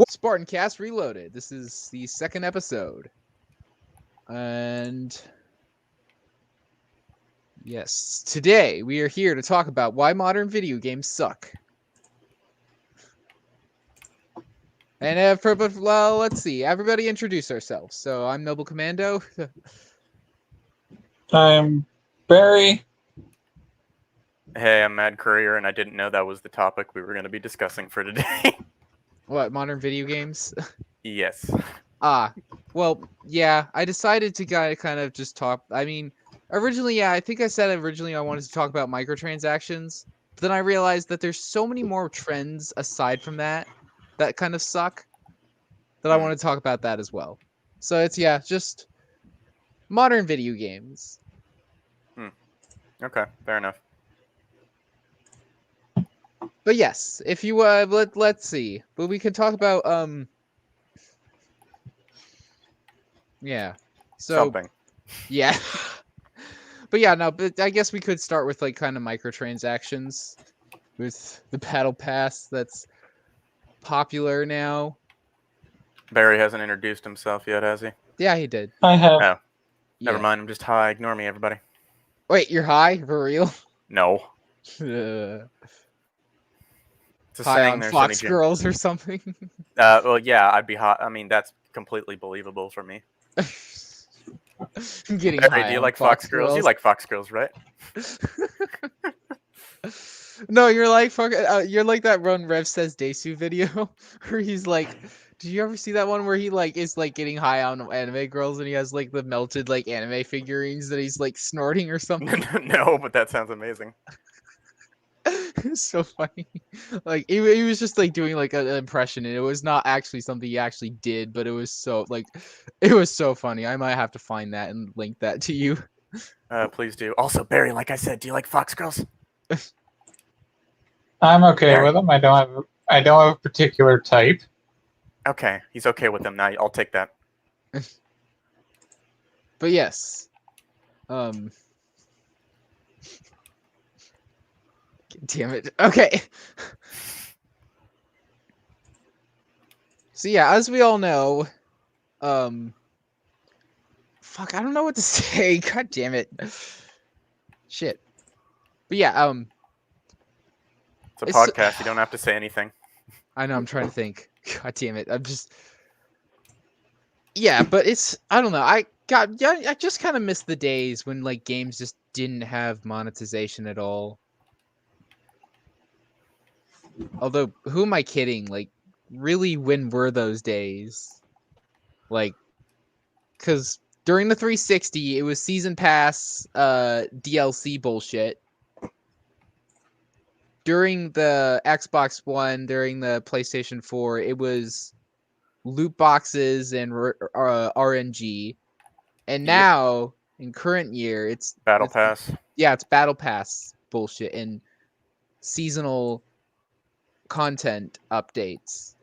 Spartan Cast Reloaded. This is the second episode. And yes, today we are here to talk about why modern video games suck. And let's see. Everybody introduce ourselves. So I'm Noble Commando. I'm Barry. Hey, I'm Mad Courier, and I didn't know that was the topic we were going to be discussing for today. What, modern video games? Yes. Well, yeah, I decided to kind of just talk. I mean, originally, I think I said originally I wanted to talk about microtransactions. But then I realized that there's so many more trends aside from that kind of suck that I want to talk about that as well. So it's, just modern video games. Okay, fair enough. But yes, if you let's see. But we can talk about yeah. So Something. yeah. But yeah, no, but I guess we could start with like kind of microtransactions with the battle pass that's popular now. Barry hasn't introduced himself yet, has he? Yeah, he did. I have. Oh. Never mind, I'm just high. Ignore me, everybody. Wait, you're high? For real? No. High on Fox Girls or something? Well, yeah, I'd be high. I mean, that's completely believable for me. Getting Barry, high do you on like Fox Girls? You like Fox Girls, right? No, you're like you're like that Run Rev Says Desu video where he's like, did you ever see that one where he like is like getting high on anime girls and he has like the melted like anime figurines that he's like snorting or something? No, but that sounds amazing. It's so funny. Like he was just like doing like an impression and it was not actually something he actually did, but it was so funny. I might have to find that and link that to you. Please do. Also, Barry, like I said, do you like Fox Girls? I'm okay Barry. with them. I don't have a particular type. Okay, he's okay with them now. I'll take that. But yes. Damn it. Okay. So yeah, as we all know, fuck, I don't know what to say. God damn it. Shit. But yeah, It's a podcast. You don't have to say anything. I know, I'm trying to think. God damn it. Yeah, but I don't know. I just kind of miss the days when like games just didn't have monetization at all. Although, who am I kidding? Like, really, when were those days? Like, because during the 360, it was season pass, DLC bullshit. During the Xbox One, during the PlayStation 4, it was loot boxes and RNG. And now, in current year, it's Battle Pass. Yeah, it's Battle Pass bullshit and seasonal content updates.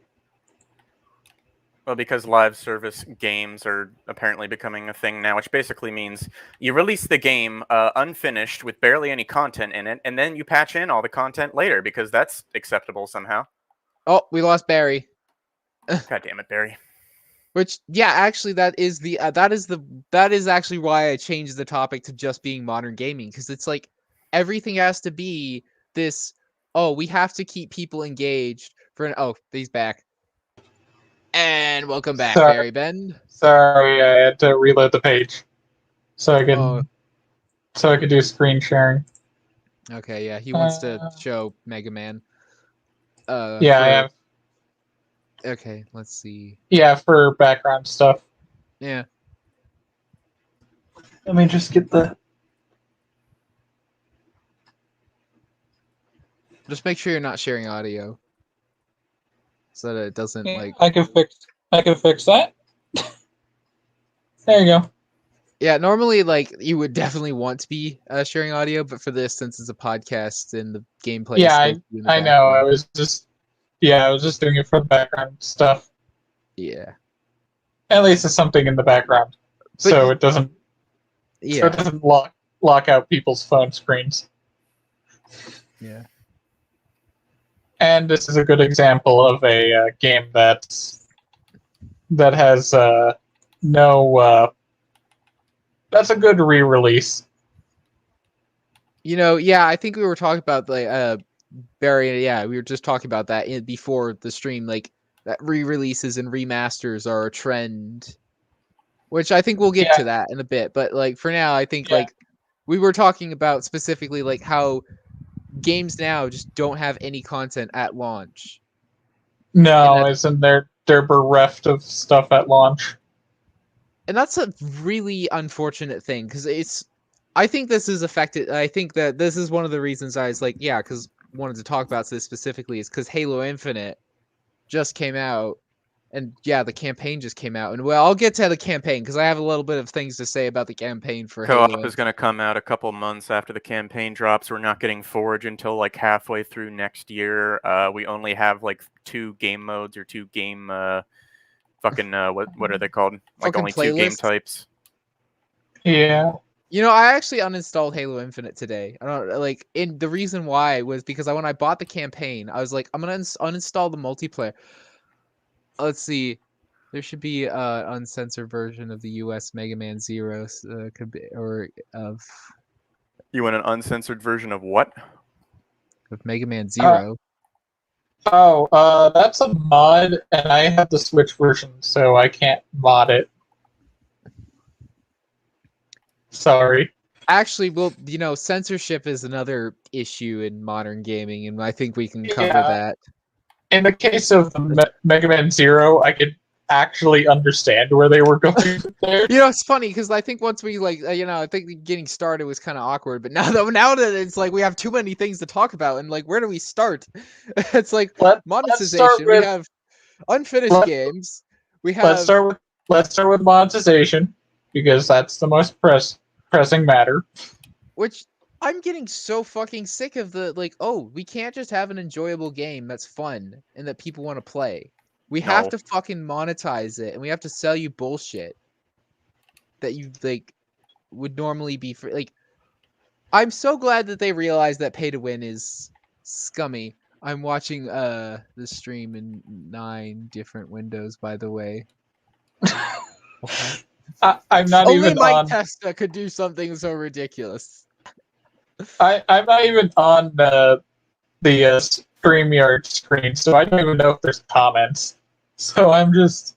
Well, because live service games are apparently becoming a thing now, which basically means you release the game unfinished with barely any content in it, and then you patch in all the content later because that's acceptable somehow. Oh, we lost Barry. God damn it, Barry. Which, yeah, actually, that is actually why I changed the topic to just being modern gaming, because it's like everything has to be this. Oh, we have to keep people engaged he's back. And welcome back, Barry Bend. Sorry, I had to reload the page so I could do screen sharing. Okay, yeah, he wants to show Mega Man. I have. Okay, let's see. Yeah, for background stuff. Yeah. Let me just get the. Just make sure you're not sharing audio, so that it doesn't like. I can fix that. There you go. Yeah, normally like you would definitely want to be sharing audio, but for this, since it's a podcast and the gameplay. Yeah, I know. I was just doing it for the background stuff. Yeah. At least it's something in the background, so it doesn't. Yeah. So it doesn't lock out people's phone screens. Yeah. And this is a good example of a game that has no. That's a good re-release. Yeah, I think we were talking about Barry. Yeah, we were just talking about that before the stream. Like that re-releases and remasters are a trend, which I think we'll get Yeah. to that in a bit. But like for now, I think Yeah. like we were talking about specifically like how games now just don't have any content at launch. No, isn't they're bereft of stuff at launch. And that's a really unfortunate thing because I think this is affected. I think that this is one of the reasons I was like, yeah, because wanted to talk about this specifically is because Halo Infinite just came out, and yeah, the campaign just came out, and well, I'll get to the campaign because I have a little bit of things to say about the campaign for Halo. Co-op is going to come out a couple months after the campaign drops. We're not getting Forge until like halfway through next year. We only have like 2 game modes or 2 game what are they called? Like Fucking only 2 game playlists? types. Yeah. I actually uninstalled Halo Infinite today. I don't like in the reason why was because when I bought the campaign, I was like, I'm gonna uninstall the multiplayer. Let's see. There should be an uncensored version of the US Mega Man Zero, could be, or of You want an uncensored version of what? Mega Man Zero. That's a mod, and I have the Switch version, so I can't mod it. Sorry. Actually, well, censorship is another issue in modern gaming, and I think we can cover that. In the case of Mega Man Zero, I could actually understand where they were going there. It's funny because I think once we I think getting started was kind of awkward, but now that it's like we have too many things to talk about, and like where do we start? It's like monetization. We have unfinished games. We have let's start with monetization because that's the most pressing matter. Which I'm getting so fucking sick of we can't just have an enjoyable game that's fun and that people want to play. We have to fucking monetize it, and we have to sell you bullshit that you would normally be for I'm so glad that they realized that pay to win is scummy. I'm watching the stream in 9 different windows, by the way. I'm not Only even Mike on. Testa could do something so ridiculous. I'm not even on the StreamYard screen, so I don't even know if there's comments. So I'm just.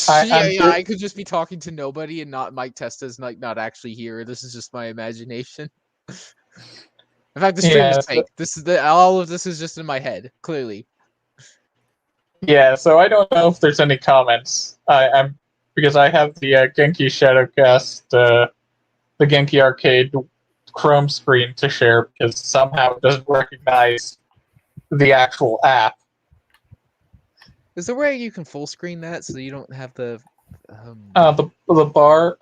I could just be talking to nobody and not Mike Testa's not actually here. This is just my imagination. In fact, the stream is fake. All of this is just in my head, clearly. Yeah, so I don't know if there's any comments. I'm because I have the Genki Shadowcast, the Genki Arcade Chrome screen to share because somehow it doesn't recognize the actual app. Is there a way you can full screen that so you don't have the the bar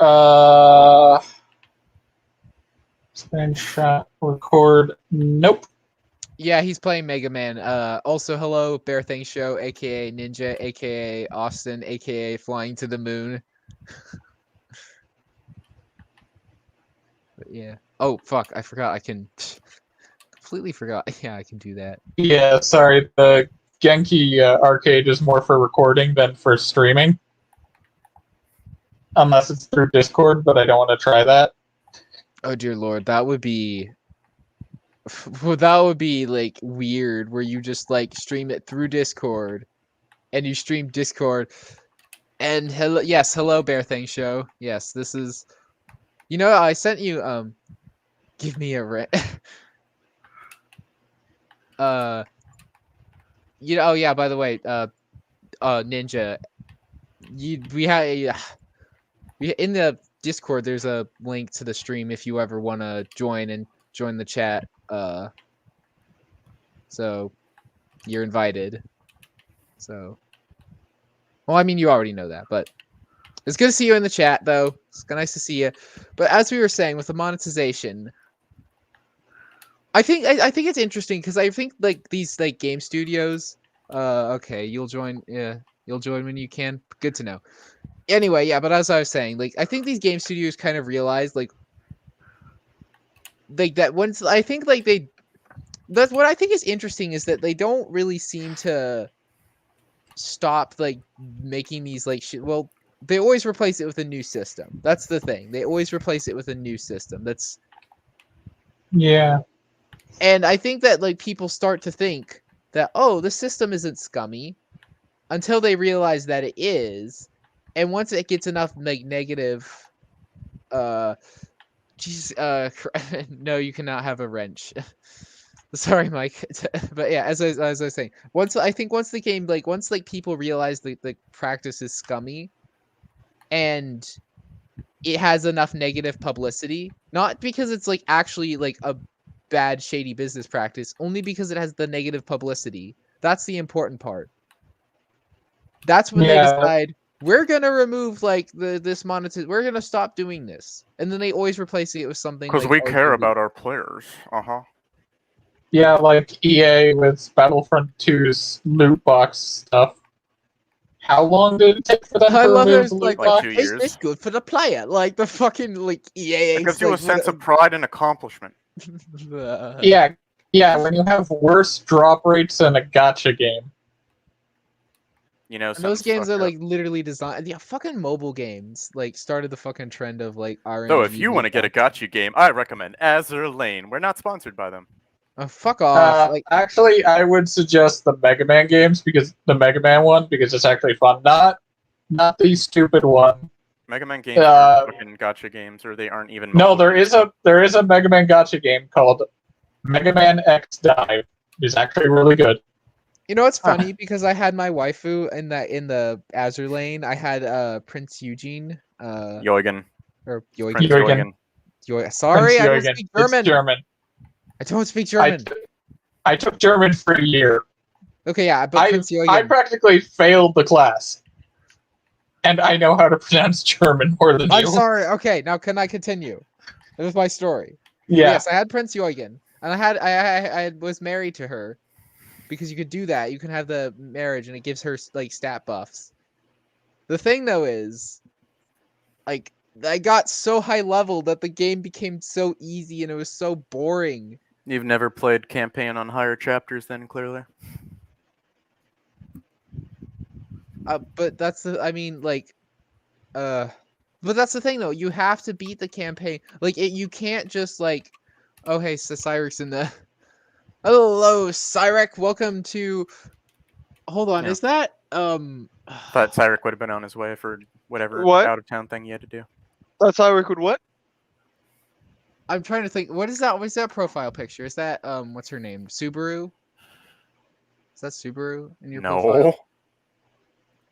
screenshot record? Nope. Yeah, he's playing Mega Man. Also, hello, Bear Thing Show, aka Ninja, aka Austin, aka Flying to the Moon. But yeah. Oh fuck! I forgot. I can completely forgot. Yeah, I can do that. Yeah, sorry. The Genki Arcade is more for recording than for streaming, unless it's through Discord. But I don't want to try that. Oh dear lord, that would be. Well, that would be like weird, where you just stream it through Discord, and you stream Discord, and hello Bear Thing Show. Yes, this is. I sent you give me a rent. Oh yeah, by the way, Ninja, we in the Discord. There's a link to the stream if you ever want to join the chat. So you're invited. So, well, I mean, you already know that, but it's good to see you in the chat, though. It's nice to see you. But as we were saying, with the monetization, I think it's interesting because I think these game studios. Okay, you'll join. Yeah, you'll join when you can. Good to know. Anyway, yeah, but as I was saying, I think these game studios kind of realize that once I think That's what I think is interesting is that they don't really seem to stop like making these like shit. Well, they always replace it with a new system. That's the thing. They always replace it with a new system. That's Yeah. and I think that like people start to think that oh, the system isn't scummy until they realize that it is. And once it gets enough like negative jeez, no, you cannot have a wrench. Sorry, Mike. But yeah, as I was saying, once I think once the game like once like people realize that the practice is scummy and it has enough negative publicity, not because it's like actually like a bad shady business practice, only because it has the negative publicity. That's the important part. That's when they Yeah. decide we're gonna remove like this monetize. We're gonna stop doing this, and then they always replace it with something Because like we oh, it's care gonna be- about our players. Uh-huh. Yeah, like EA with Battlefront 2's loot box stuff. How long did it take for them I to love it. remove the It's loot like, Like 2 box? is years. this good for the player? Like the fucking like EA. It gives you a sense of pride and accomplishment. Yeah, yeah. When you have worse drop rates than a gacha game. You know, And those something's games are fucked up. like literally designed. Yeah, fucking mobile games like started the fucking trend of like RNG. Though if you want to loot get a boxes. gotcha game, I recommend Azure Lane. We're not sponsored by them. Oh, fuck off! Like Actually, I would suggest the Mega Man games because the Mega Man one because it's actually fun. Not the stupid one. Mega Man games aren't Uh, fucking gotcha games, or they aren't even. no, mobile games. there is a Mega Man gotcha game called Mega Man X Dive. It's actually really good. you know, it's funny because I had my waifu in the Azure Lane. I had Prince Eugene. Yoigan. Or Yoigen. Prince Yoigen. Yoigen. Sorry, Prince I don't Eugen. speak German. It's German. I don't speak German. I took German for a year. Okay, yeah, but Prince I Eugen. practically failed the class. And I know how to pronounce German more than I'm you. sorry. Okay, now can I continue with my story? Yeah. Yes, I had Prince Eugen, and I was married to her because you could do that. You can have the marriage, and it gives her like stat buffs. The thing though is, like, I got so high level that the game became so easy and it was so boring. You've never played campaign on higher chapters, then clearly. But that's the. I mean, like, but that's the thing though. You have to beat the campaign. Like, you can't just like, oh hey, so Cyric's in the. Hello, Cyric. Welcome to. Hold on, Yeah. is that Thought Cyric would have been on his way for whatever What? out of town thing you had to do. That's how I would what? I'm trying to think. What is that? What's that profile picture? Is that what's her name? Subaru? Is that Subaru in your profile?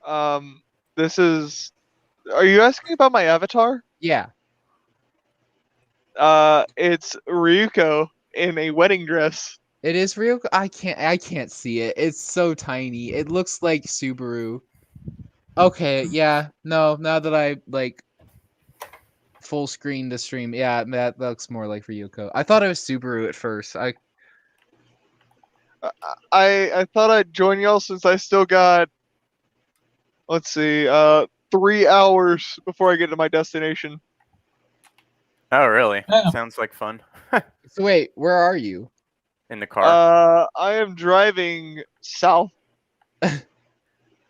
No. This is. Are you asking about my avatar? Yeah. It's Ryuko in a wedding dress. It is real. I can't see it. It's so tiny. It looks like Subaru. Okay, yeah. No, now that I like full screen the stream, yeah, that looks more like Ryuko. I thought it was Subaru at first. I thought I'd join y'all since I still got. Let's see. 3 hours before I get to my destination. Oh, really? Yeah. Sounds like fun. So wait, where are you? In the car. I am driving south.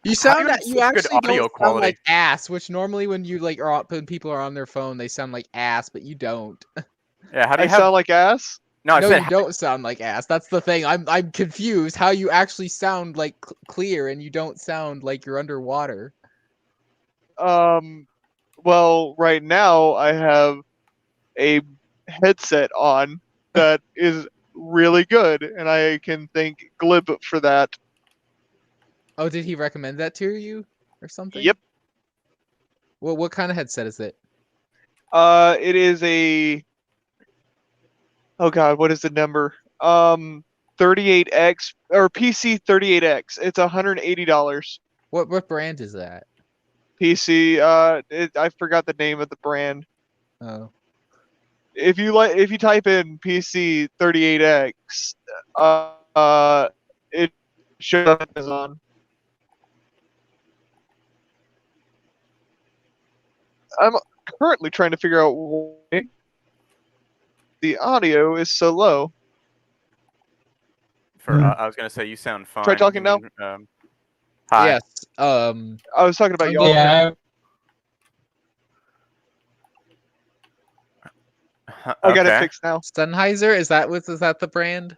You sound have you such good actually audio don't sound quality? like ass, which normally when you like when people are on their phone, they sound like ass, but you don't. Yeah, how do I you have... sound like ass. No, I No, said you don't sound like ass. That's the thing. I'm confused how you actually sound like clear and you don't sound like you're underwater. Well, right now I have a headset on that is really good, and I can thank Glib for that. Oh, did he recommend that to you or something? Yep. Well, what kind of headset is it? It is a. Oh God, what is the number? 38X or PC 38X. It's $180. What brand is that? PC. I forgot the name of the brand. Oh. If you type in PC 38X, it shows up on Amazon. I'm currently trying to figure out why the audio is so low. I was gonna say you sound fine. Try talking You mean, hi. Yes. I was talking about I'm y'all. Yeah, I got it Okay. fixed now. Sennheiser, is that the brand?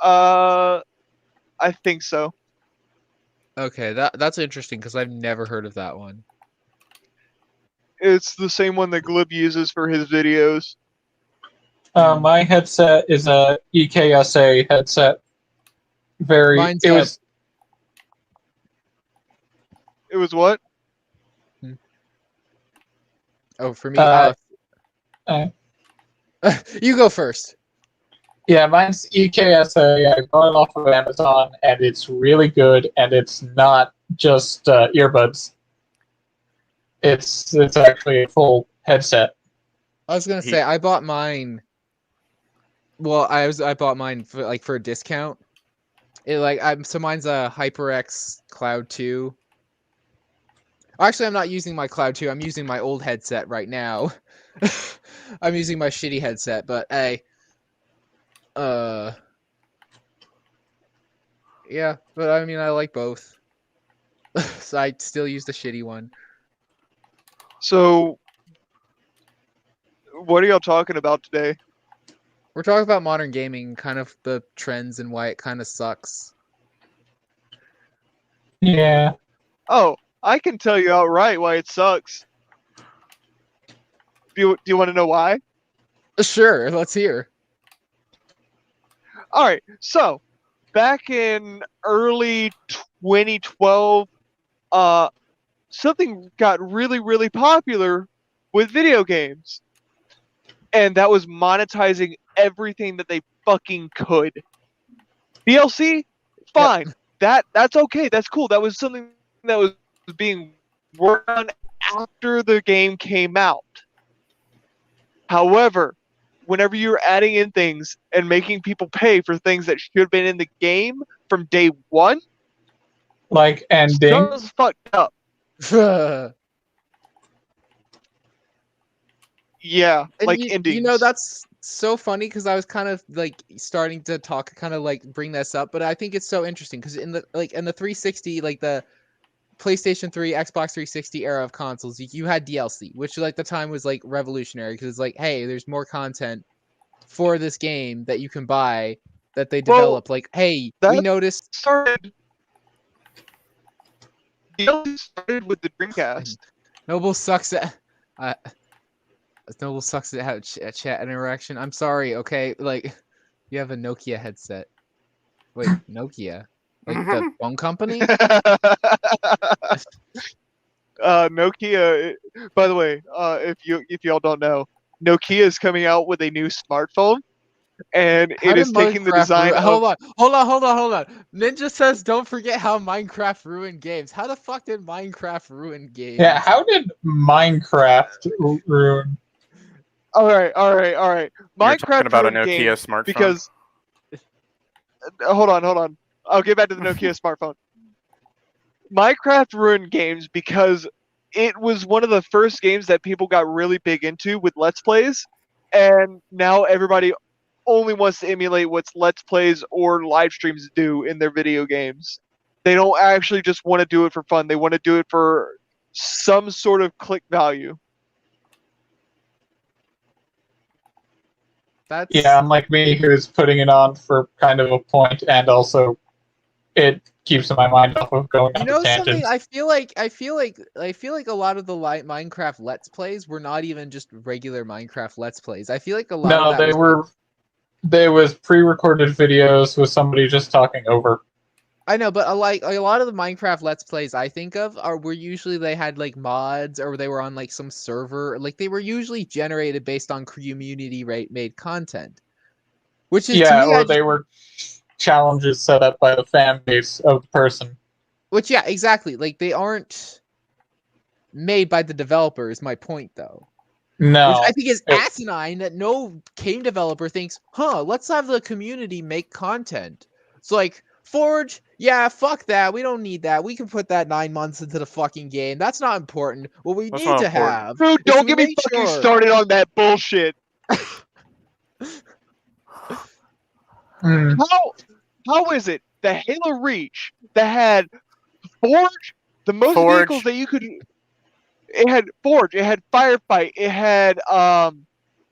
I think so. Okay, that's interesting because I've never heard of that one. It's the same one that Glib uses for his videos. my headset is a EKSA headset. Mine's It was. It was what? Oh, for me, Uh, you go first. Yeah, mine's EKSA. I bought it off of Amazon, and it's really good. And it's not just earbuds. It's actually a full headset. I was gonna say I bought mine. Well, I bought mine for a discount. So mine's a HyperX Cloud 2. Actually, I'm not using my Cloud 2. I'm using my old headset right now. I'm using my shitty headset, but hey, yeah. But I mean, I like both, so I still use the shitty one. So, what are y'all talking about today? We're talking about modern gaming, kind of the trends and why it kind of sucks. Yeah. Oh, I can tell you outright why it sucks. Do you want to know why? Sure, let's hear. All right. So, back in early 2012, something got really, really popular with video games, and that was monetizing everything that they fucking could. DLC, fine. That's okay. That's cool. That was something that was being worked on after the game came out. However, whenever you're adding in things and making people pay for things that should have been in the game from day one, Like ending. something's fucked up. Yeah, And like you endings. know, that's so funny because I was kind of like starting to talk, kind of like bring this up, but I think it's so interesting because in the 360, like the PlayStation 3, Xbox 360 era of consoles, you had DLC, which like the time was like revolutionary because it's like, hey, there's more content for this game that you can buy that they develop. Like, hey, we that noticed. started. DLC started with the Dreamcast. Noble sucks at. Noble sucks at how chat interaction. I'm sorry, okay? Like, you have a Nokia headset. Wait, Nokia? Like the phone company? Nokia. By the way, if y'all don't know, Nokia is coming out with a new smartphone, and How it did is taking the Minecraft design of. Hold on. Ninja says don't forget how Minecraft ruined games. How the fuck did Minecraft ruin games? Yeah, how did Minecraft ruin? All right. You're talking about a ruined Nokia games smartphone. because. Hold on. I'll get back to the Nokia smartphone. Minecraft ruined games because it was one of the first games that people got really big into with Let's Plays, and now everybody only wants to emulate what Let's Plays or live streams do in their video games. They don't actually just want to do it for fun. They want to do it for some sort of click value. That's Yeah, unlike me, who's putting it on for kind of a point, and also it keeps my mind off of going you on know tangents. something. I feel like a lot of the Minecraft Let's Plays were not even just regular Minecraft Let's Plays. I feel like a lot of No, that they was were. There was pre-recorded videos with somebody just talking over. I know, but a lot of the Minecraft Let's Plays I think of were usually they had like mods or they were on like some server. Like they were usually generated based on community made content. Which is to Yeah, me, or they were challenges set up by the fan base of the person. which yeah, exactly. Like they aren't made by the developer is my point though. No. Which I think is asinine that no game developer thinks, let's have the community make content. It's like, Forge, yeah, fuck that. We don't need that. We can put that 9 months into the fucking game. That's not important. What we That's need not to important. have Dude, is don't to get me make fucking sure. started on that bullshit. Mm. How is it the Halo Reach that had Forge, the most Forge. vehicles that you could? It had Forge. It had Firefight. It had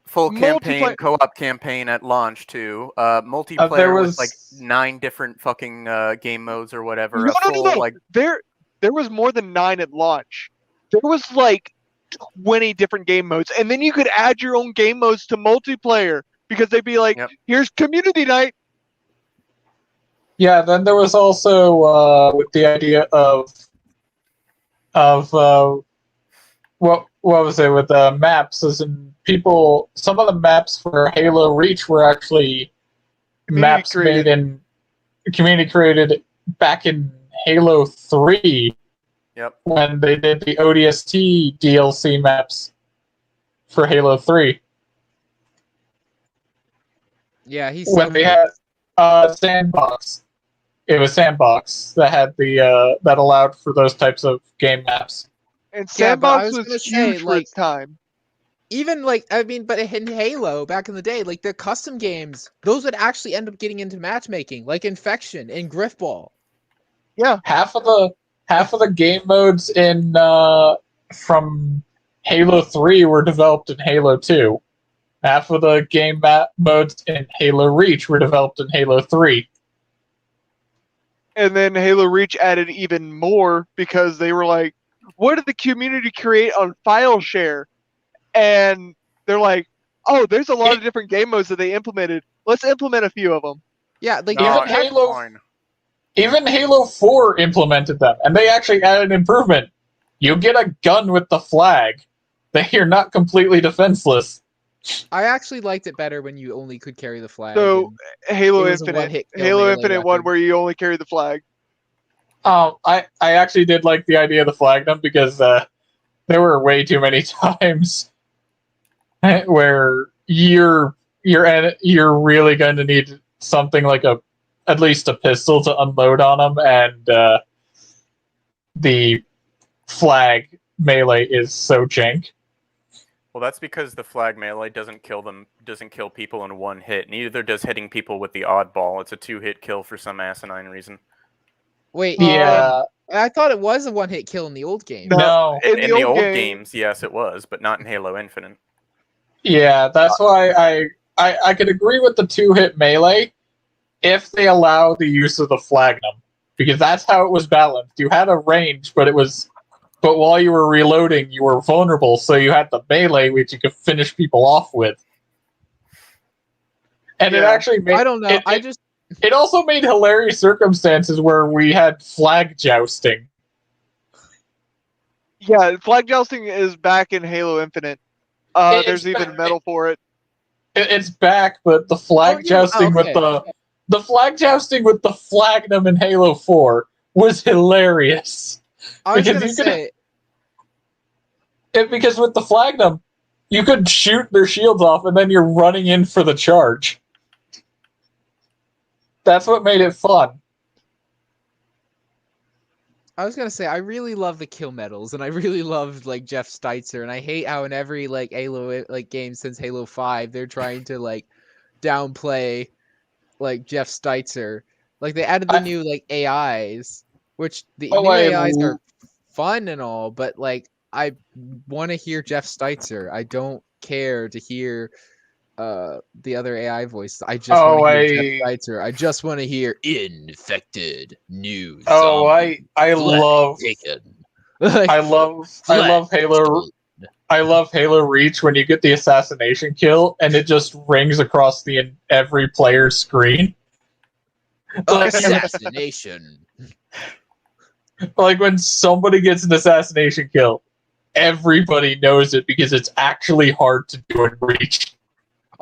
Full campaign, multiplayer. co-op campaign at launch too. There Multiplayer was with like 9 different fucking game modes or whatever. No, a full no. like There was more than 9 at launch. There was like 20 different game modes, and then you could add your own game modes to multiplayer because they'd be like, Yep. "Here's community night." Yeah, then there was also with the idea of what was it with maps? As in people, some of the maps for Halo Reach were actually maps made in community created back in Halo 3. Yep. When they did the ODST DLC maps for Halo 3. Yeah, he's When they had Sandbox. It was Sandbox that had the that allowed for those types of game maps. And Yeah, but I Sandbox was was gonna say, huge for like, its time. even like but in Halo back in the day, like the custom games, those would actually end up getting into matchmaking, like Infection and Griffball. Yeah, Half of the game modes in from Halo 3 were developed in Halo 2. Half of the game modes in Halo Reach were developed in Halo 3. and then Halo Reach added even more because they were like, "What did the community create on file share?" And they're like, "Oh, there's a lot of different game modes that they implemented. Let's implement a few of them." Yeah, like no, even it's Halo- fine. Even Halo 4 implemented them, and they actually added improvement. You get a gun with the flag, that you're not completely defenseless. I actually liked it better when you only could carry the flag. So and Halo it was a Infinite, one-hit kill Halo melee Infinite one weapon. where you only carry the flag. I actually did like the idea of the flagnum because there were way too many times where you're really going to need something like at least a pistol to unload on them, and the flag melee is so jank. Well, that's because the flag melee doesn't kill people in one hit. Neither does hitting people with the oddball. It's a 2-hit kill for some asinine reason. Wait, Yeah, I thought it was a one-hit kill in the old game. no. In In the old game, games, yes, it was, but not in Halo Infinite. Yeah, that's why I could agree with the 2-hit melee if they allow the use of the flagnum, because that's how it was balanced. You had a range, but while you were reloading, you were vulnerable, so you had the melee, which you could finish people off with. And it Yeah. actually made I don't know. it also made hilarious circumstances where we had flag jousting. yeah, flag jousting is back in Halo Infinite. There's even metal for it. It's back, but the flag jousting with the flag jousting with the flagnum in Halo 4 was hilarious. I was because gonna you could- say, Because with the flagnum, you could shoot their shields off, and then you're running in for the charge. That's what made it fun. I really love the kill medals, and I really loved like Jeff Steitzer, and I hate how in every like Halo game since Halo 5, they're trying to like downplay like Jeff Steitzer. Like they added the new like AIs, which the new AIs are fun and all, but like I want to hear Jeff Steitzer. I don't care to hear the other AI voice. I just want to hear Jeff Steitzer. I just want to hear infected news. I love Halo. I love Halo Reach when you get the assassination kill and it just rings across every player's screen. Assassination. Like when somebody gets an assassination kill, everybody knows it because it's actually hard to do in Reach.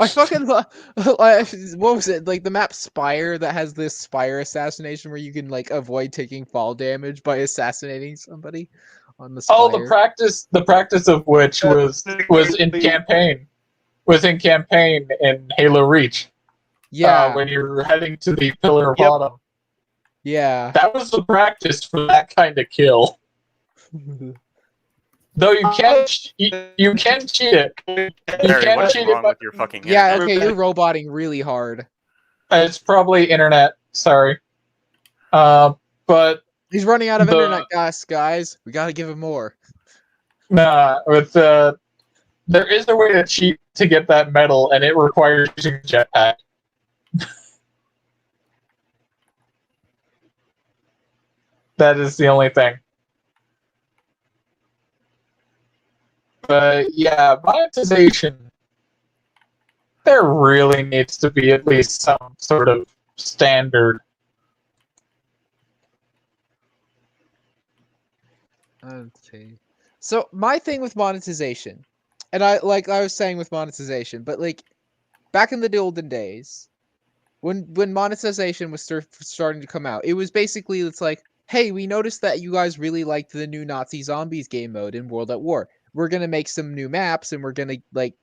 I fucking love. What was it? Like the map Spire that has this Spire assassination where you can like avoid taking fall damage by assassinating somebody on the Spire. Oh, the practice of which was in campaign. Was in campaign in Halo Reach. Yeah. When you're heading to the Pillar of Autumn. Yeah. That was the practice for that kind of kill. Though you can cheat it. You Barry, can what is cheat wrong it, with your fucking Yeah, internet? okay, you're roboting really hard. It's probably internet. Sorry. But He's running out of The- internet gas, guys. We gotta give him more. nah, there is a way to cheat to get that medal, and it requires using a jetpack. That is the only thing. But yeah, monetization. There really needs to be at least some sort of standard. Okay. So my thing with monetization, and I was saying with monetization, but like back in the olden days, when monetization was starting to come out, it was basically it's like, hey, we noticed that you guys really liked the new Nazi Zombies game mode in World at War. We're gonna make some new maps, and we're gonna like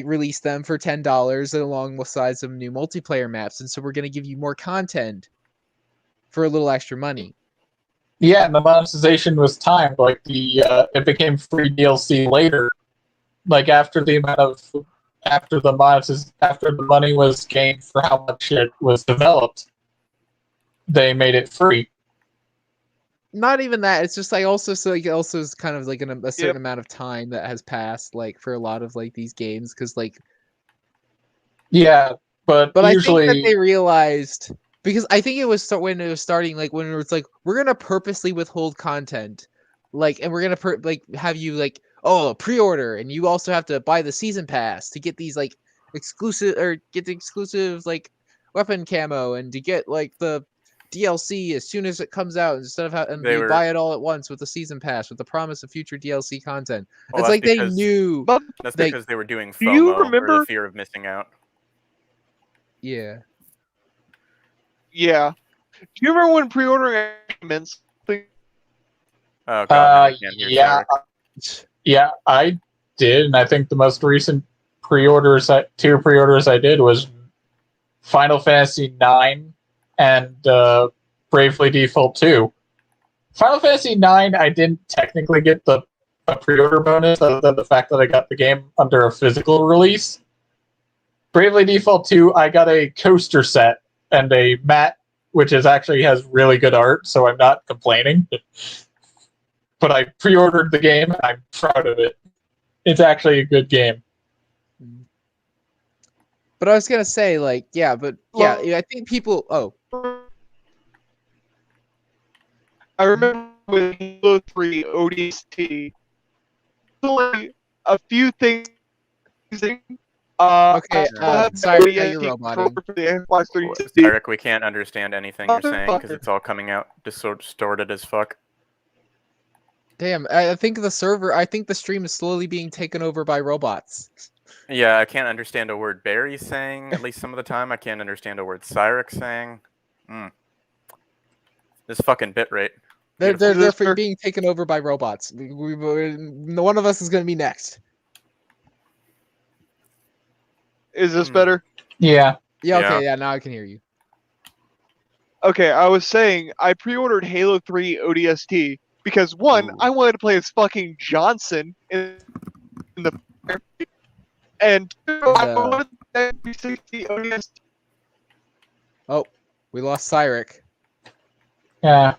release them for $10 alongside some new multiplayer maps, and so we're gonna give you more content for a little extra money. Yeah, and the monetization was timed. Like it became free DLC later. Like after the money was gained for how much it was developed, they made it free. Not even that. It's just like also so like also is kind of like a certain amount of time that has passed like for a lot of like these games because like Yeah, but usually I think that they realized because I think it was when it was starting like when it was like we're gonna purposely withhold content like and we're gonna like have you like pre-order and you also have to buy the season pass to get these like exclusive or get the exclusive like weapon camo and to get like the DLC as soon as it comes out instead of and you buy it all at once with the season pass with the promise of future DLC content. Well, it's like they knew. But That's Like, because they were doing do you FOMO or remember- the fear of missing out. yeah. yeah. Do you remember when pre-ordering meant something? Oh god, now I can't hear yeah, Sarek. yeah, I did, and I think the most recent two pre-orders I did was Final Fantasy IX and Bravely Default 2. Final Fantasy IX, I didn't technically get a pre-order bonus other than the fact that I got the game under a physical release. Bravely Default 2, I got a coaster set and a mat, which actually has really good art, so I'm not complaining. But I pre-ordered the game, and I'm proud of it. It's actually a good game. But I was gonna say, like, yeah, but yeah, I think people. Oh, I remember with Halo 3 ODST, only a few things. okay. Sorry, You're roboting. for the Xbox 360. Sarek, we can't understand anything you're saying because it's all coming out distorted as fuck. Damn, I think the server. I think the stream is slowly being taken over by robots. Yeah, I can't understand a word Barry's saying, at least some of the time. I can't understand a word Cyrek's saying. This fucking bitrate. They're being taken over by robots. One of us is gonna be next. Is this better? Yeah. Yeah. Okay. Yeah. Now I can hear you. Okay, I was saying I pre-ordered Halo 3 ODST because one, Ooh. I wanted to play as fucking Johnson in the and two, I wanted the 360 ODST. Oh, we lost Cyrek. Yeah.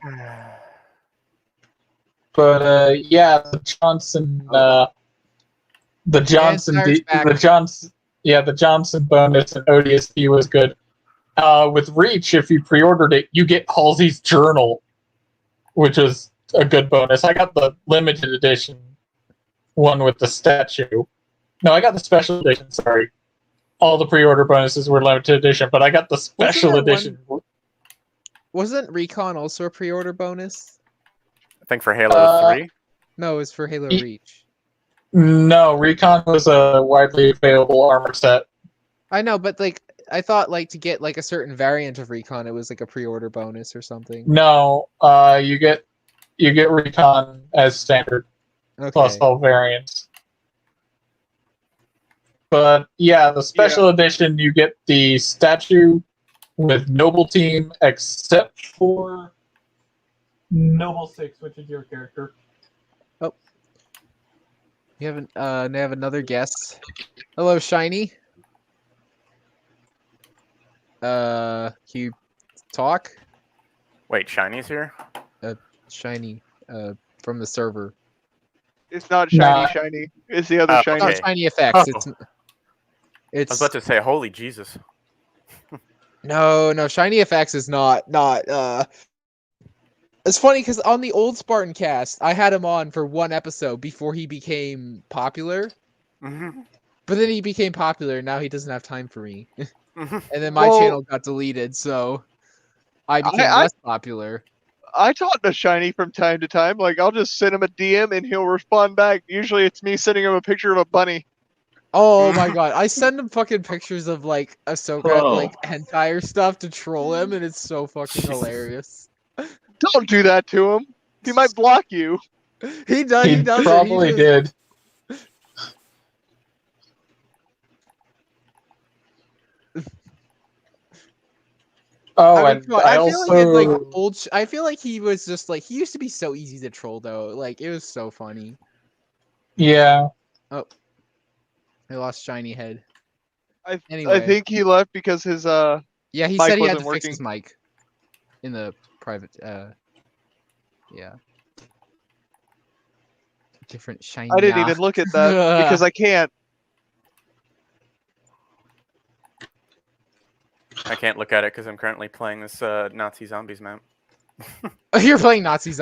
But yeah, the Johnson the Johnson bonus in ODST was good. With Reach, if you pre-ordered it, you get Halsey's journal, which is a good bonus. I got the limited edition one with the statue. No, I got the special edition, sorry. All the pre-order bonuses were limited edition, but I got the special edition. Wasn't Recon also a pre-order bonus? I think for Halo 3. No, it was for Halo Reach. No, Recon was a widely available armor set. I know, but like I thought like to get like a certain variant of Recon, it was like a pre-order bonus or something. No, you get Recon as standard plus all variants. But yeah, the special edition you get the statue with Noble Team, except for Noble 6, which is your character. Oh, you haven't. They have another guest. Hello, Shiny. Can you talk? Wait, Shiny's here? Shiny, from the server. It's not Nah. shiny. It's the other Oh, shiny. Not okay. Shiny effects. Oh. I was It's about to say, holy Jesus. no Shiny effects is not. It's funny because on the old Spartan Cast, I had him on for one episode before he became popular. Mhm. But then he became popular, and now he doesn't have time for me. Mhm. And then my Well- channel got deleted, so I became I- less popular. I talk to Shiny from time to time. Like, I'll just send him a DM and he'll respond back. Usually it's me sending him a picture of a bunny. Oh my god, I send him fucking pictures of like Ahsoka, Oh. like hentai or stuff to troll him, and it's so fucking Jesus. hilarious. Don't do that to him. He might block you. He does. He He does probably it. did. Oh, I mean, and come on, I I feel like in like also old. I feel like he was just like he used to be so easy to troll though. Like it was so funny. yeah. I lost Shiny Head. I Anyway. think he left because his Yeah, he mic said he had to wasn't fix his working. mic in the private. Yeah. Different shiny. I didn't even look at that because I can't. I can't look at it because I'm currently playing this Nazi Zombies map. You're playing Nazis.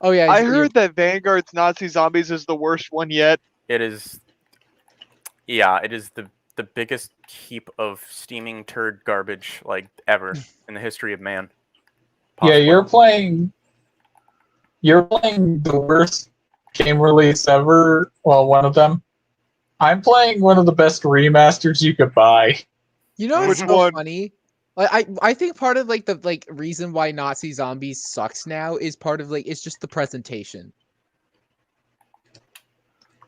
Oh yeah. I heard that Vanguard's Nazi Zombies is the worst one yet. It is... Yeah, it is the biggest heap of steaming turd garbage, like, ever in the history of man. Yeah, Possibly. you're playing the worst game release ever. Well, one of them. I'm playing one of the best remasters you could buy. You know what's Which so one? funny? Like I think part of like the reason why Nazi Zombies sucks now is part of like it's just the presentation.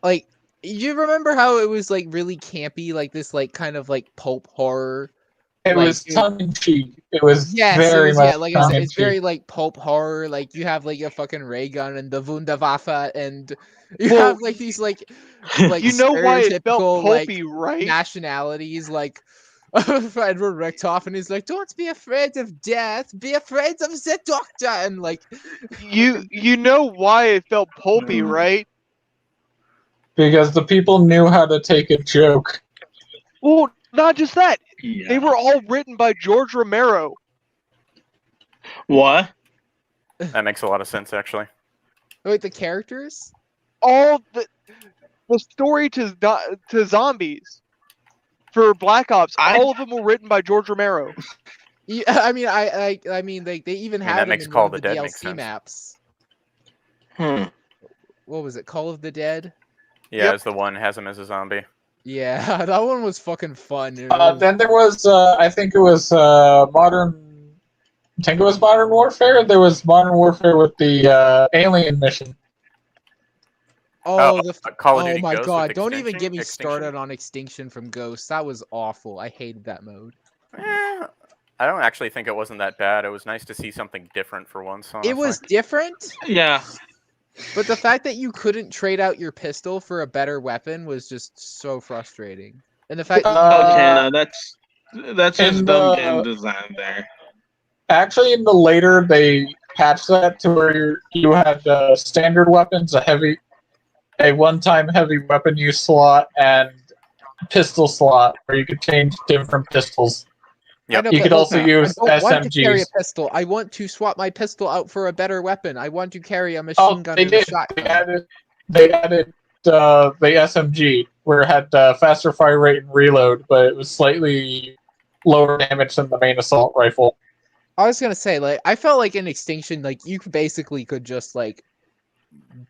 Like you remember how it was like really campy, like this like kind of like pulp horror. It Like, was tongue in cheek. It was Yes, very it was. much Yeah, like tongue in it's very cheek. like pulp horror. Like you have like a fucking ray gun and the Wunderwaffe, and you Well, have like these like You know why it felt stereotypical like pulpy, right? nationalities, like Edward Richtofen, and he's like, "Don't be afraid of death. Be afraid of the doctor." And like, You know why it felt pulpy, right? Because the people knew how to take a joke. Well, not just that. Yeah. They were all written by George Romero. What? That makes a lot of sense, actually. wait, the characters? All the story to zombies for Black Ops, all of them were written by George Romero. Yeah, I mean, I mean, they even I mean, had that them makes in Call one of of the the Dead make DLC sense. maps. Hmm. What was it? Call of the Dead? Yeah, Yep. as the one has him as a zombie. Yeah, that one was fucking fun. It was- Then there was, I think it was Modern Warfare. There was Modern Warfare with the Alien mission. Oh, Call of oh Duty my Ghost god! with Don't even get me Extinction? started on Extinction from Ghosts. That was awful. I hated that mode. I don't actually think it wasn't that bad. It was nice to see something different for once. It was honestly. different, Yeah. but the fact that you couldn't trade out your pistol for a better weapon was just so frustrating. And the fact that Okay, Uh, no, that's just in dumb the- game design there. Actually, in the later, they patched that to where you had standard weapons, a one-time heavy weapon use slot, and pistol slot, where you could change different pistols. I know, You but could also listen, use I don't want to carry a SMGs. pistol. I want to swap my pistol out for a better weapon. I want to carry a machine Oh, gun they and a did. shotgun. They added the SMG, where it had faster fire rate and reload, but it was slightly lower damage than the main assault rifle. I was gonna say, like, I felt like in Extinction, like you basically could just like,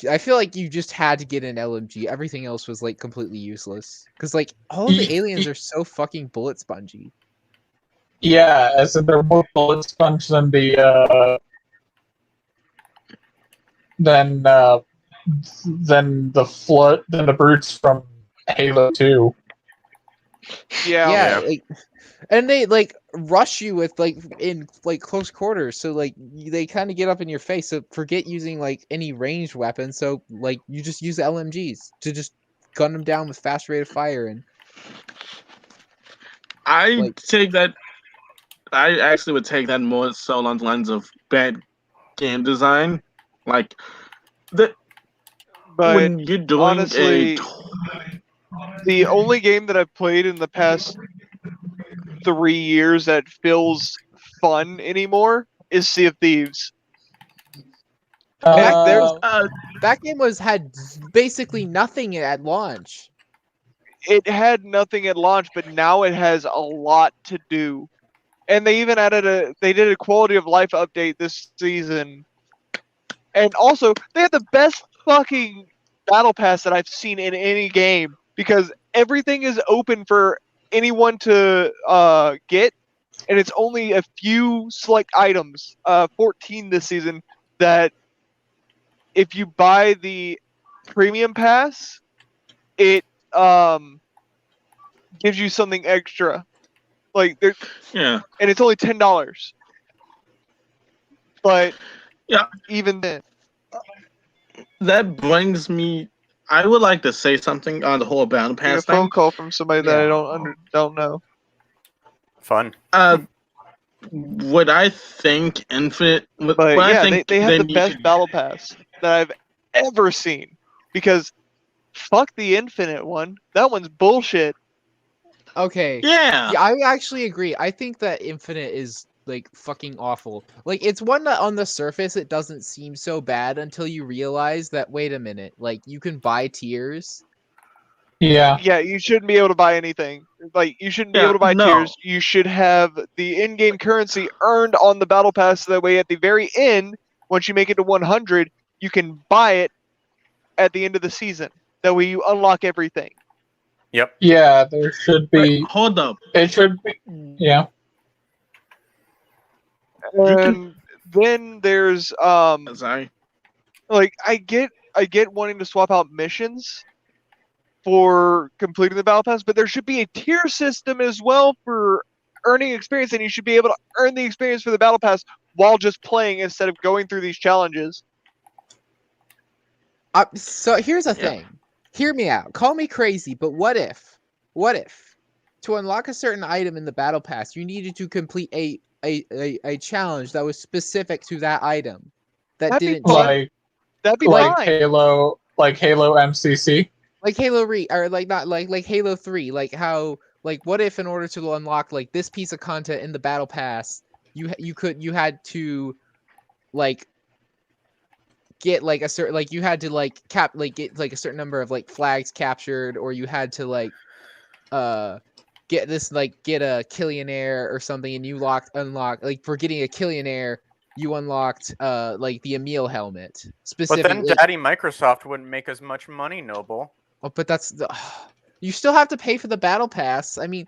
I feel like you just had to get an LMG. Everything else was like completely useless because like all of the aliens are so fucking bullet spongy. Yeah, as in they're more bullet sponge than than the brutes from Halo 2. Yeah, Yeah. like, and they like rush you with like in like close quarters, so like they kind of get up in your face. So forget using like any ranged weapons. So like you just use LMGs to just gun them down with fast rate of fire and I like- take that I actually would take that more so on the lens of bad game design. Like the But when you're doing honestly, the only game that I've played in the past 3 years that feels fun anymore is Sea of Thieves. That game had basically nothing at launch. It had nothing at launch, but now it has a lot to do. And they even they did a quality of life update this season. And also, they had the best fucking battle pass that I've seen in any game because everything is open for anyone to get, and it's only a few select items, 14 this season, that if you buy the premium pass, it gives you something extra. Like there, yeah, and it's only $10. But yeah, even then, that brings me. I would like to say something on the whole battle a pass phone thing. call from somebody that Yeah. I don't know. Fun. What I think Infinite, But what I yeah, think they have the need best to- battle pass that I've ever seen. Because fuck the Infinite one. That one's bullshit. Okay. Yeah, Yeah, I actually agree. I think that Infinite is like fucking awful. Like it's one that on the surface it doesn't seem so bad until you realize that wait a minute, like you can buy tiers. Yeah. Yeah, you shouldn't be able to buy anything. Like you shouldn't be Yeah, able to buy no. tiers. You should have the in-game currency earned on the battle pass, so that way at the very end, once you make it to 100, you can buy it at the end of the season. That way you unlock everything. Yep. Yeah, there should be. hold up. It should be. Yeah. You can- And then there's Sorry. like I get wanting to swap out missions for completing the battle pass, but there should be a tier system as well for earning experience, and you should be able to earn the experience for the battle pass while just playing instead of going through these challenges. So here's the Yeah. thing. Hear me out. Call me crazy, but what if to unlock a certain item in the battle pass, you needed to complete a challenge that was specific to that item that That'd be didn't fun. Like That'd be like fine. Halo, like Halo MCC. like Halo or like not like Halo 3, like how like what if in order to unlock like this piece of content in the battle pass, you had to like get like a certain like you had to like get like a certain number of like flags captured, or you had to like get a Killionaire or something, and you unlock like for getting a Killionaire you unlocked like the Emil helmet But specifically. then Daddy Microsoft wouldn't make as much money, Noble. Oh, but you still have to pay for the battle pass. I mean,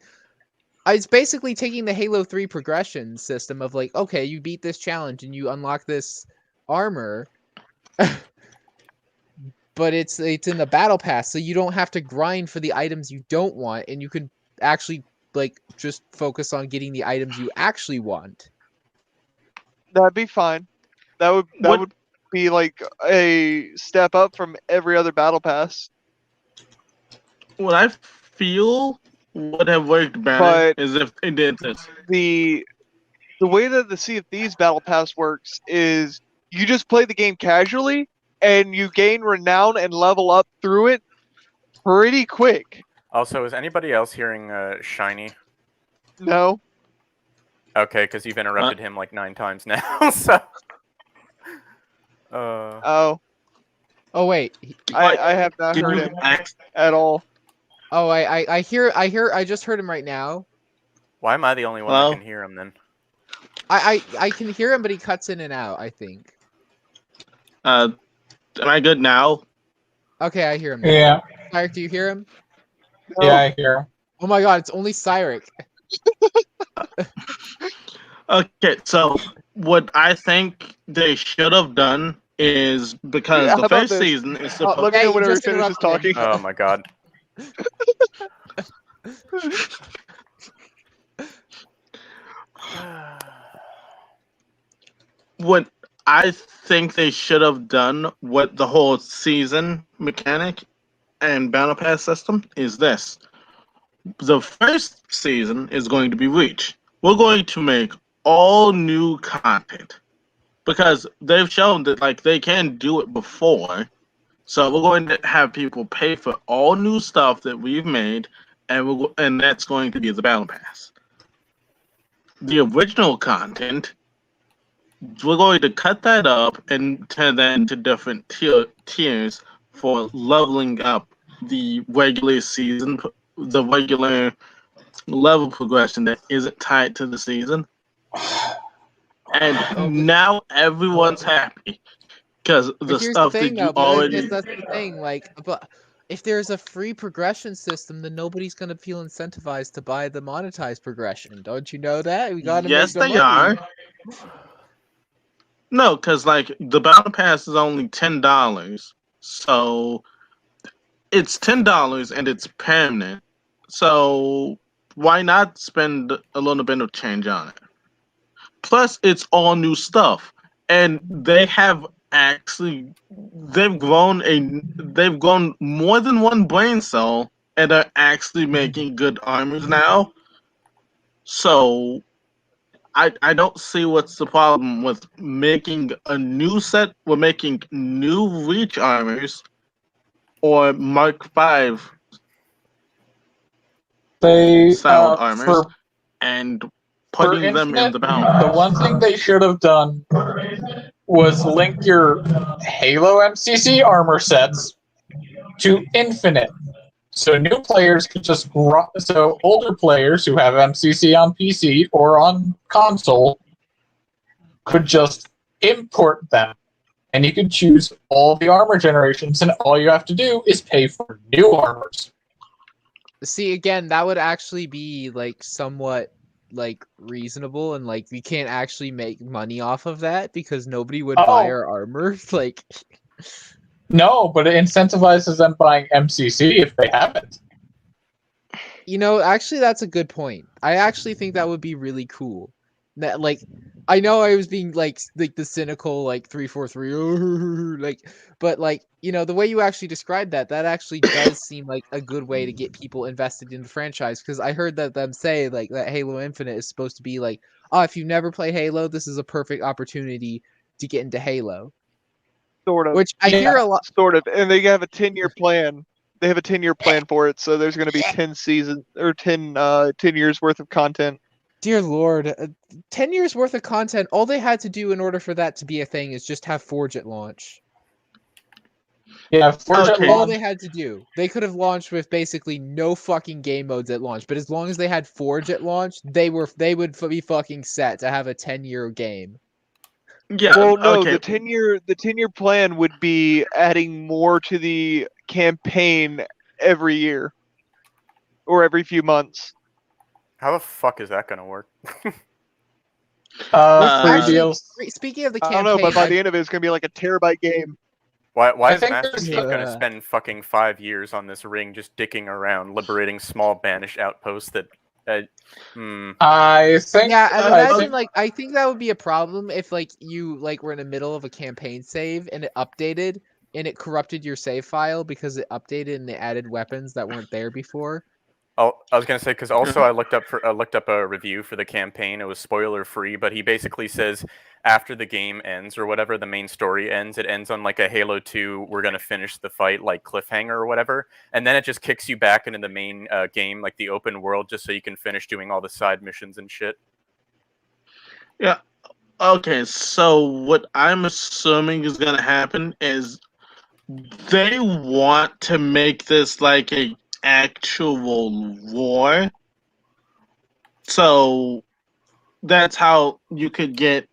it's basically taking the Halo 3 progression system of like, okay, you beat this challenge and you unlock this armor, but it's in the battle pass, so you don't have to grind for the items you don't want, and you can actually like just focus on getting the items you actually want. That'd be fine. That would be like a step up from every other battle pass. What I feel would have worked better is if they did this. The way that the Sea of Thieves battle pass works is you just play the game casually and you gain renown and level up through it pretty quick. Also, is anybody else hearing Shiny? No. Okay, because you've interrupted him like 9 times now. So. Oh. Oh wait. I have not heard him at all. Oh, I just heard him right now. Why am I the only one that can hear him then? I can hear him, but he cuts in and out, I think. Am I good now? Okay, I hear him now. Yeah. Cyric, do you hear him? No. Yeah, I hear him. Oh my god, it's only Cyric. Okay, so what I think they should have done is because How the about first this? season is supposed. Let me Hey, know you whenever he just finishes interrupted talking. Oh my god. What I think they should have done with the whole season mechanic and battle pass system is this. The first season is going to be Reach, we're going to make all new content because they've shown that like they can do it before. So we're going to have people pay for all new stuff that we've made, and that's going to be the battle pass. The original content, we're going to cut that up and turn that into different tiers for leveling up the regular season, the regular level progression that isn't tied to the season. And now everyone's happy because the But here's stuff the thing, that you though. But I already. guess that's the thing. Like, but if there's a free progression system, then nobody's gonna feel incentivized to buy the monetized progression. Don't you know that? We gotta make Yes, the they money. are. No, because like the battle pass is only $10, so it's $10 and it's permanent. So why not spend a little bit of change on it? Plus, it's all new stuff, and they have actually they've grown more than one brain cell and are actually making good armors now. So I don't see what's the problem with making a new set. We're making new reach armors or Mark V They styled armors for and for putting them in Infinite, the battle. the one thing they should have done was link your Halo MCC armor sets to Infinite. So new players could just so older players who have MCC on PC or on console could just import them. And you could choose all the armor generations, and all you have to do is pay for new armors. See, again, that would actually be like somewhat like reasonable, and like we can't actually make money off of that because nobody would buy our armor. Like, no, but it incentivizes them buying MCC if they have it. you know, actually, that's a good point. I actually think that would be really cool. That, like, I know I was being like the cynical like 343 like, but like, you know, the way you actually described that actually does seem like a good way to get people invested in the franchise, because I heard that them say like that Halo Infinite is supposed to be like, oh, if you never play Halo, this is a perfect opportunity to get into Halo. Sort of. Which I hear a lot. Sort of. And they have a 10-year plan. They have a 10-year plan for it, so there's going to be 10 seasons or 10 years worth of content. Dear Lord, 10 years worth of content. All they had to do in order for that to be a thing is just have Forge at launch. Yeah, Forge at That's all launch. they had to do. They could have launched with basically no fucking game modes at launch, but as long as they had Forge at launch, they would be fucking set to have a 10-year game. Yeah. Well, no, okay. the 10-year plan would be adding more to the campaign every year or every few months. How the fuck is that gonna work? Free Actually, deals. speaking of the I campaign, don't know, but by the end of it, it's going to be like a terabyte game. Why I is think Master there's- Chief gonna spend fucking 5 years on this ring just dicking around, liberating small banished outposts that... I think. yeah, and I imagine think- like I think that would be a problem if like you like were in the middle of a campaign save and it updated and it corrupted your save file because it updated and they added weapons that weren't there before. Oh, I was gonna say, because also I looked up a review for the campaign. It was spoiler free, but he basically says after the game ends or whatever, the main story ends, it ends on like a Halo 2, we're gonna finish the fight like cliffhanger or whatever, and then it just kicks you back into the main game, like the open world, just so you can finish doing all the side missions and shit. Yeah. Okay, so what I'm assuming is gonna happen is they want to make this like a actual war. So that's how you could get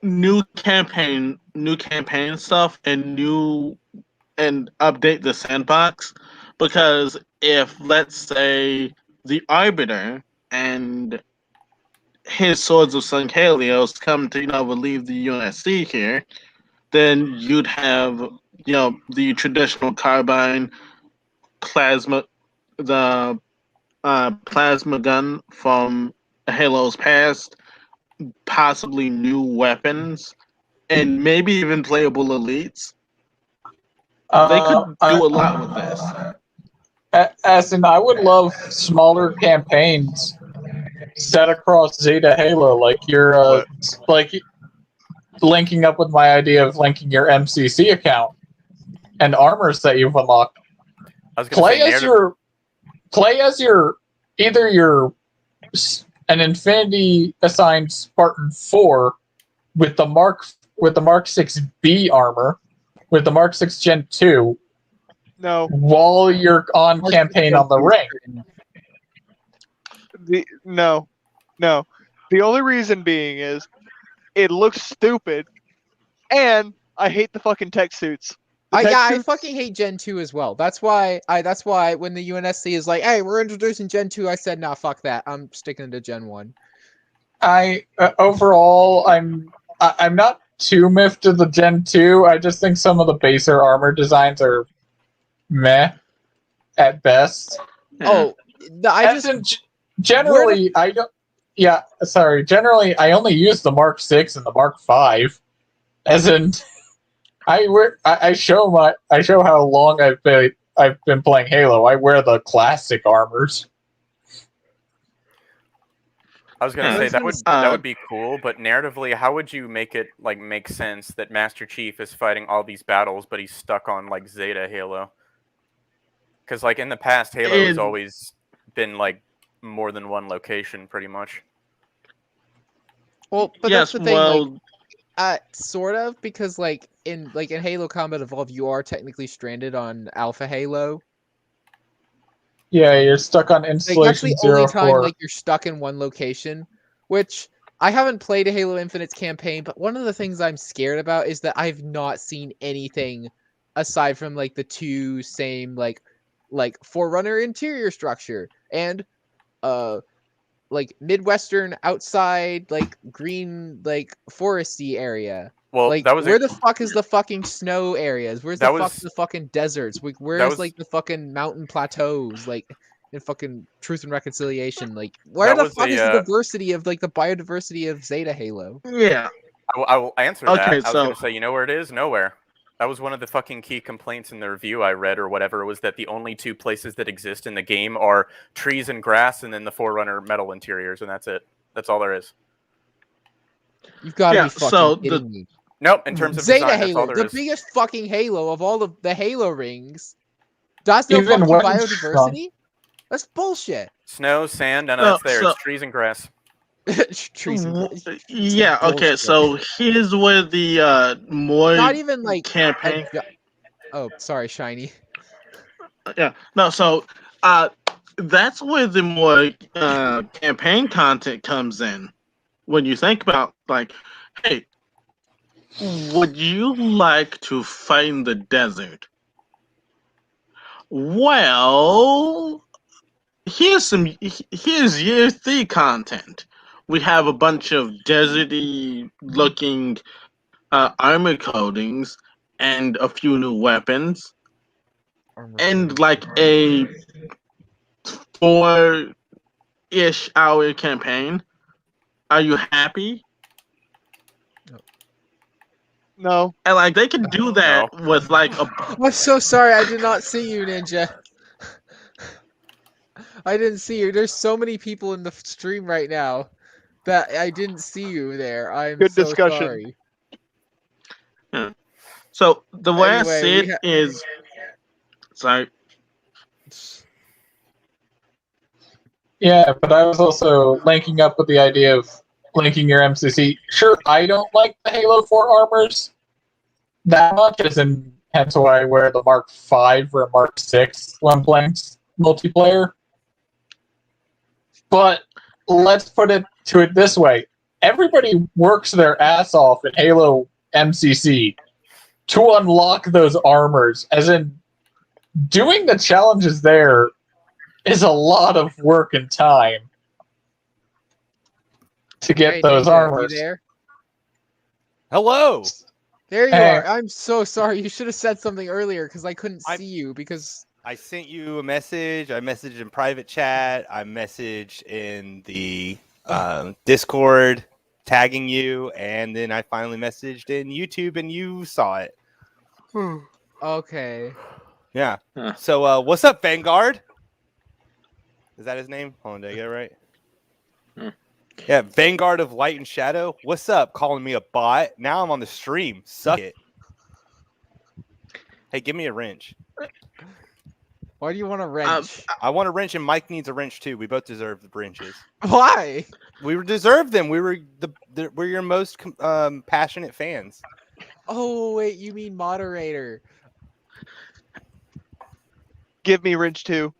new campaign stuff and update the sandbox. Because if let's say the Arbiter and his Swords of Sun Helios come to relieve the UNSC here, then you'd have the traditional carbine, plasma plasma gun from Halo's past, possibly new weapons, and maybe even playable elites. They could do a lot with this. As in, I would love smaller campaigns set across Zeta Halo, like you're like linking up with my idea of linking your MCC account and armors that you've unlocked. I was going to say play as your either your an Infinity assigned Spartan 4 with the Mark 6B armor with the Mark 6 Gen 2 No. while you're on Mark campaign 6 on the ring. No. The only reason being is it looks stupid, and I hate the fucking tech suits. I fucking hate Gen 2 as well. That's why when the UNSC is like, hey, we're introducing Gen 2, I said, nah, fuck that. I'm sticking to Gen 1. Overall, I'm not too miffed to the Gen 2. I just think some of the baser armor designs are meh at best. Oh, generally I don't. Yeah, sorry. Generally, I only use the Mark 6 and the Mark 5. As in, I show how long I've been playing Halo. I wear the classic armors. I was gonna say that would be cool, but narratively, how would you make it like make sense that Master Chief is fighting all these battles, but he's stuck on like Zeta Halo? Because like in the past, Halo has always been like more than one location, pretty much. Well, but that's the thing. Sort of, because like in Halo Combat Evolved, you are technically stranded on Alpha Halo. Yeah, you're stuck on installation that's the only time 04. like you're stuck in one location, which I haven't played a Halo Infinite's campaign, but one of the things I'm scared about is that I've not seen anything aside from like the two same like Forerunner interior structure and like Midwestern outside like green like foresty area. Well, like where the fuck is the fucking snow areas? Where's the fucking deserts? Where's like the fucking mountain plateaus? Like in fucking Truth and Reconciliation, like where the fuck is the diversity of like the biodiversity of Zeta Halo? Yeah, I will answer that. Okay, I was gonna say, you know where it is? Nowhere. That was one of the fucking key complaints in the review I read or whatever, was that the only two places that exist in the game are trees and grass and then the Forerunner metal interiors, and that's it. That's all there is. You've got to be fucking kidding me. Nope, in terms of Zeta design, Halo, that's all there is. The biggest fucking Halo of all of the Halo rings. That's no Even fucking biodiversity? That's bullshit. Snow, sand, none of that's there. It's trees and grass. Trees and grass. Yeah, okay, so here's where the more not even like campaign. Oh, sorry, Shiny. Yeah, no, so that's where the more campaign content comes in. When you think about like, hey, would you like to fight in the desert? Well, here's year 3 content. We have a bunch of deserty looking armor coatings and a few new weapons. And like a 4-ish hour campaign. Are you happy? No. And like they can do that with like a. I'm so sorry, I did not see you, Ninja. I didn't see you. There's so many people in the stream right now that I didn't see you there. I'm Good so discussion. sorry. Yeah. So the way Anyway, I see it is, sorry. Yeah, but I was also linking up with the idea of linking your MCC. Sure, I don't like the Halo 4 armors that much, as in hence why I wear the Mark 5 or Mark 6 when playing multiplayer. But let's put it this way. Everybody works their ass off in Halo MCC to unlock those armors, as in doing the challenges there is a lot of work and time to get those Ninja, armors. You there? Hello. There you are. I'm so sorry. You should have said something earlier because I couldn't see you because I sent you a message. I messaged in private chat. I messaged in the Discord tagging you, and then I finally messaged in YouTube, and you saw it. Okay. Yeah. So, what's up, Vanguard? Is that his name? Hold on, did I get it right? Yeah, Vanguard of Light and Shadow. What's up? Calling me a bot? Now I'm on the stream. Suck it. Hey, give me a wrench. Why do you want a wrench? I want a wrench, and Mike needs a wrench too. We both deserve the wrenches. Why? We deserve them. We're your most passionate fans. Oh wait, you mean moderator? Give me wrench 2.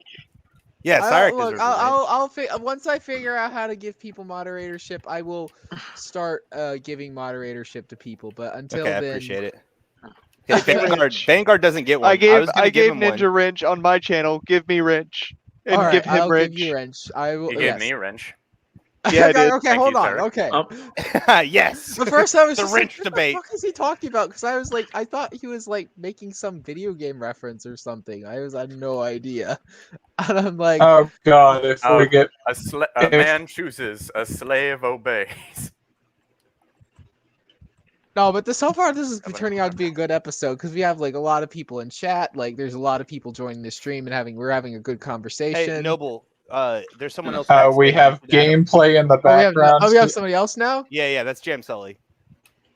Yeah, Cyrus Look, deserves a wrench. once I figure out how to give people moderatorship, I will start giving moderatorship to people. But until Okay, I then, appreciate it. Give me Vanguard doesn't get one. I gave was gonna give him Ninja one. wrench on my channel. Give me wrench. And all right, give him I'll wrench. give you wrench. I will. You yes. gave me a wrench. Yeah, I okay, did. okay, Thank hold you, on. sir. Okay. Yes. But first, I was The just wrench like, debate. What the fuck is he talking about? Because I was like, I thought he was like making some video game reference or something. I had no idea, and I'm like, Oh God! If Oh, we get A man chooses, a slave obeys. no. But so far, this is turning out to be a good episode because we have like a lot of people in chat. Like, there's a lot of people joining the stream and we're having a good conversation. Hey, Noble. There's someone else. we backstage. have You should add him. gameplay in the Oh, background. we have somebody else now. Yeah, that's Jam Sully.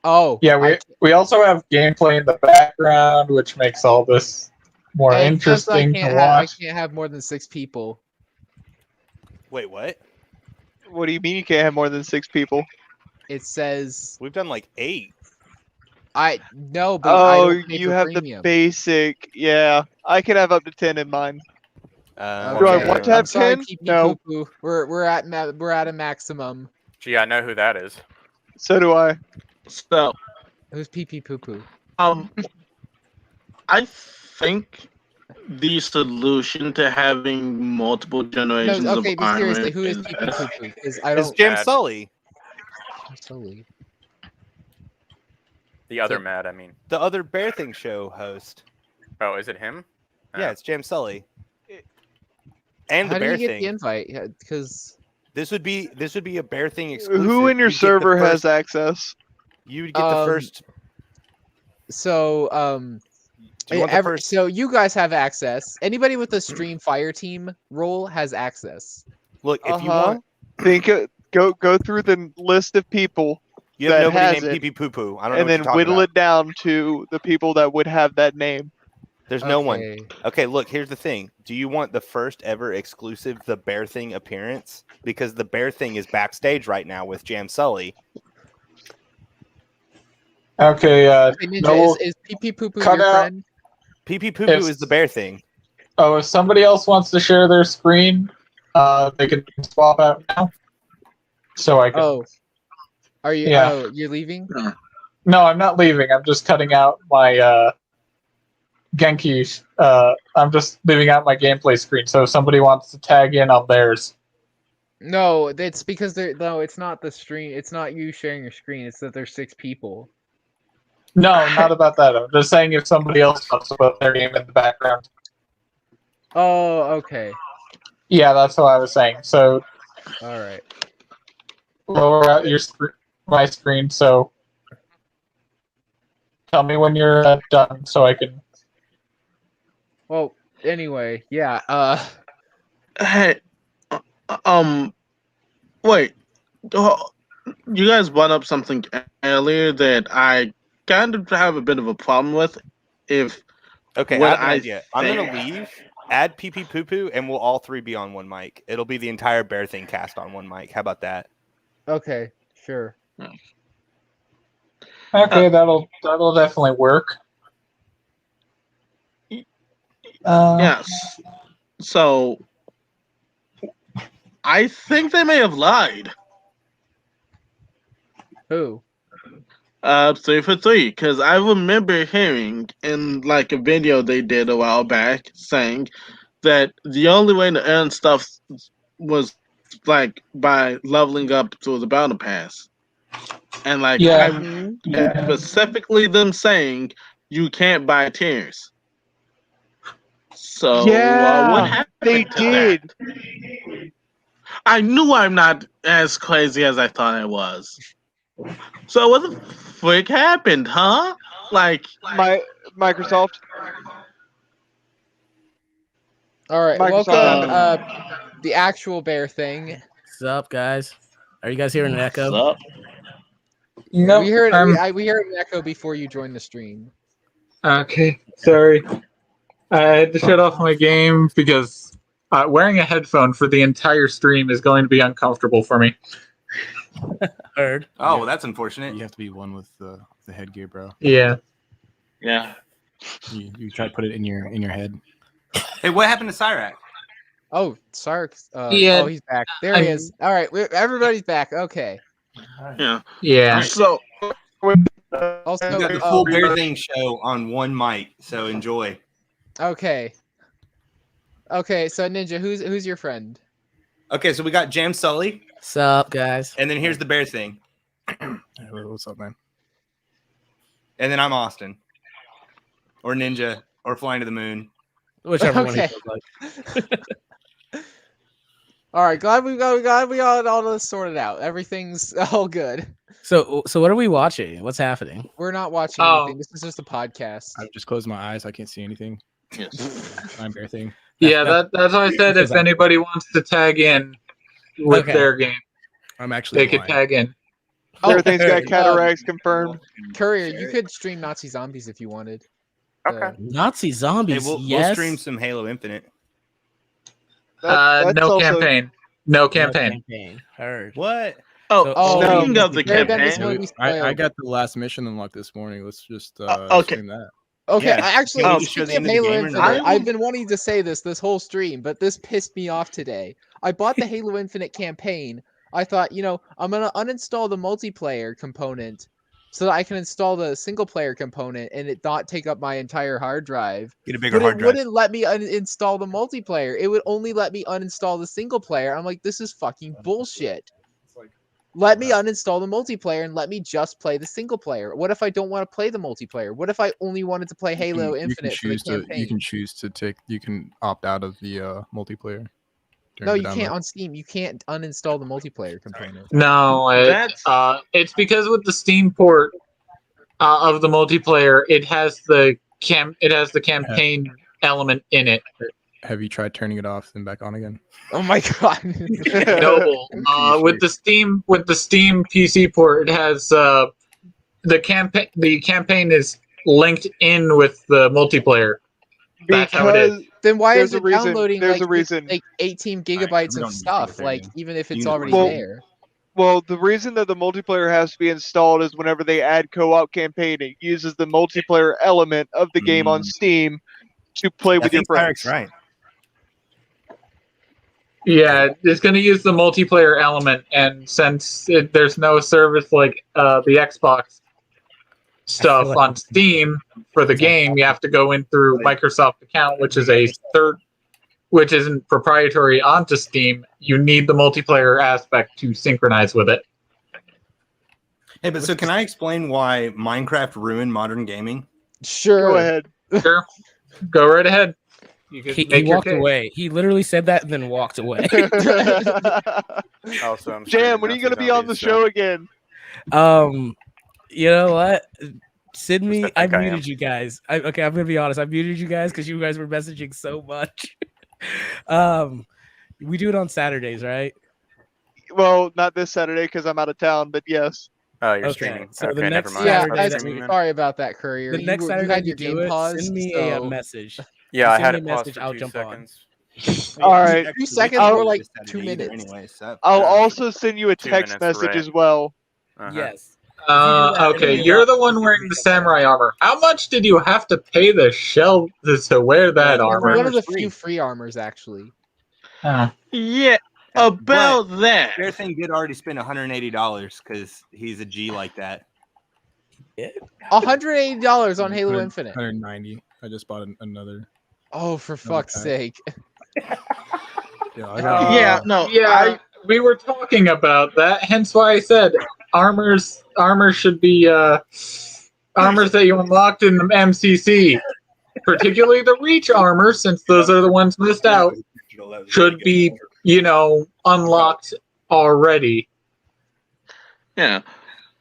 Oh, Yeah, we also have gameplay in the background, which makes all this more Hey, interesting to I watch. can't have more than 6 people. Wait, what? What do you mean you can't have more than 6 people? It says We've done like 8. I no, but I Oh, don't pay you for have premium. the basic. Yeah, I can have up to 10 in mine. Do I Okay, want to I'm have sorry, 10? pee-pee No. poo-poo. We're at a maximum. Gee, I know who that is. So do I. So, Who's pee-pee poo-poo? I think the solution to having multiple No, generations okay, of but seriously, Iron who is is pee-pee this. poo-poo? Because I It's don't. Jam Mad. Sully, Solely. The other So- Mad, I mean. the other Bear Thing show host. Oh, is it him? Yeah, it's Jam Sully. And How the do Bear you get Thing. the invite? Because This would be a Bear Thing exclusive. Who in your You'd get the server has first- access? You would get the first. so Do you want the first? so you guys have access. Anybody with a Stream Fire Team role has access. Look, if you Uh-huh. want, Think go through the list of people you have that nobody has named it, Pee Pee Poo Poo. I don't know and what you're then talking whittle about. it down to the people that would have that name. There's no one. Okay. Okay, look, here's the thing. Do you want the first ever exclusive The Bear Thing appearance? Because The Bear Thing is backstage right now with Jam Sully. Okay, Hey, Ninja, Noble, is pee-pee poo-poo cut your out- friend? Pee Pee Poo Poo If- is The Bear Thing. oh, if somebody else wants to share their screen, they can swap out now. So I can. Oh, are you? Yeah. Oh, you're leaving? No, I'm not leaving. I'm just cutting out my Genki. I'm just leaving out my gameplay screen. So if somebody wants to tag in on theirs. No, it's because no, it's not the stream. It's not you sharing your screen. It's that there's 6 people. No, not about that. I'm just saying if somebody else wants to put their name in the background. Oh, okay. Yeah, that's what I was saying. So All right. lower out my screen. So tell me when you're done, so I can. Well, anyway, yeah. Hey, wait. You guys brought up something earlier that I kind of have a bit of a problem with. If Okay, What I have an I idea. I'm going to think- leave, add Pee Pee Poo Poo, and we'll all 3 be on one mic. It'll be the entire Bear Thing cast on one mic. How about that? Okay, sure. Okay, that'll definitely work. yes, so I think they may have lied. Who? 3 for 3, because I remember hearing in like a video they did a while back saying that the only way to earn stuff was like by leveling up through the battle pass, and like Yeah. I specifically them saying you can't buy tiers. So Yeah, what happened They to did. that? I knew I'm not as crazy as I thought I was. So what the frick happened, huh? Like, Microsoft. All right, Microsoft welcome. happened. The actual Bear Thing. What's up, guys? Are you guys hearing an echo? What's up? No, we heard we heard an echo before you joined the stream. Okay, sorry. I had to shut off my game because wearing a headphone for the entire stream is going to be uncomfortable for me. Heard. Oh, well, that's unfortunate. You have to be one with the headgear, bro. Yeah. Yeah. You try to put it in your head. Hey, what happened to Cyrac? Oh, Sark. Yeah, Oh, he's back. There he is. All right, everybody's back. Okay. Yeah. Yeah. So Also, You got the full Bear Thing show on one mic, so enjoy. okay. Okay, so Ninja, who's your friend? Okay, so we got Jam Sully, Sup, guys? and then here's the Bear Thing, Hey, what's up, man? and then I'm Austin, or Ninja, or Flying to the Moon. Whichever Okay. one he feels like. All right, glad we got all this sorted out. Everything's all good. So what are we watching? What's happening? We're not watching Oh. anything. This is just a podcast. I just closed my eyes. I can't see anything. yes. I'm Bear Thing. Yeah, that's why I said if anybody wants to tag in with Okay. their game, I'm actually they could blind. tag in. Everything's got heard. cataracts confirmed. Courier, you could stream Nazi zombies if you wanted. Okay. Nazi Hey, zombies. we'll yes. stream some Halo Infinite. That's No also- campaign. No campaign. Heard. What? Oh, Oh, no. speaking of the There, that is campaign, what we I spoiled. got the last mission unlocked this morning. Let's just okay. stream that. Okay, Yeah. actually, Oh, show the speaking of end of the Halo game or Infinite, not? I've been wanting to say this whole stream, but this pissed me off today. I bought the Halo Infinite campaign. I thought, I'm gonna uninstall the multiplayer component so that I can install the single player component and it not take up my entire hard drive. Get a bigger But hard it drive. wouldn't let me uninstall the multiplayer. It would only let me uninstall the single player. I'm like, this is fucking bullshit. Let me uninstall the multiplayer and let me just play the single player. What if I don't want to play the multiplayer? What if I only wanted to play Halo Infinite for the campaign? You can choose to take. You can opt out of the multiplayer. during No, the you can't download. on Steam. You can't uninstall the multiplayer component. No, it's because with the Steam port of the multiplayer, it has the campaign element in it. Have you tried turning it off and back on again? Oh my god! No, with the Steam PC port, it has the campaign. The campaign is linked in with the multiplayer. That's how it is. Because Then why There's is a it reason- downloading there's a like, reason. like 18 Alright, gigabytes we don't of need stuff? to Like do even if it's Use it already for- there. well, the reason that the multiplayer has to be installed is whenever they add co-op campaign, it uses the multiplayer element of the game on Steam to play I with your think Cyrac's friends. right. Yeah, it's going to use the multiplayer element, and since there's no service like the Xbox stuff like- on Steam for the game, you have to go in through Microsoft account, which is which isn't proprietary onto Steam. You need the multiplayer aspect to synchronize with it. Hey, but so can I explain why Minecraft ruined modern gaming? Sure. Go ahead. Sure, go right ahead. You can He make your walked case. away. He literally said that and then walked away. Also, I'm Jam, when are you going to be on the show again? You know what? Send Just me. to I think I am. muted you guys. Okay, I'm gonna be honest. I muted you guys because you guys were messaging so much. We do it on Saturdays, right? Well, not this Saturday because I'm out of town, but yes. Oh, you're Okay, streaming. so the okay, next never mind. Yeah, I was Saturday I, streaming then. sorry about that, Courier. The next you Saturday had we your do game it. paused. Send me so... a message. Yeah, I Send had me it a paused message, for I'll 2 jump on. seconds. All right. 2 seconds I'll- or like 2 minutes. Anyway, so I'll also send you a 2 text minutes, message right. as well. Uh-huh. Yes. If you do that, Okay, it'll be you're a the lot- one wearing the samurai armor. How much did you have to pay the shell to wear that Yeah, armor? One of the Armor's free. few free armors, actually. Yeah, about that. Bear Thing did already spend $180 because he's a G like that. $180 on Halo Infinite. 190. I just bought another. Oh, for fuck's Okay. sake! Yeah, I got Yeah, no, Yeah, we were talking about that. Hence why I said armor should be armors that you unlocked in the MCC, particularly the Reach armor, since those are the ones missed out. Should be unlocked already. yeah.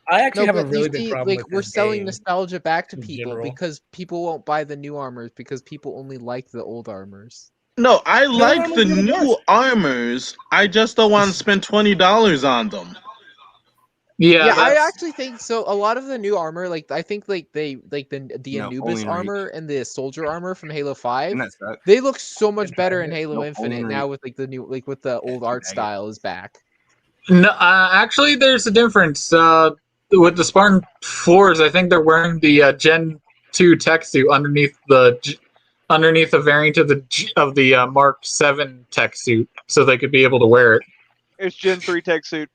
I actually have a but really you big see, problem like with we're this selling game. nostalgia back to in people general. because people won't buy the new armors because people only like the old armors. No, I like armor's the really new nice. armors. I just don't want to spend $20 on them. Yeah, I that's- actually think so. A lot of the new armor, I think the No, Anubis only in armor and the soldier armor from Halo 5, And that sucks. they look so much better in Halo Nope, Infinite only now with the new with the old art dang it. style is back. No, actually, there's a difference. With the Spartan 4s, I think they're wearing the Gen 2 tech suit underneath a variant of the Mark 7 tech suit, so they could be able to wear it. It's Gen 3 tech suit.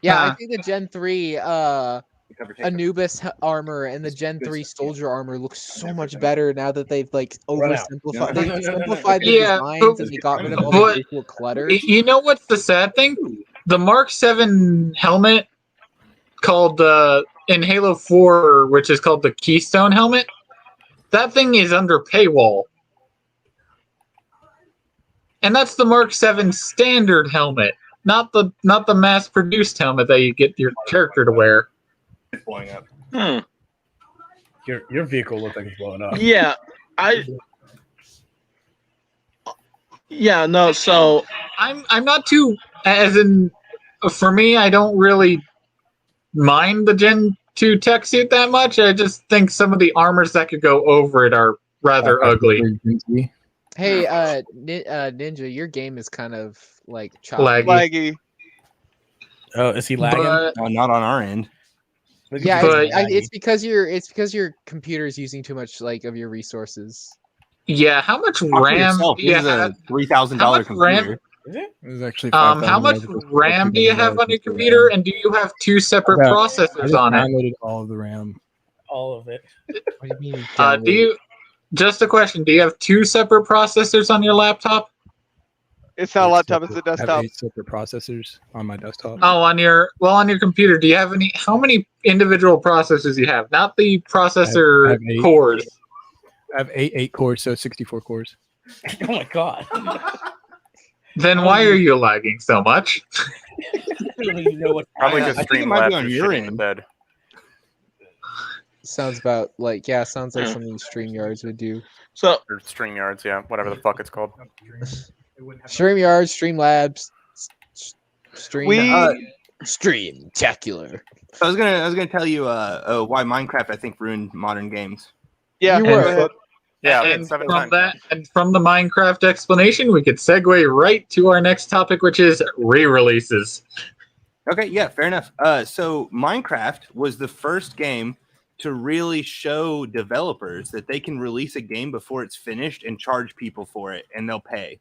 Yeah, I Ah. think the Gen 3 Anubis armor and the Gen 3 soldier armor looks so much better now that they've oversimplified. They simplified the Yeah, designs and they got rid of all but- the visual clutter. You know what's the sad thing? The Mark 7 helmet called in Halo 4, which is called the Keystone helmet, that thing is under paywall. And that's the Mark 7 standard helmet, not the mass-produced helmet that you get your character to wear. It's blowing up. Hmm. Your vehicle looks like it's blowing up. Yeah, no. So I'm not too, as in, for me, I don't really mind the Gen 2 tech suit that much. I just think some of the armors that could go over it are rather ugly. Hey, Ninja, your game is kind of choppy. Laggy. Oh, is he lagging? But, No, not on our end. Yeah, But- it's because your computer is using too much of your resources. yeah, how much Talk for RAM yourself. do you This is have? a $3,000 How much RAM? computer. Is it? It was actually How much RAM do you have on your computer, and do you have two separate I processors just on it? downloaded all of the RAM. All of it. What do you mean? Do you? Just a question. Do you have two separate processors on your laptop? It's not a laptop, it's a I have desktop. 8 separate processors on my desktop. Oh, on your computer. Do you have any? How many individual processors do you have? Not the processor I have 8. cores. I have 8 cores, so 64 cores. Oh my god. Then why are you lagging so much? I don't even know what. Probably I just think it might be Streamlabs on is your shitting the end. bed. Sounds about sounds like something StreamYards would do. So Or StreamYards, yeah, whatever the fuck it's called. StreamYards, Streamlabs, Stream We Streamtacular. I was gonna tell you why Minecraft I think ruined modern games. yeah, You go were. ahead. Yeah, and 7 from times. and from the Minecraft explanation, we could segue right to our next topic, which is re-releases. Okay, yeah, fair enough. So Minecraft was the first game to really show developers that they can release a game before it's finished and charge people for it, and they'll pay.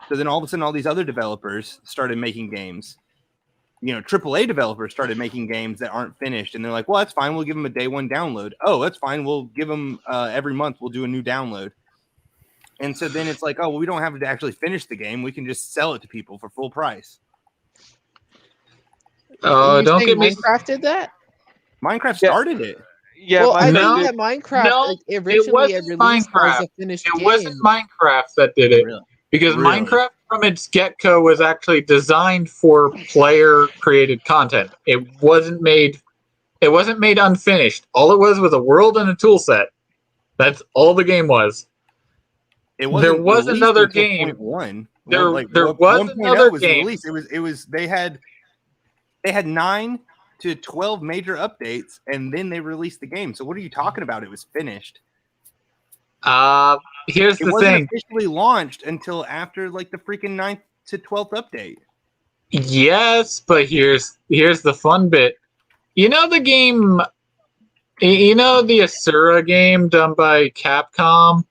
So then all of a sudden, all these other developers started making games. You know, AAA developers started making games that aren't finished, and they're like, "Well, that's fine. We'll give them a day one download. Oh, that's fine. We'll give them every month. We'll do a new download." And so then it's like, "Oh, well, we don't have to actually finish the game. We can just sell it to people for full price." You're Don't saying get me. Minecraft did that? Minecraft Yeah. started it. Yeah, well, I No, think that Minecraft no, originally wasn't released as Minecraft. a finished It game. wasn't Minecraft that did it. Really? Because Really? Minecraft, from its get-go, was actually designed for player-created content. It wasn't made unfinished. All it was a world and a tool set. That's all the game was. It wasn't There was released another until game. 0.1. There was 1.0 another was game. released. It was they had 9 to 12 major updates, and then they released the game. So what are you talking about? It was finished. Here's It the wasn't thing. officially launched until after like the freaking 9th to 12th update. Yes, but here's the fun bit. You know the game. You know the Asura game done by Capcom.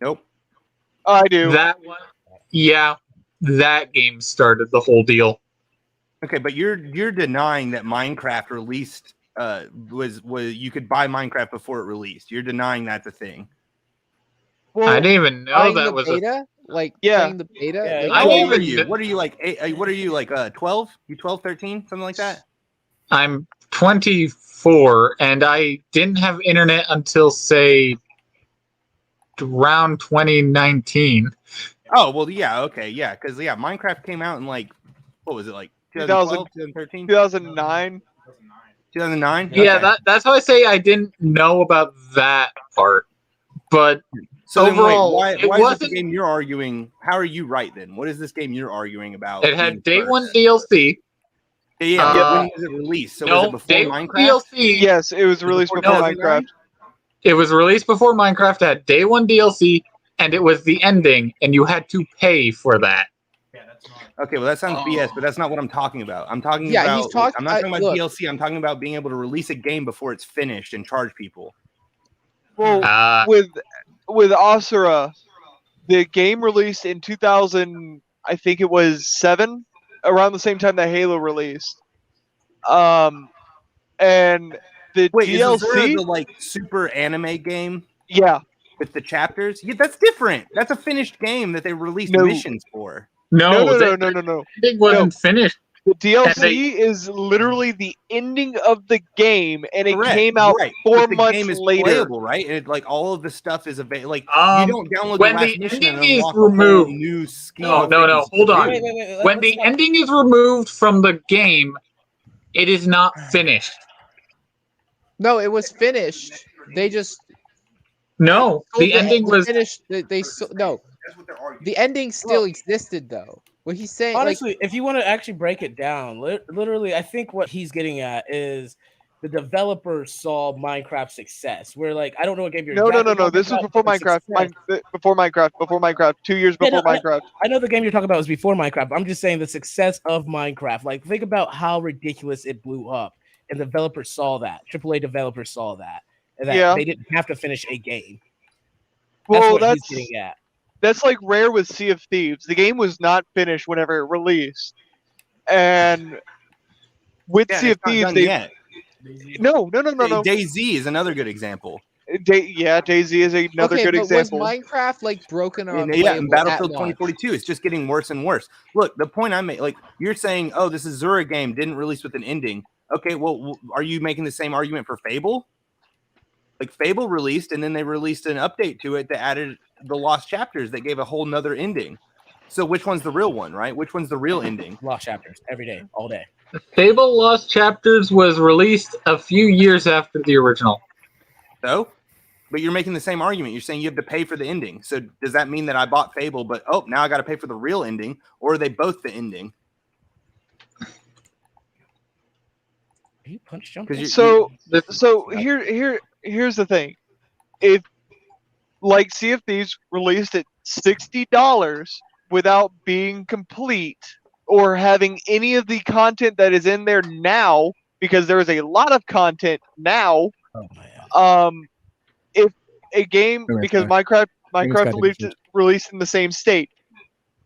Nope. Oh, I do. That one. Yeah, that game started the whole deal. Okay, but you're denying that Minecraft released was you could buy Minecraft before it released. You're denying that's a thing. Well, I didn't even know Playing that the was beta, Yeah. playing the beta. Yeah, like, I How didn't old are even you? kn- What are you like? What are you like? 12? You 12, 13, something like that? I'm 24, and I didn't have internet until say around 2019. Oh well, yeah, okay, yeah, because Minecraft came out in like what was it like 2012, 2013, 2009. 2009? Yeah, that's how I say I didn't know about that part. But So overall, then it why is this wasn't. the game you're arguing? How are you right then? What is this game you're arguing about? It had being day one first? DLC. Yeah, when was it released? So was it No, before day one Minecraft? DLC. Yes, it was released before 2009? Minecraft. It was released before Minecraft. It had day one DLC, and it was the ending, and you had to pay for that. Okay, well that sounds BS, but that's not what I'm talking about. I'm talking Yeah, about. he's talking. I'm not talking about Look, DLC. I'm talking about being able to release a game before it's finished and charge people. Well, Uh, with Asura, the game released in 2000, I think it was 7, around the same time that Halo released. And the Wait, is Azura DLC, the like super anime game yeah, with the chapters? Yeah, that's different. That's a finished game that they released No. missions for. no, no, the ending wasn't finished. The DLC they- is literally the ending of the game, and it Correct, came out right. 4 But the months game is later. playable, right? And like all of the stuff is available. Like you Um, don't download when the last the mission and ending is unlock a whole removed- new scheme. No, of no, things hold to on. do. When the ending is removed from the game, it is not finished. no, it was finished. They just No, the ending was. finished. No, That's what they're arguing. the ending still existed though. What he's saying, Honestly, if you want to actually break it down, literally, I think what he's getting at is the developer saw Minecraft's success. Where like, I don't know what game you're. No. exactly This was talking before about, but Minecraft. Before Minecraft. 2 years Yeah, before no, Minecraft. I know the game you're talking about was before Minecraft. I'm just saying the success of Minecraft. Like, think about how ridiculous it blew up, and developers saw that. AAA developers saw that, and that Yeah. they didn't have to finish a game. That's Well, what he's getting at. that's like rare with Sea of Thieves. The game was not finished whenever it released, and with Yeah, Sea of it's not Thieves, done they yet. no. DayZ is another good example. DayZ is another okay, good but example. was Minecraft like broken or And unplayable Battlefield at launch? 2042, it's just getting worse and worse. Look, the point I made, like you're saying, oh, this is Zura game didn't release with an ending. Okay, well, are you making the same argument for Fable? Like Fable released, and then they released an update to it that added the lost chapters that gave a whole nother ending. So which one's the real one, right? Which one's the real ending? Lost chapters every day, all day. Fable Lost Chapters was released a few years after the original. So, but you're making the same argument. You're saying you have to pay for the ending. So does that mean that I bought Fable, but now I got to pay for the real ending, or are they both the ending? Are you punch jumping? So here's the thing. If like Sea of Thieves released at $60 without being complete or having any of the content that is in there now, because there is a lot of content now. Oh man. If a game Wait, because wait. Minecraft Minecraft released in the same state,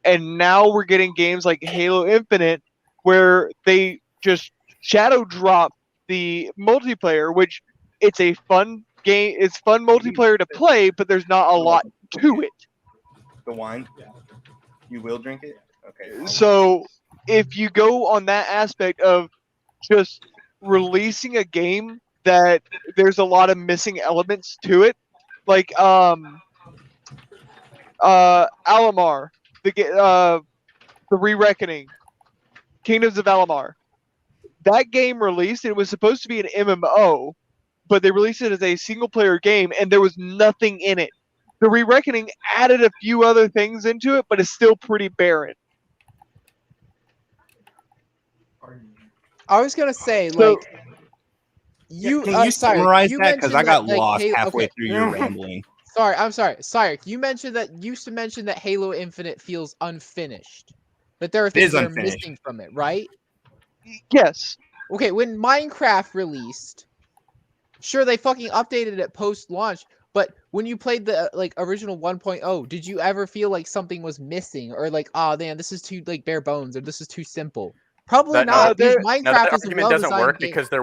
and now we're getting games like Halo Infinite where they just shadow drop the multiplayer, which it's a fun game. It's fun multiplayer to play, but there's not a lot to it. The wine? You will drink it? Okay. So if you go on that aspect of just releasing a game that there's a lot of missing elements to it, like Alamar, the Re-Reckoning, Kingdoms of Alamar. That game released, it was supposed to be an MMO, but they released it as a single player game and there was nothing in it. The Re-Reckoning added a few other things into it, but it's still pretty barren. I was gonna say, So- like, you. Can you sorry, summarize you that? Because I mentioned got like, lost Halo- halfway okay. through your rambling. Sorry, I'm sorry. Sorry, you mentioned that. You used to mention that Halo Infinite feels unfinished. That there are things is that are unfinished. missing from it, right? Yes. Okay, when Minecraft released, sure they fucking updated it post launch, but when you played the like original 1.0, did you ever feel like something was missing or like, oh man, this is too like bare bones or this is too simple? Probably That- not. Because Now Minecraft that is a argument doesn't well-designed work game. because there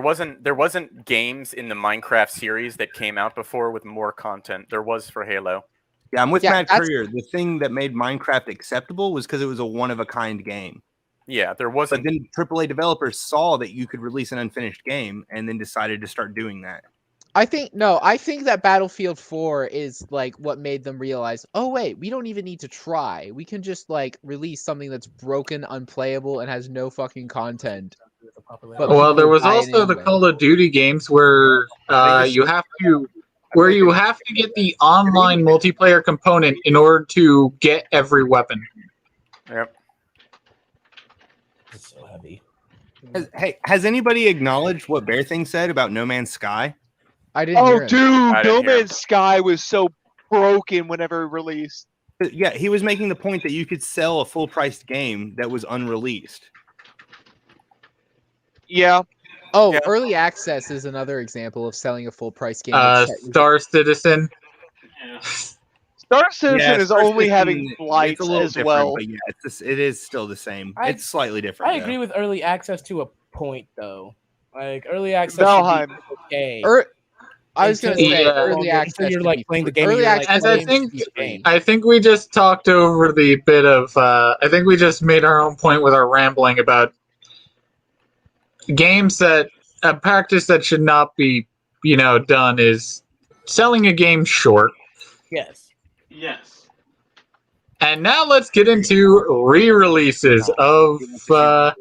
wasn't games in the Minecraft series that came out before with more content. There was for Halo. Yeah, I'm with Yeah, Matt that's- Courier. The thing that made Minecraft acceptable was because it was a one-of-a-kind game. Yeah, there But wasn't. then AAA developers saw that you could release an unfinished game and then decided to start doing that. I think that Battlefield 4 is like what made them realize, oh wait, we don't even need to try. We can just like release something that's broken, unplayable, and has no fucking content. But Well, people there will was buy it also the anyway. Call of Duty games where They just- you have to where you have to get the online multiplayer component in order to get every weapon. Yep. It's so heavy. Has anybody acknowledged what Bear Thing said about No Man's Sky? I didn't Oh, hear him. dude, didn't No hear him. Man's Sky was so broken whenever it released. Yeah, he was making the point that you could sell a full-priced game that was unreleased. Yeah. Oh, Yeah. early access is another example of selling a full price game. that's technically- Star Citizen. Star Citizen Yeah, is Star only Citizen, having it's blights a little as different, well. But yeah, it is still the same. I- It's slightly different. I agree with early access to a point, though. Like early access Valheim. should be okay. I was gonna until- say Yeah. early until access. you're should like be playing the free. game. Early You're access like, And I games think- should be free. I think we just talked over the bit of. I think we just made our own point with our rambling about games that a practice that should not be, done is selling a game short. Yes. Yes. And now let's get into re-releases of. The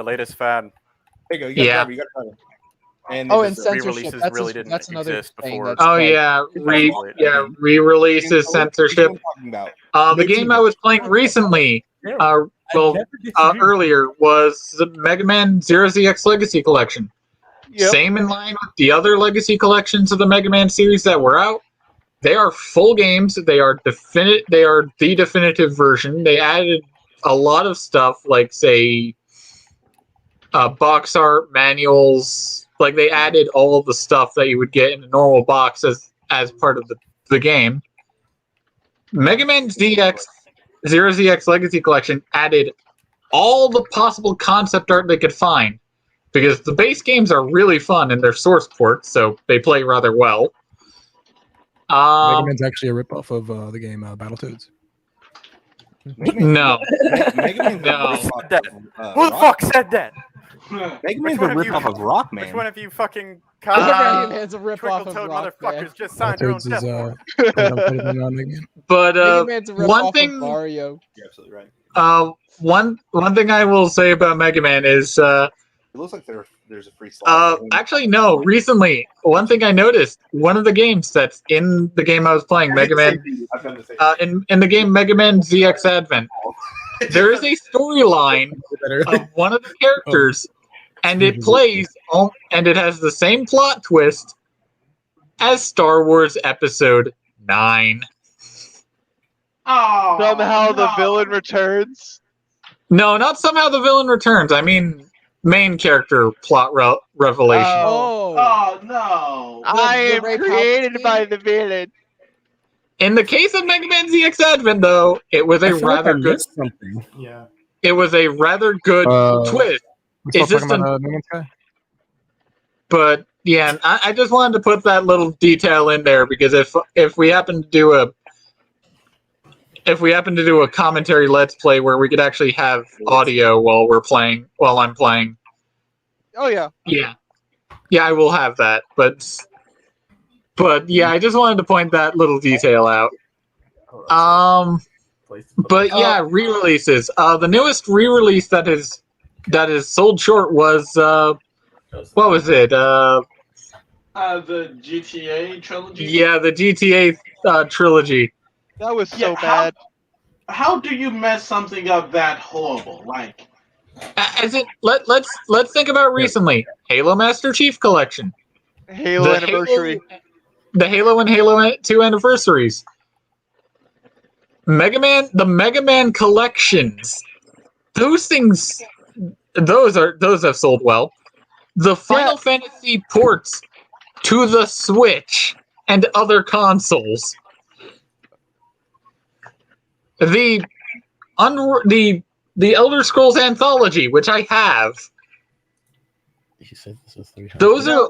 latest fad. There you go. You got Yeah. it. You got it. And Oh, it and just- censorship. re-releases That's really a, didn't that's another exist thing. before. That's Oh like- yeah, Probably. re-releases, What are censorship. you talking about? The game I was playing recently, earlier, was the Mega Man Zero ZX Legacy Collection. Yep. Same in line with the other Legacy collections of the Mega Man series that were out. They are full games. They are They are the definitive version. They added a lot of stuff, like say, box art, manuals. Like they added all of the stuff that you would get in a normal box as part of the game. Mega Man ZX Zero ZX Legacy Collection added all the possible concept art they could find, because the base games are really fun and they're source ports, so they play rather well. Mega Man's actually a ripoff of the game Battletoads. No. Mega Man's a No. ripoff That- of, Who the Rock- fuck said that? Mega Which Man's a one of you- ripoff of Rockman. Which one of you fucking Mega Man's a ripoff twinkle of toed Rock motherfuckers Band. just signed your own Battletoads death is warrant? better than Mega Man. But Mega Man's a one ripoff thing- of Mario. You're absolutely right. one thing I will say about Mega Man is It looks like there's a free slot. actually no. Recently, one thing I noticed, one of the games that's in the game I was playing, Mega Man, I've done the same. in the game Mega Man ZX Advent, there is a storyline of one of the characters, and it plays, and it has the same plot twist as Star Wars Episode 9. Oh, Somehow the no. villain returns. No, not somehow the villain returns. I mean, main character plot revelation. Oh no. I the am Ray created Palpatine? by the villain. In the case of Mega Man ZX Advent, though, it was I a feel like I rather good. missed something. Yeah. It was a rather good twist. We're Is still this talking about No Man's Sky? But yeah, I just wanted to put that little detail in there, because if we happen to do a commentary let's play where we could actually have audio while I'm playing, Oh yeah. yeah, I will have that. But yeah, I just wanted to point that little detail out. But yeah, re-releases. The newest re-release that is sold short was what was it? The GTA trilogy. Yeah, the GTA trilogy. That was so Yeah, how- bad. How do you mess something up that horrible? Like, Let's think about recently. Halo Master Chief Collection. Halo anniversary. The Halo and Halo 2 anniversaries. The Mega Man collections. Those things, those have sold well. The Final Fantasy ports to the Switch and other consoles. The Elder Scrolls Anthology, which I have. He said this was 300. Those are,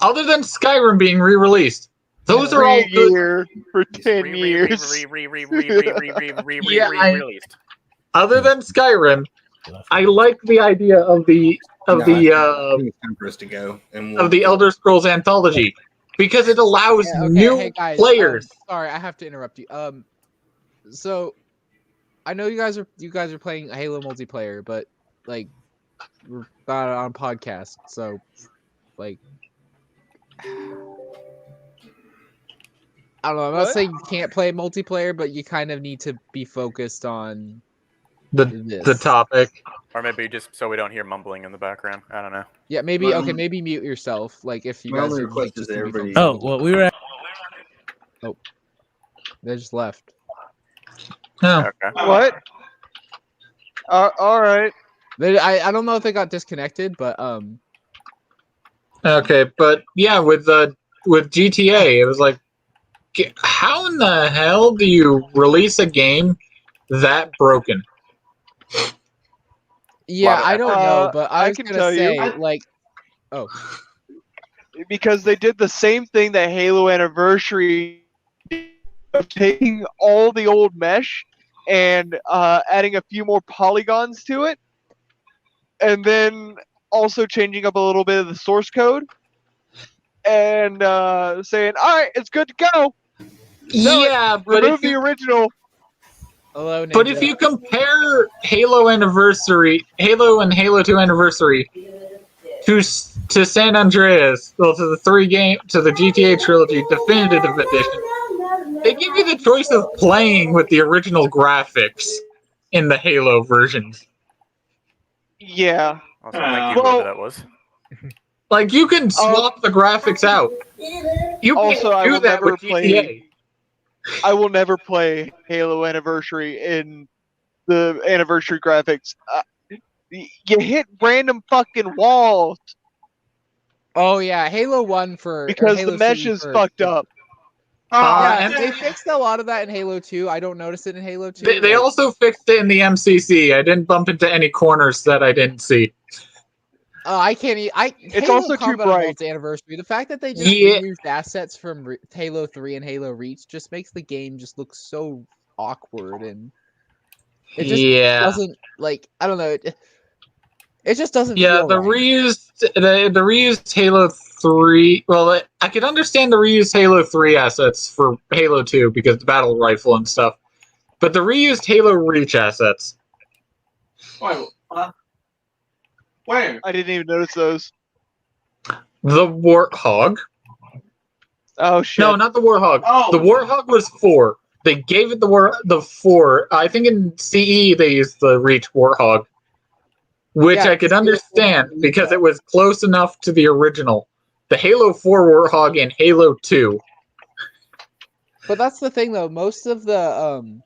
other than Skyrim being re-released, those are all good. Year for 10 years. Re-released. Other than Skyrim, I like the idea of the I think it's time for us to go. And of the Elder Scrolls Anthology, because it allows Yeah, okay, new hey guys, players. Sorry, I have to interrupt you. So I know you guys are playing Halo multiplayer, but like we're not on podcast, so like I don't know. I'm not What? saying you can't play multiplayer, but you kind of need to be focused on The this. topic. Or maybe just so we don't hear mumbling in the background. I don't know. Yeah, maybe. My- Okay, maybe mute yourself. Like if you My guys only would request like is just to be everybody- focused on Oh, the well, we were at They just left. Oh, Okay. What? All right. I don't know if they got disconnected, but okay, but yeah, with GTA, it was like, how in the hell do you release a game that broken? yeah, Lot of I don't effort. know, but I I was can gonna tell you. say like, Because they did the same thing that Halo Anniversary did, of taking all the old mesh and adding a few more polygons to it, and then also changing up a little bit of the source code, and saying, "All right, it's good to go. Sell it. Yeah, but Remove if the you, original." hello, Ninja. but if you compare Halo Anniversary, Halo and Halo 2 Anniversary to San Andreas, well, to the GTA trilogy definitive edition, they give you the choice of playing with the original graphics in the Halo versions. Yeah. Also, thank you, Well- whoever that was. Like, you can swap the graphics out. You Also, I can do will that never with play. GTA. I will never play Halo Anniversary in the anniversary graphics. You hit random fucking walls Oh yeah, Halo 1 or because Halo the mesh 3 is fucked up. Yeah, and they fixed a lot of that in Halo 2. I don't notice it in Halo 2. they like- also fixed it in the MCC. I didn't bump into any corners that I didn't see. I can't. It's Halo also too Combat bright. Evolved's anniversary. The fact that they just Yeah. reused assets from Halo 3 and Halo Reach just makes the game just look so awkward, and it just Yeah. doesn't like. I don't know. It just doesn't. Yeah, feel the right. reused Halo 3. Well, I could understand the reused Halo 3 assets for Halo 2 because the battle rifle and stuff. But the reused Halo Reach assets. Wait, where? I didn't even notice those. The Warthog. Oh shit. No, not the Warthog. Oh. The Warthog was 4. They gave it the 4. I think in CE they used the Reach Warthog. Which Yeah, I could it's- understand because it was close enough to the original. The Halo 4 Warthog and Halo 2. But that's the thing, though. Most of the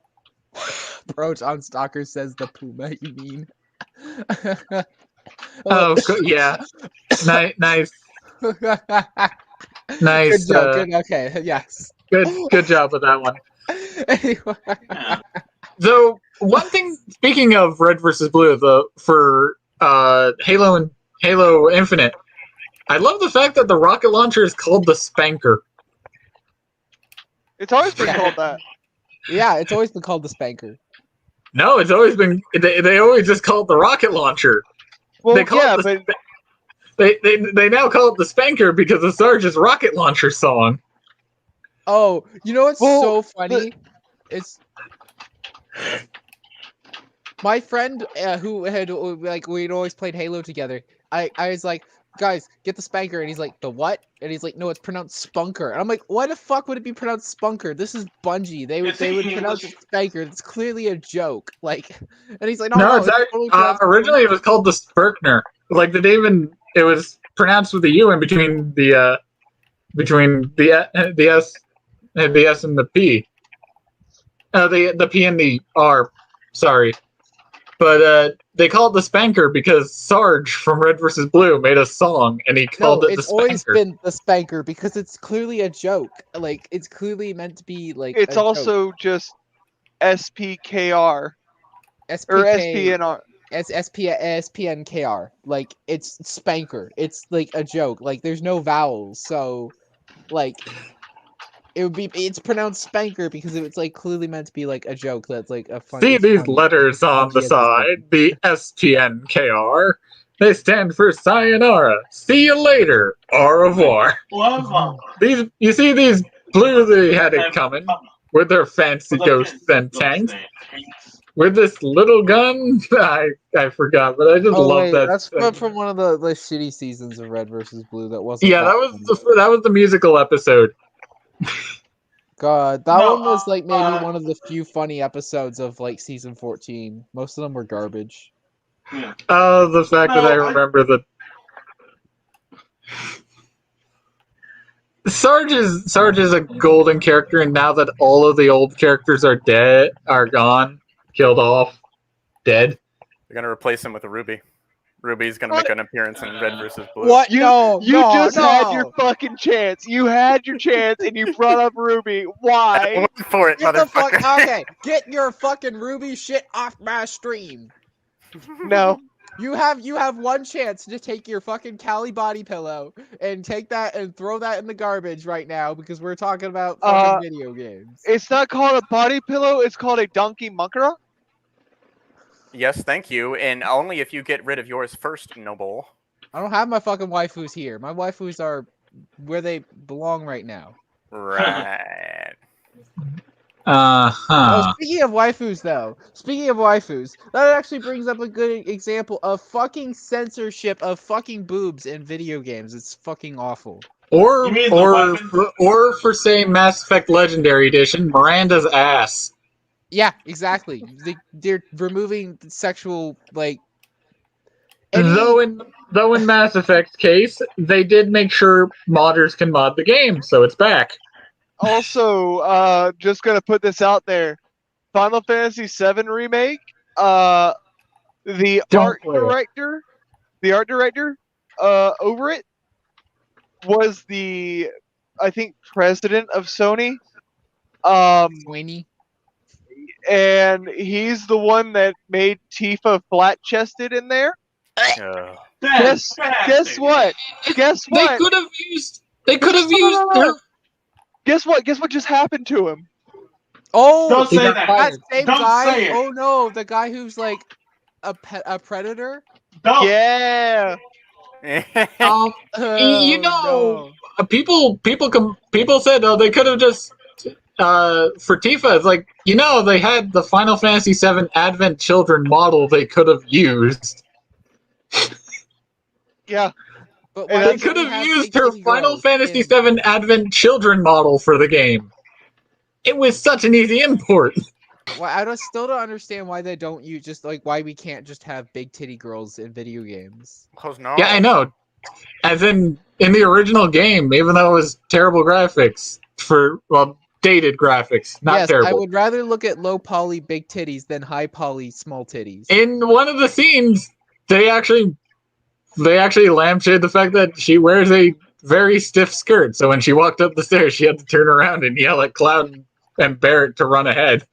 Proton Stalker says the Puma. You mean? Oh, yeah. Nice. Nice. Good joke. Good. Okay. Yes. Good job with that one. Anyway. Yeah. So one thing, speaking of Red versus Blue, for Halo and Halo Infinite, I love the fact that the rocket launcher is called the Spanker. It's always been called that. Yeah, it's always been called the Spanker. No, it's always been they always just call it the rocket launcher. Well, They call yeah, it but they now call it the Spanker because of Sarge's rocket launcher song. Oh, you know what's Well, so funny? It's my friend who had like we'd always played Halo together. I was like, guys, get the Spanker, and he's like, the what? And he's like, no, it's pronounced Spunker. And I'm like, why the fuck would it be pronounced Spunker? This is Bungie. They would It's in pronounce it English. Spanker. It's clearly a joke. Like, and he's like, No, it's totally pronounced originally it was called the Spurkner. Like they didn't even it was pronounced with a U in between the S and the P. The P and the R. Sorry. But they call it the Spanker because Sarge from Red vs. Blue made a song and he No, called it the it's always Spanker. been the Spanker because it's clearly a joke. Like, it's clearly meant to be like. it's a joke. also just SPKR or SPK, SPNR. SPNKR. Like, it's Spanker. It's like a joke. Like, there's no vowels, so like it's pronounced Spanker because it's like clearly meant to be like a joke that's like a funny. See it's these funny. letters on the Bungie has this side, the SPNKR. They stand for Sayonara. See you later. Au revoir. Love. You see these blue, they had it coming with their fancy ghosts and tanks. With this little gun, I forgot, but I just Oh love wait, that. that's from one of the shitty seasons of Red versus Blue. That wasn't. Yeah, that was the musical episode. God, that No, one was like maybe one of the few funny episodes of like season 14. Most of them were garbage. Yeah. The fact that I remember that Sarge is a golden character, and now that all of the old characters are gone, killed off, dead. They're gonna replace him with a Ruby. Ruby's gonna What? make an appearance in Red versus Blue. What? You no, you no, just no. had your fucking chance. You had your chance, and you brought up Ruby. I Why? went for it, Get the fuck motherfucker. okay. Get your fucking Ruby shit off my stream. No. You have one chance to take your fucking Cali body pillow and take that and throw that in the garbage right now because we're talking about fucking video games. It's not called a body pillow. It's called a donkey munkera. Yes, thank you. And only if you get rid of yours first, Noble. I don't have my fucking waifus here. My waifus are where they belong right now. Right. Oh, speaking of waifus, that actually brings up a good example of fucking censorship of fucking boobs in video games. It's fucking awful. Or You mean the weapon? for say Mass Effect Legendary Edition, Miranda's ass. Yeah, exactly. They're removing sexual like. Though in Mass Effect's case, they did make sure modders can mod the game, so it's back. Also, just gonna put this out there. Final Fantasy VII remake. The Don't art play it. director, over it was the, I think, president of Sony. Sweeney. And he's the one that made Tifa flat-chested in there. Guess what? Guess They what? could have used. They could have used. No. Guess what? Guess what just happened to him? Oh, Don't say got that. fired. same Don't guy. say it. Oh no, the guy who's like a predator. Don't. Yeah. You know, no. people said, oh, they could have just for Tifa. It's like, you know, they had the Final Fantasy VII Advent Children model they could have used. Yeah. But And why They did could we have have used Big her Titty Final Girls Fantasy in- VII Advent Children model for the game. It was such an easy import. Why I still don't understand why they don't use just like why we can't just have big titty girls in video games. Cause no. Yeah, I know. As in the original game, even though it was terrible graphics dated graphics, not yes, terrible. I would rather look at low poly big titties than high poly small titties. In one of the scenes, they actually lampshade the fact that she wears a very stiff skirt. So when she walked up the stairs, she had to turn around and yell at Cloud and Barrett to run ahead.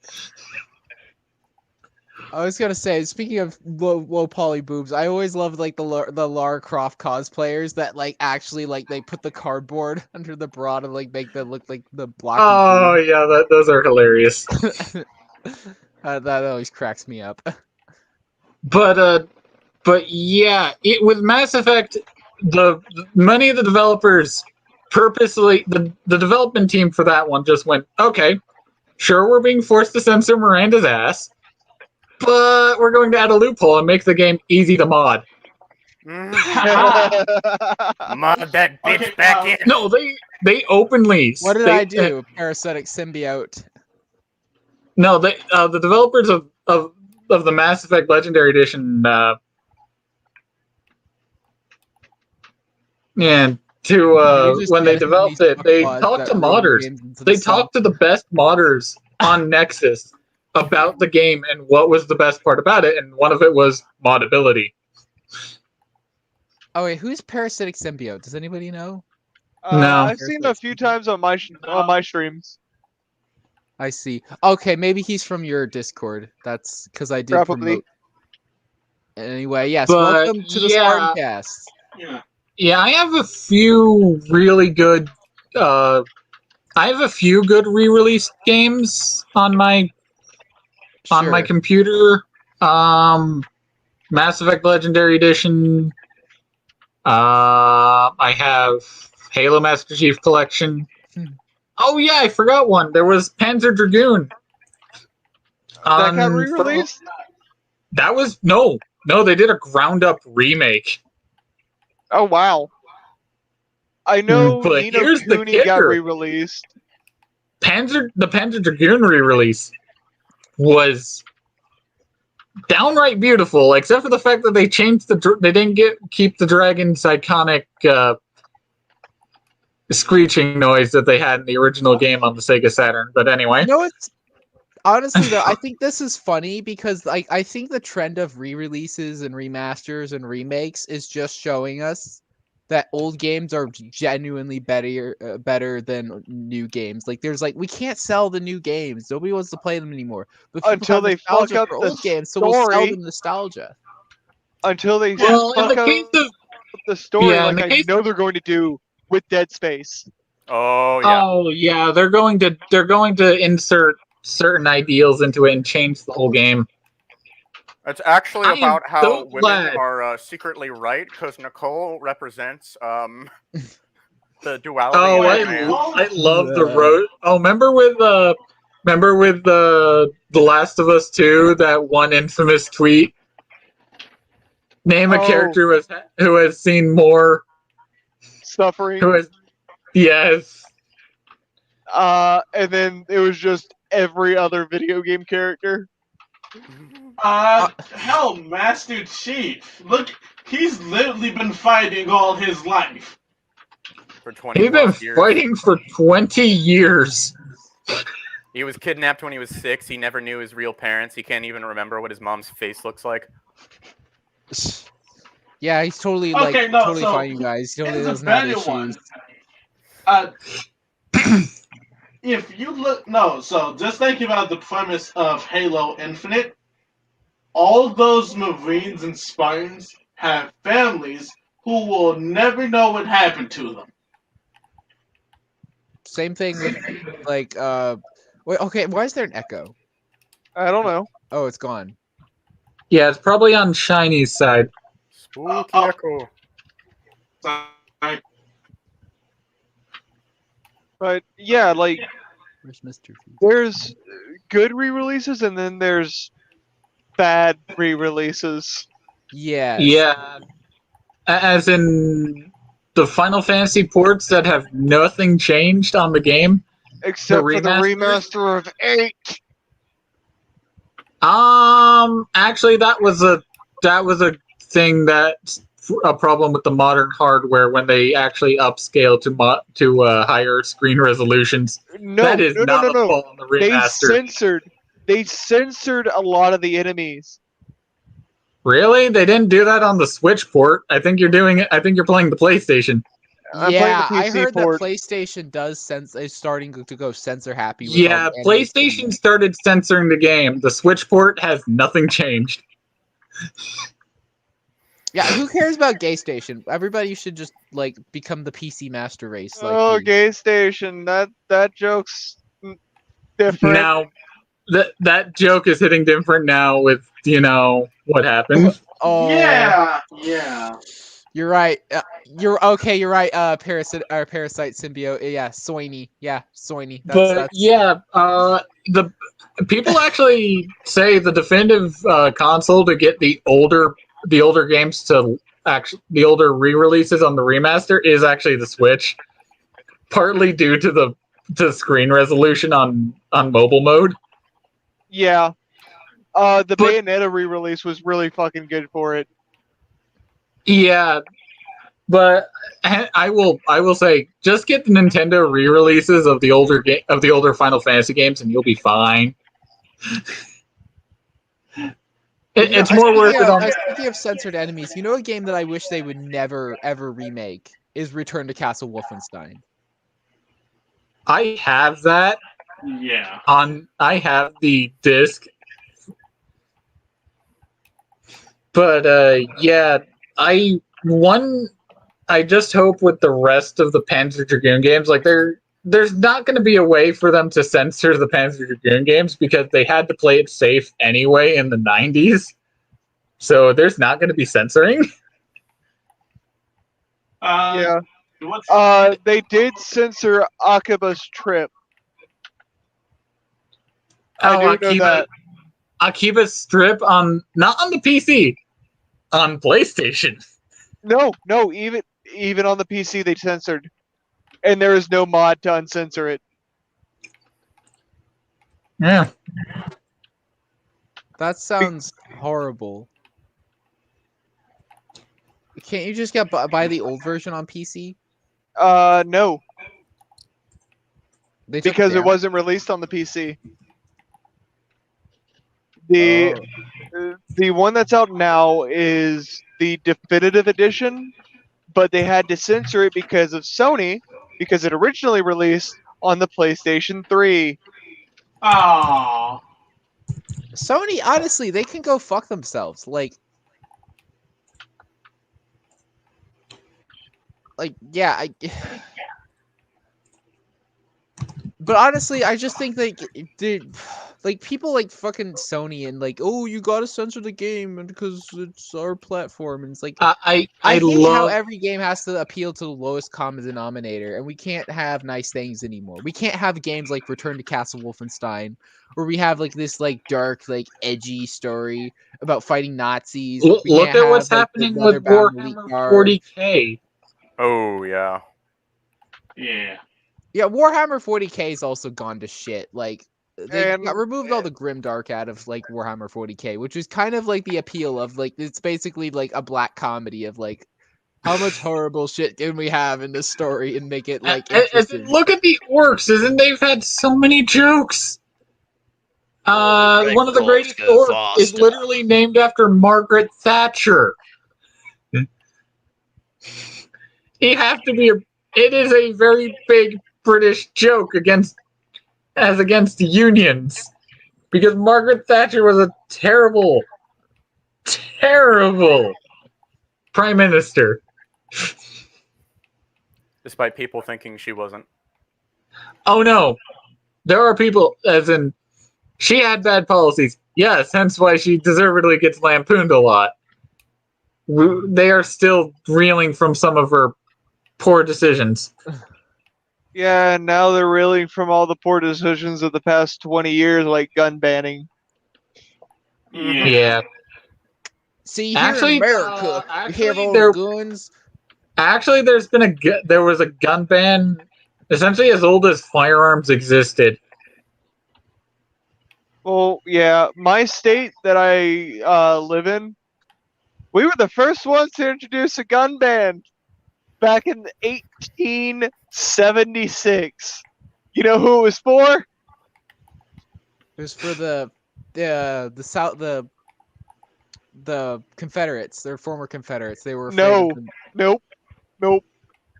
I was gonna say, speaking of low poly boobs, I always loved like the Lara Croft cosplayers that like actually like they put the cardboard under the bra to like make them look like the blocky. Oh yeah, those are hilarious. That always cracks me up. But yeah, with Mass Effect, many of the developers purposely the development team for that one just went, okay, sure, we're being forced to censor Miranda's ass, but we're going to add a loophole and make the game easy to mod. Mod that bitch Okay, back in. No, they openly. What did I do? Parasitic symbiote. No, the developers of the Mass Effect Legendary Edition. When they developed it, they talked to modders. They talked to the best modders on Nexus about the game and what was the best part about it, and one of it was modability. Oh wait, who's Parasitic Symbiote? Does anybody know? No. I've seen him a few times on my streams. I see. Okay, maybe he's from your Discord. That's because I did Probably. promote. Anyway, yes. But, Welcome to the yeah. Spartan Cast. Yeah. Yeah, I have a few really good. I have a few good re-released games on my Sure. computer. Mass Effect Legendary Edition. I have Halo Master Chief Collection. Oh yeah, I forgot one. There was Panzer Dragoon. That got re-released? That was no. They did a ground up remake. Oh wow! I know But Nino here's the Kuni got kicker. re-released. the Panzer Dragoon re-release was downright beautiful, except for the fact that they changed they didn't keep the dragon's iconic screeching noise that they had in the original game on the Sega Saturn. But anyway, You know what's honestly though, I think this is funny because like I think the trend of re-releases and remasters and remakes is just showing us that old games are genuinely better than new games. Like there's like we can't sell the new games. Nobody wants to play them anymore. But people Until have they fuck nostalgia up for the old games, so we'll sell story. them nostalgia. Until they well, in fuck the up case of the story, yeah, in like the I case know they're going to do with Dead Space. Oh yeah. oh yeah, they're going to insert certain ideals into it and change the whole game. It's actually I am about how so women glad. are secretly right because Nicole represents the duality. Oh, of man. I love the road. Oh, remember with The Last of Us 2, that one infamous tweet. Name a Oh. character who has seen more. Suffering. Who has yes. And then it was just every other video game character. Hell, Master Chief. Look, he's literally been fighting all his life. For 20 He's been plus years. fighting for 20 years. He was kidnapped when he was 6. He never knew his real parents. He can't even remember what his mom's face looks like. Yeah, he's totally Okay, like no, totally so fine, you guys. He totally here's a doesn't have better issues. one. If you look, no, so just think about the premise of Halo Infinite. All those Marines and Spartans have families who will never know what happened to them. Same thing with like wait, okay, why is there an echo? I don't know. Oh, it's gone. Yeah, it's probably on Shiny's side. Spooky echo. Sorry. But yeah, like Where's Mr. F? there's good re-releases and then there's bad re-releases. Yes. Yeah, as in the Final Fantasy ports that have nothing changed on the game. Except for the remaster? remaster of 8. Actually, that was a thing that's a problem with the modern hardware when they actually upscale to higher screen resolutions. No, that is not a no. fault on the remaster. They censored a lot of the enemies. Really? They didn't do that on the Switch port. I think you're doing it. I think you're playing the PlayStation. I'm Yeah, playing the I PC heard port. that PlayStation is starting to go censor happy. With Yeah, all the animation. PlayStation started censoring the game. The Switch port has nothing changed. Yeah, who cares about Gay Station? Everybody should just like become the PC master race. Like Oh, me. Gay Station. That joke's different. Now, that joke is hitting different now with what happened. Oh Yeah. You're right. You're okay. You're right. Parasite symbiote. Yeah, Soiny. Yeah, Soiny. But yeah, the people actually say the definitive console to get the older games to the older re-releases on the remaster is actually the Switch, partly due to the screen resolution on mobile mode. Yeah. The Bayonetta re-release was really fucking good for it. Yeah, but I will say just get the Nintendo re-releases of the older Final Fantasy games and you'll be fine. It's more worth it. Speaking of censored enemies, you know a game that I wish they would never ever remake is Return to Castle Wolfenstein. I have that. Yeah. I have the disc. But yeah, I just hope with the rest of the Panzer Dragoon games, like there's not going to be a way for them to censor the Panzer Dragoon games because they had to play it safe anyway in the 90s. So there's not going to be censoring. Yeah. They did censor Akiba's Trip. I do know that. Akiba's Strip not on the PC, on PlayStation. No, even on the PC they censored, and there is no mod to uncensor it. Yeah. That sounds horrible. Can't you just buy the old version on PC? No, They took because it down? wasn't released on the PC. The the one that's out now is the definitive edition, but they had to censor it because of Sony, because it originally released on the PlayStation 3. Oh. Sony, honestly, they can go fuck themselves. Like, yeah, but honestly, I just think like, dude, like people like fucking Sony and like, oh, you gotta censor the game and because it's our platform, and it's like, I hate how love. every game has to appeal to the lowest common denominator, and we can't have nice things anymore. We can't have games like Return to Castle Wolfenstein, where we have like this like dark, like edgy story about fighting Nazis. We Look can't at have what's like the happening with leather-bound elite Warhammer guard. 40K. Oh yeah. Yeah. Yeah, Warhammer 40K is also gone to shit. Like they And removed all the grimdark out of like Warhammer 40K, which is kind of like the appeal of like it's basically like a black comedy of like how much horrible shit can we have in this story and make it like interesting. Look at the orcs, isn't they've had so many jokes. One of the greatest orcs is literally named after Margaret Thatcher. You have to be it is a very big British joke against unions. Because Margaret Thatcher was a terrible, terrible prime minister. Despite people thinking she wasn't. Oh no. There are people, as in, she had bad policies. Yes, hence why she deservedly gets lampooned a lot. They are still reeling from some of her poor decisions. yeah, now they're reeling from all the poor decisions of the past 20 years, like gun banning. Yeah. See, here Actually, in America, we have all the guns. Actually, there was a gun ban essentially as old as firearms existed. Well, yeah, my state that I live in, we were the first ones to introduce a gun ban back in 1876. You know who it was for? It was for the South, the Confederates. They're former Confederates. They were afraid Nope.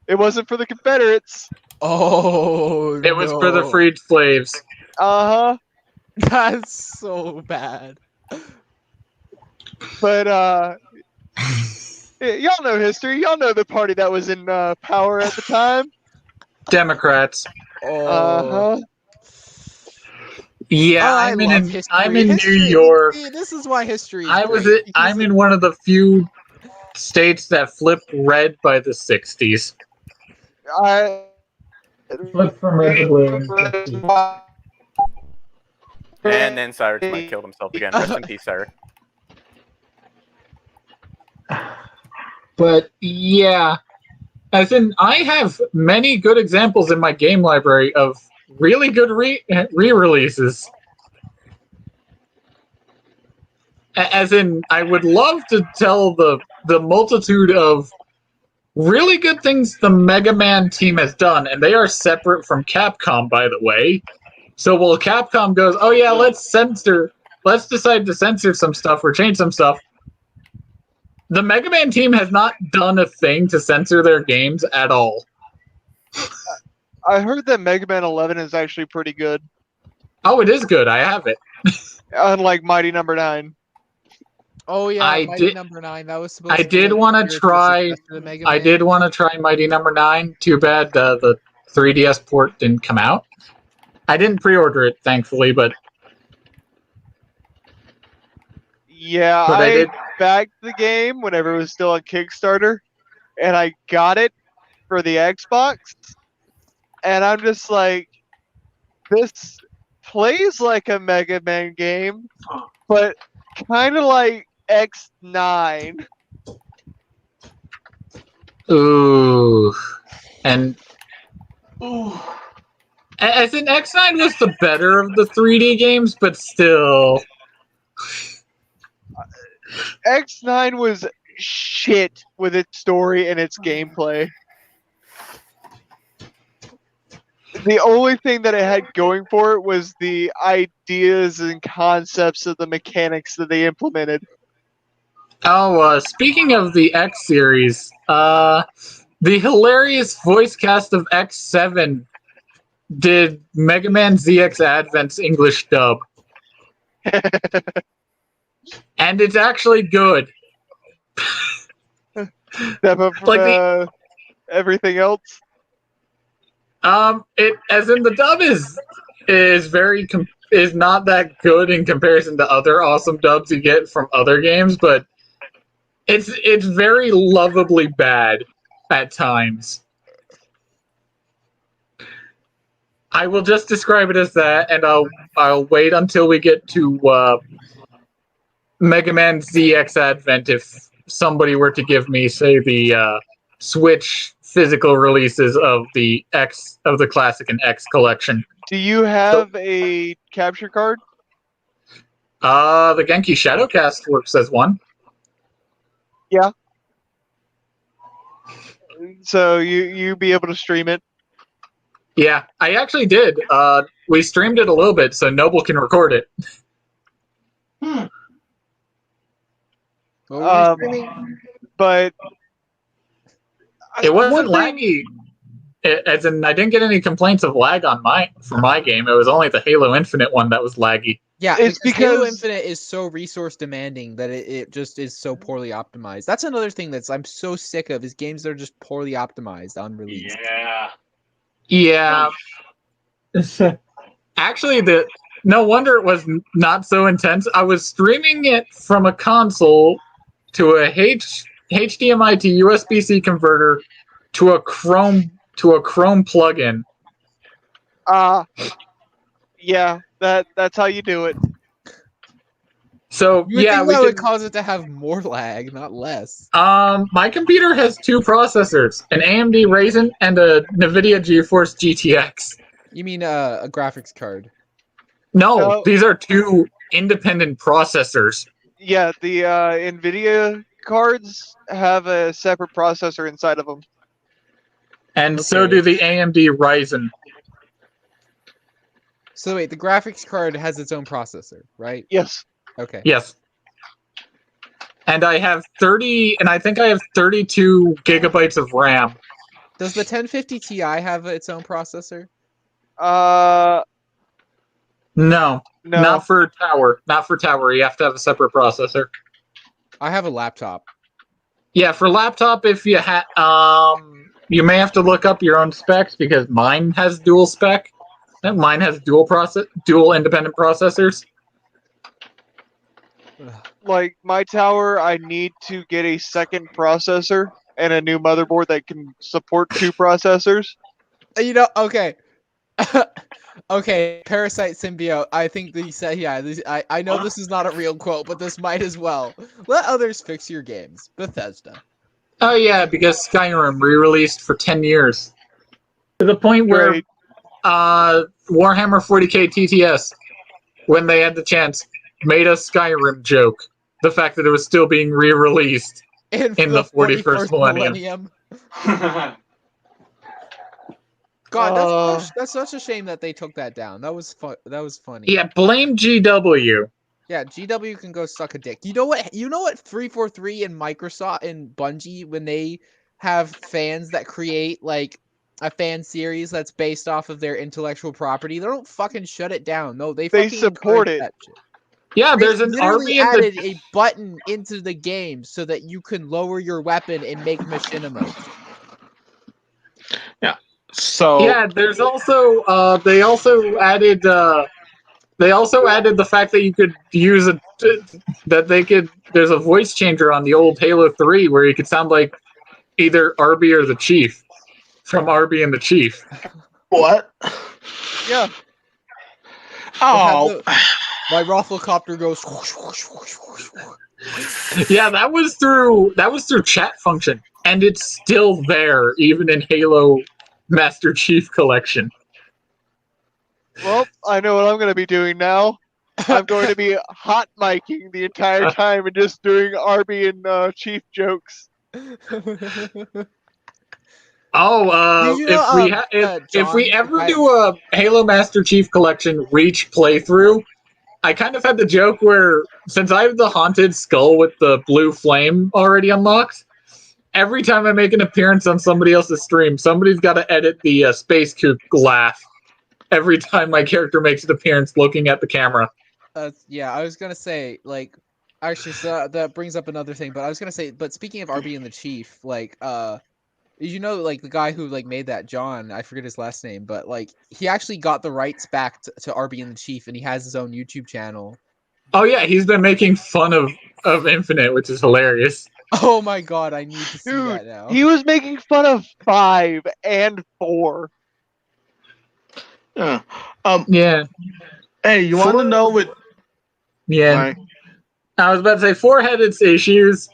It wasn't for the Confederates. Oh, It was for the freed slaves. Uh-huh. That's so bad. But y'all know history. Y'all know the party that was in power at the time. Democrats. Uh-huh. Yeah, Oh, I'm in history. New York. See, this is why history is I'm in one of the few states that flipped red by the 60s. Flipped from red to blue in the 60s. And then Cyrus might kill himself again. Rest in peace, Cyrus. But yeah, as in, I have many good examples in my game library of really good re-releases. As in, I would love to tell the multitude of really good things the Mega Man team has done, and they are separate from Capcom, by the way. So while Capcom goes, oh yeah, let's decide to censor some stuff or change some stuff, the Mega Man team has not done a thing to censor their games at all. I heard that Mega Man 11 is actually pretty good. Oh, it is good. I have it. Unlike Mighty Number 9. Oh yeah, Mighty Number 9. That was supposed. I did want to try. I did want to try Mighty Number 9. Too bad the 3DS port didn't come out. I didn't pre-order it, thankfully, but yeah, I backed the game whenever it was still on Kickstarter, and I got it for the Xbox, and I'm just like, this plays like a Mega Man game, but kind of like X9. Ooh, and As in, X9 was the better of the 3D games, but still. X9 was shit with its story and its gameplay. The only thing that it had going for it was the ideas and concepts of the mechanics that they implemented. Oh, speaking of the X series, the hilarious voice cast of X7 did Mega Man ZX Advent's English dub. And it's actually good. Step up from Like everything else. It as in the dub is very is not that good in comparison to other awesome dubs you get from other games, but it's very lovably bad at times. I will just describe it as that, and I'll wait until we get to Mega Man ZX Advent if somebody were to give me, say, the Switch physical releases of the Classic and X collection. Do you have a capture card? The Genki Shadowcast works as one. Yeah. So you be able to stream it? Yeah, I actually did. We streamed it a little bit, so Noble can record it. What were you streaming? But it wasn't laggy. As in, I didn't get any complaints of lag for my game. It was only the Halo Infinite one that was laggy. Yeah, it's because Halo Infinite is so resource demanding that it just is so poorly optimized. That's another thing I'm so sick of is games that are just poorly optimized on release. Yeah. Actually, no wonder it was not so intense. I was streaming it from a console to a HDMI to USB-C converter to a Chrome plugin. Yeah, that's how you do it. So you would yeah, think that would cause it to have more lag, not less. My computer has two processors: an AMD Ryzen and a NVIDIA GeForce GTX. You mean a graphics card? No, these are two independent processors. Yeah, the NVIDIA cards have a separate processor inside of them. And so do the AMD Ryzen. So wait, the graphics card has its own processor, right? Yes. Okay. Yes. And I think I have 32 gigabytes of RAM. Does the 1050 Ti have its own processor? No. Not for tower. Not for tower. You have to have a separate processor. I have a laptop. Yeah, for laptop, if you you may have to look up your own specs because mine has dual spec. Mine has dual independent processors. Like my tower, I need to get a second processor and a new motherboard that can support two processors. You know, okay. Okay, Parasite Symbiote. I think they said, yeah, I know this is not a real quote, but this might as well. Let others fix your games. Bethesda. Oh yeah, because Skyrim re-released for 10 years. To the point where Warhammer 40k TTS, when they had the chance, made a Skyrim joke. The fact that it was still being re-released in the 41st millennium. God, that's such a shame that they took that down. That was funny. Yeah, blame GW. Yeah, GW can go suck a dick. You know what? 343 and Microsoft and Bungie, when they have fans that create like a fan series that's based off of their intellectual property, they don't fucking shut it down. No, they fucking support it. that shit. Yeah, They there's an literally army added a button into the game so that you can lower your weapon and make machinima. Yeah. So yeah, there's also they also added the fact that you could use there's a voice changer on the old Halo 3 where you could sound like either Arby or the Chief from Arby and the Chief. What? Yeah. Oh. My Rafflecopter goes. Yeah, that was through chat function, and it's still there even in Halo Master Chief Collection. Well, I know what I'm going to be doing now. I'm going to be hot miking the entire time and just doing Arby and Chief jokes. Oh, Did you know, if we John, ever do a Halo Master Chief Collection Reach playthrough, I kind of had the joke where, since I have the haunted skull with the blue flame already unlocked, every time I make an appearance on somebody else's stream, somebody's got to edit the Space Kook laugh every time my character makes an appearance looking at the camera. Yeah, I was gonna say, like, actually, so that brings up another thing. But I was gonna say, but speaking of RB and the Chief, like, you know, like the guy who like made that John, I forget his last name, but like he actually got the rights back to RB and the Chief, and he has his own YouTube channel. Oh yeah, he's been making fun of Infinite, which is hilarious. Oh my god, I need to see Dude, that now. he was making fun of 5 and 4. Yeah. Yeah. Hey, you want to know what? Yeah. Right. I was about to say 4 had its issues,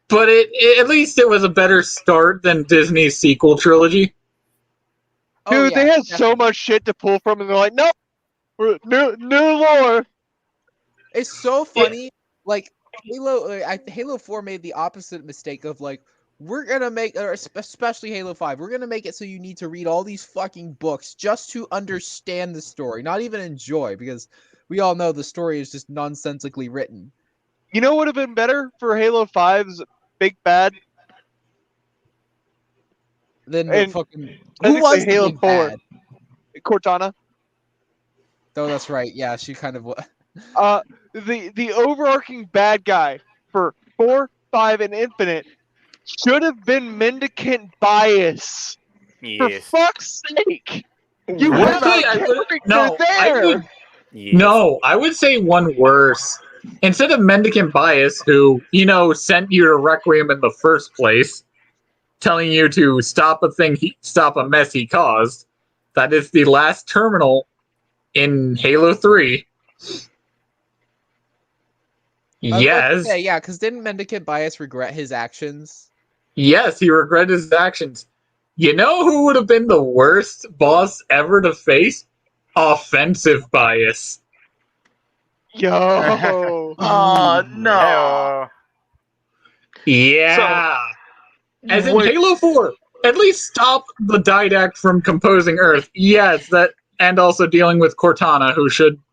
but at least it was a better start than Disney's sequel trilogy. Oh, Dude, yeah, they had so definitely. much shit to pull from, and they're like, nope, new lore. It's so funny. Like Halo 4 made the opposite mistake of like, we're gonna make, or especially Halo 5, we're gonna make it so you need to read all these fucking books just to understand the story, not even enjoy, because we all know the story is just nonsensically written. You know what would have been better for Halo 5's Big Bad? Then And fucking who technically was the Halo big 4? bad? Cortana. Oh, that's right. Yeah, she kind of was. The overarching bad guy for 4, 5, and Infinite should have been Mendicant Bias. Yes. For fuck's sake! You What? have a character there. Yes. No, I would say one worse. Instead of Mendicant Bias, who, sent you to Requiem in the first place, telling you to stop a mess he caused, that is the last terminal in Halo 3. Yes. Yeah, because didn't Mendicant Bias regret his actions? Yes, he regretted his actions. You know who would have been the worst boss ever to face? Offensive Bias. Yo. Oh no. Hey-oh. Yeah. As in Wait. Halo 4, at least stop the Didact from composing Earth. Yes, that, and also dealing with Cortana,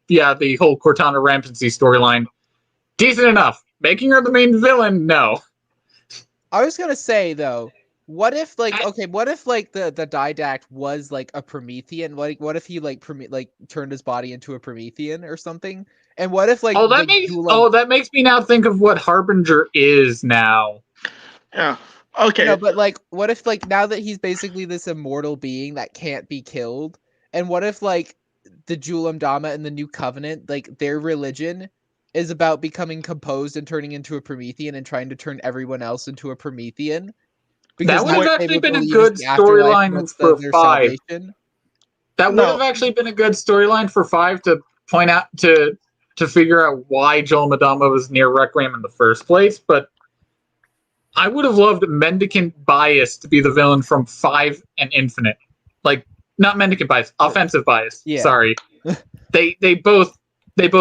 the whole Cortana rampancy storyline. Decent enough. Making her the main villain, no. I was gonna say though, what if the Didact was like a Promethean? Like, what if he turned his body into a Promethean or something? And what if that makes me now think of what Harbinger is now. Yeah. Okay. No, but like, what if now that he's basically this immortal being that can't be killed, and what if the Julam Dama and the New Covenant, their religion is about becoming composed and turning into a Promethean and trying to turn everyone else into a Promethean? That would have what they actually been a believe good is the afterlife, storyline and that's for their 5. salvation. That would have actually been a good storyline for 5 to point out to figure out why Joel Madama was near Requiem in the first place, but I would have loved Mendicant Bias to be the villain from 5 and Infinite. Like, not Mendicant Bias, Offensive Bias. Yeah. Sorry. they both end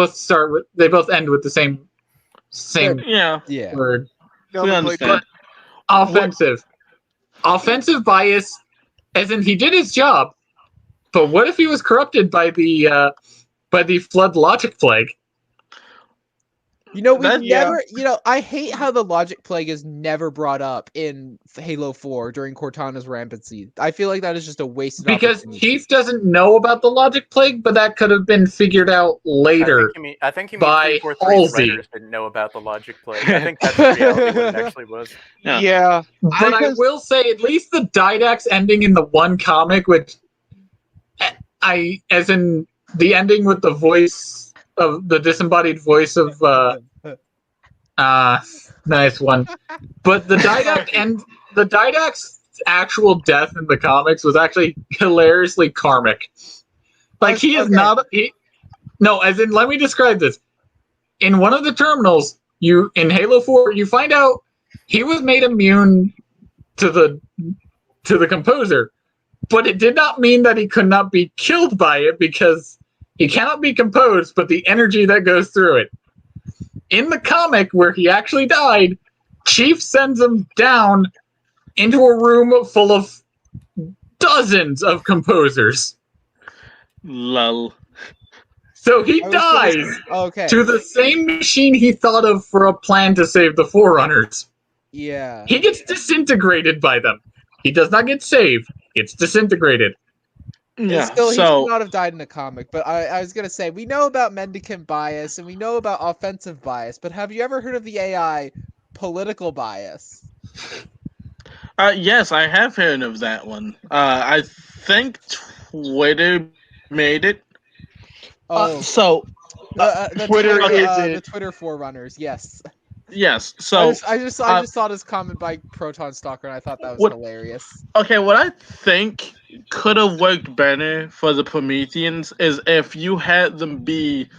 with the same word. We understand. Offensive. Offensive Bias, as in he did his job, but what if he was corrupted by the Flood Logic Plague? I hate how the Logic Plague is never brought up in Halo 4 during Cortana's rampancy. I feel like that is just a wasted Because opportunity. Chief doesn't know about the Logic Plague, but that could have been figured out later. I think you mean by 343's Halsey. writers didn't know about the Logic Plague. I think that's in reality what it actually was. Yeah. But I will say, at least the Didact's ending in the one comic, which as in the ending with the voice of the disembodied voice of nice one. But the Didact's actual death in the comics was actually hilariously karmic. Like, he is not. As in, let me describe this. In one of the terminals, in Halo 4, you find out he was made immune to the composer, but it did not mean that he could not be killed by it, because he cannot be composed, but the energy that goes through it. In the comic where he actually died, Chief sends him down into a room full of dozens of composers. Lol. So he I was gonna dies say- okay. to the same machine he thought of for a plan to save the Forerunners. Yeah. He gets disintegrated by them. He does not get saved. Gets disintegrated. Yeah. Still, he should So not have died in a comic. But I was gonna say, we know about mendicant bias and we know about offensive bias. But have you ever heard of the AI political bias? yes, I have heard of that one. I think Twitter made it. Oh, So the Twitter Twitter, is the it. Twitter forerunners. Yes. yes. So I just saw this comment by Proton Stalker and I thought that was what- hilarious. okay, what I think could have worked better for the Prometheans is if you had them be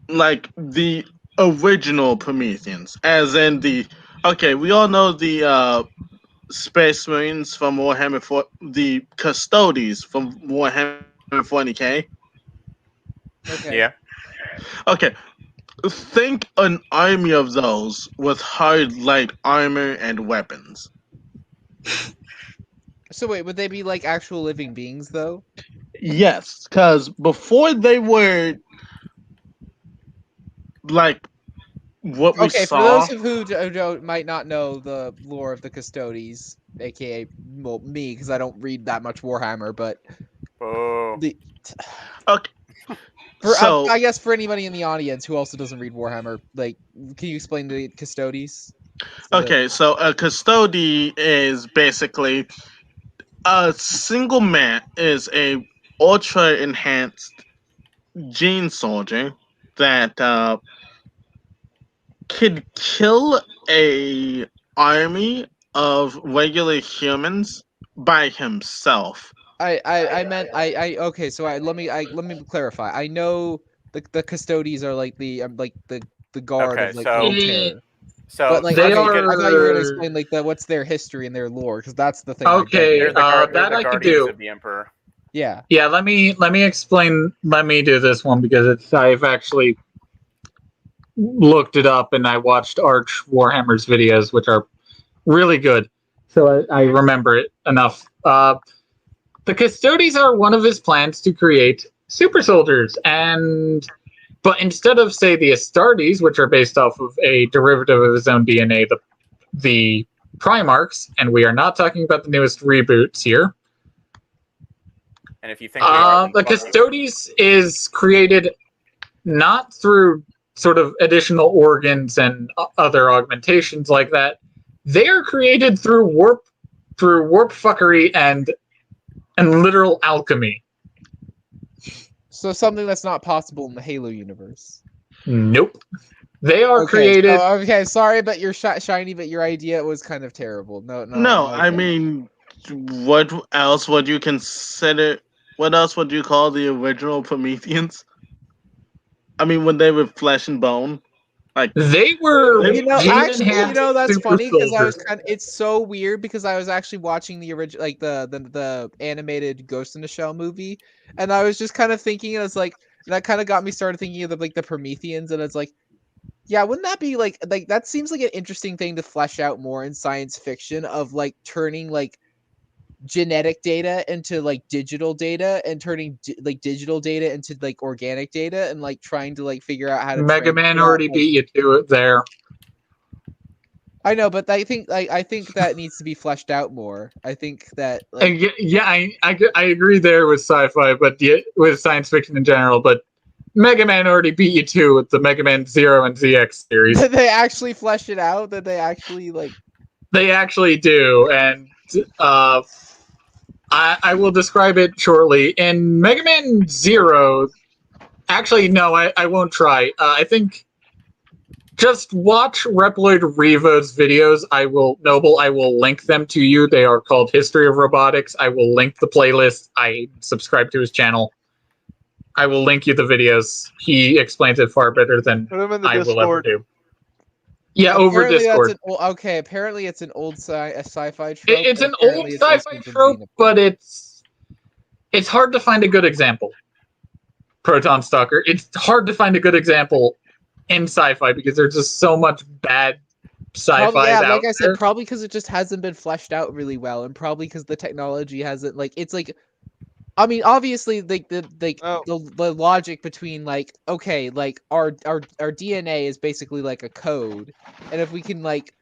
like the original Prometheans, as in the we all know the Space Marines from Warhammer the Custodies from Warhammer 40K. Okay. Yeah. Okay, think an army of those with hard light armor and weapons. So wait, would they be like actual living beings though? Yes, because before they were like what we Okay, for saw. those of who might not know the lore of the Custodies, aka well, me, because I don't read that much Warhammer, but Oh. the Okay, for so I guess for anybody in the audience who also doesn't read Warhammer, like, can you explain the Custodies? so a custody is basically a single man is a ultra enhanced gene soldier that could kill a army of regular humans by himself. I meant okay. So let me clarify. I know the Custodies are like the guard Okay, of like so- World Terror. So But like, They I thought you were gonna are- explain like what's their history and their lore, because that's the thing. I don't Okay, know. they're the, that they're the I could guardians do. of the Emperor. Yeah. Yeah, let me explain. Let me do this one because I've actually looked it up and I watched Arch Warhammer's videos, which are really good. So I remember it enough. The Custodies are one of his plans to create super soldiers, but instead of say the Astartes, which are based off of a derivative of his own DNA, the Primarchs, and we are not talking about the newest reboots here. And if you think we are, then The fuck you. Custodies is created not through sort of additional organs and other augmentations like that. They are created through warp fuckery and literal alchemy. So something that's not possible in the Halo universe. Nope. They are Okay, created. okay, sorry, but you're shiny, but your idea was kind of terrible. No, I mean, what else would you consider? What else would you call the original Prometheans? I mean, when they were flesh and bone, like They were actually, that's super funny because I was soldiers. it's so weird because I was actually watching the original, like the animated Ghost in the Shell movie, and I was just kind of thinking, and it's like that kind of got me started thinking of the Prometheans, and it's like, yeah, wouldn't that be like that seems like an interesting thing to flesh out more in science fiction of like turning like genetic data into like digital data and turning digital data into like organic data and like trying to like figure out how to Mega Man transfer already that, beat you to it there. I know, but I think that needs to be fleshed out more. I think that I agree there with sci-fi, but with science fiction in general. But Mega Man already beat you to with the Mega Man Zero and ZX series. that they actually flesh it out. That they actually like. They actually do, and I will describe it shortly. In Mega Man Zero, actually, no, I won't try. I think just watch Reploid Revo's videos. I will link them to you. They are called History of Robotics. I will link the playlist. I subscribe to his channel. I will link you the videos. He explains it far better than Put them in the I will ever Discord. do. Yeah, over Apparently that's Discord. an old, okay. Apparently it's an old sci-fi trope. It's and an old apparently it's also sci-fi been trope, being but it's hard to find a good example. Proton Stalker. It's hard to find a good example in sci-fi because there's just so much bad Probably, sci-fi yeah, out like I there. said, probably because it just hasn't been fleshed out really well, and probably because the technology hasn't like it's like, I mean, obviously, like Oh. the logic between like okay, like our DNA is basically like a code, and if we can like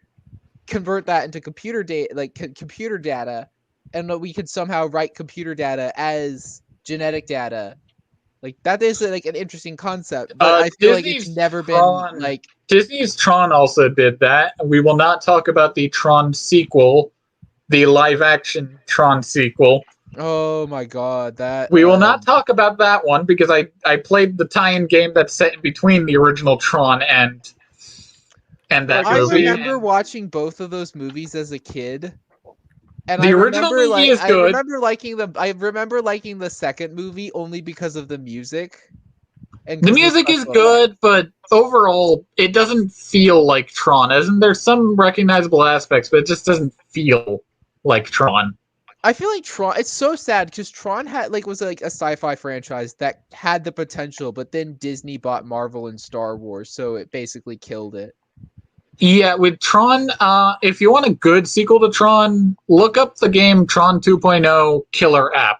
convert that into computer data, like computer data, and that we could somehow write computer data as genetic data, like that is like an interesting concept. But I feel like it's Disney's never been Tron. like. Disney's Tron also did that. We will not talk about the Tron sequel, the live-action Tron sequel. Oh my god, that We will not talk about that one because I played the tie-in game that's set in between the original Tron and that I movie. remember watching both of those movies as a kid. And The I original remember movie is I good. remember liking the second movie only because of the music. And The 'cause music is special good, but overall, it doesn't feel like Tron. As in, there's some recognizable aspects, but it just doesn't feel like Tron. I feel like Tron. It's so sad because Tron had was like a sci-fi franchise that had the potential, but then Disney bought Marvel and Star Wars, so it basically killed it. Yeah, with Tron, if you want a good sequel to Tron, look up the game Tron 2.0 Killer App.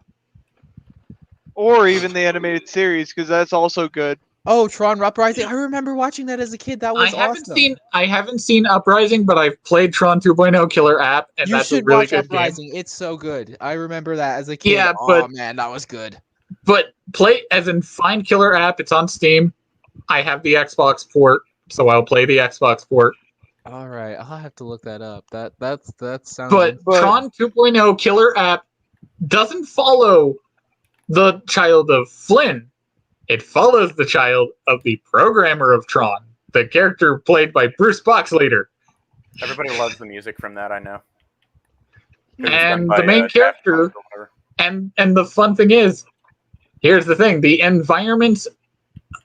Or even the animated series, because that's also good. Oh, Tron Uprising! I remember watching that as a kid. That was awesome. I haven't seen Uprising, but I've played Tron 2.0 Killer App, and You that's a should really watch good Uprising. game. It's so good. I remember that as a kid. Yeah, oh but man, that was good. But play as in find Killer App. It's on Steam. I have the Xbox port, so I'll play the Xbox port. All right, I'll have to look that up. That sounds. But Tron 2.0 Killer App doesn't follow the child of Flynn. It follows the child of the programmer of Tron, the character played by Bruce Boxleader. Everybody loves the music from that, I know. 'Cause it's done And by, the main Daft character, Punk or and the fun thing is, here's the thing: the environments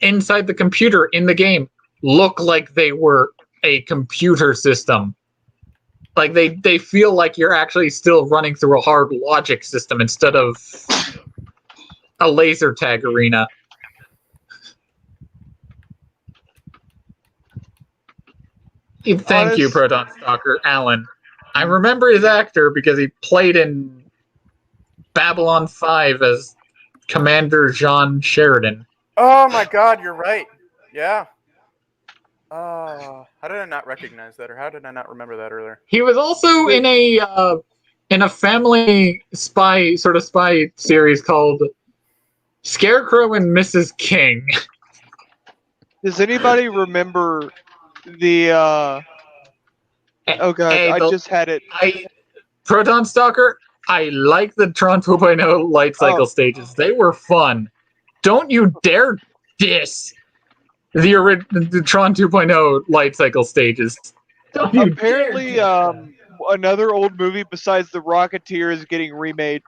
inside the computer in the game look like they were a computer system. Like they feel like you're actually still running through a hard logic system instead of a laser tag arena. Thank you, Proton Stalker Alan. I remember his actor because he played in Babylon 5 as Commander John Sheridan. Oh my god, you're right. Yeah. How did I not recognize that, or how did I not remember that earlier? He was also in a family spy series called Scarecrow and Mrs. King. Does anybody remember the oh god, I just had it. Proton Stalker, I like the Tron 2.0 light cycle stages. They were fun. Don't you dare diss the Tron 2.0 light cycle stages. Don't you Apparently, another old movie besides The Rocketeer is getting remade.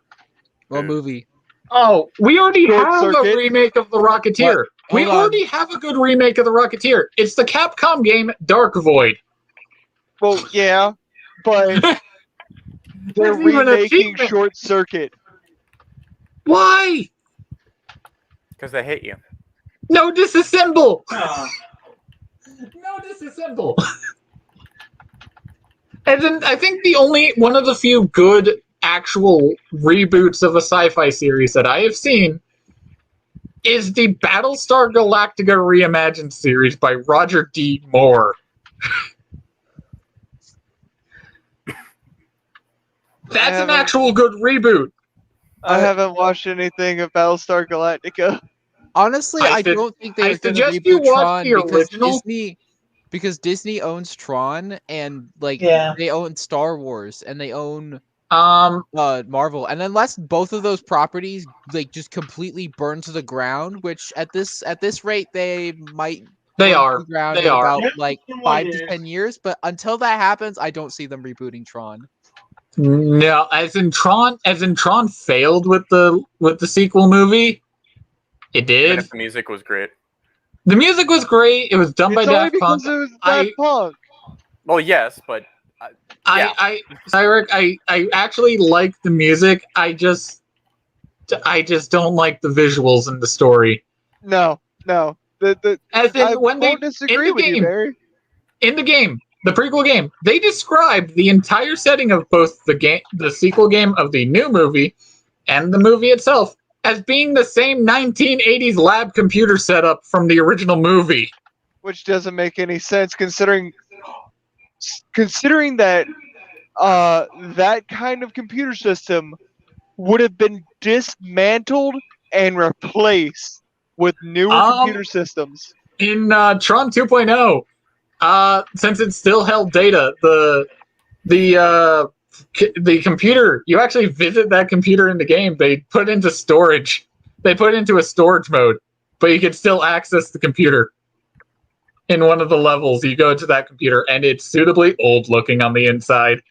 What movie? Oh, we already Short have Circuit. a remake of The Rocketeer. What? We Hold on. already have a good remake of The Rocketeer. It's the Capcom game Dark Void. Well, yeah, but they're That's even a remaking achievement. Short Circuit. Why? Because they hate you. No disassemble. No disassemble. And then I think the only one of the few good actual reboots of a sci-fi series that I have seen is the Battlestar Galactica reimagined series by Roger D. Moore. That's an actual good reboot. I haven't watched anything of Battlestar Galactica. Honestly, I don't think they're going to suggest you reboot watch Tron the because original. Disney owns Tron and Yeah. they own Star Wars and they own Marvel. And unless both of those properties just completely burn to the ground, which at this rate they might They burn are. to the ground They in are. about 5 to 10 years, but until that happens, I don't see them rebooting Tron. No, as in Tron failed with the sequel movie. It Even did. if the music was great. The music was great. It was done by It's only Daft Punk. because it was Daft Punk. Well, yes, but yeah. Cyrek, I actually like the music. I just don't like the visuals and the story. No. As in, I when they won't disagree with you, Barry. in the game, the prequel game, they described the entire setting of both the sequel game of the new movie, and the movie itself as being the same 1980s lab computer setup from the original movie. Which doesn't make any sense considering that that kind of computer system would have been dismantled and replaced with newer computer systems. In Tron 2.0, since it still held data, the computer, you actually visit that computer in the game. They put into storage. They put into a storage mode, but you can still access the computer. In one of the levels, you go to that computer, and it's suitably old looking on the inside.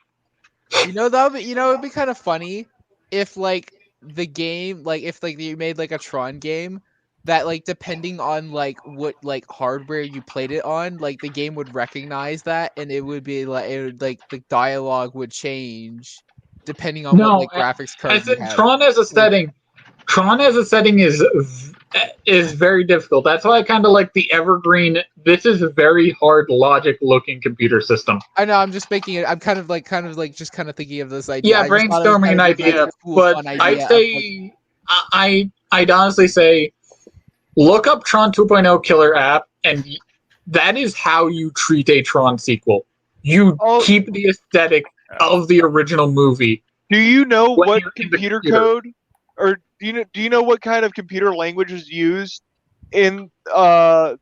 It'd be kind of funny if like the game, like if like you made like a Tron game that like depending on like what like hardware you played it on, like the game would recognize that, and it would be like like the dialogue would change depending on what like graphics card you have. Tron as a setting. Tron as a setting is very difficult. That's why I kind of like the evergreen. This is a very hard logic looking computer system. I know. I'm just making it. I'm kind of like just thinking of this idea. Yeah, brainstorming an idea, but I'd say I'd honestly say look up Tron 2.0 killer app, and that is how you treat a Tron sequel. You keep the aesthetic of the original movie. Do you know what computer code, or do you know what kind of computer language is used in the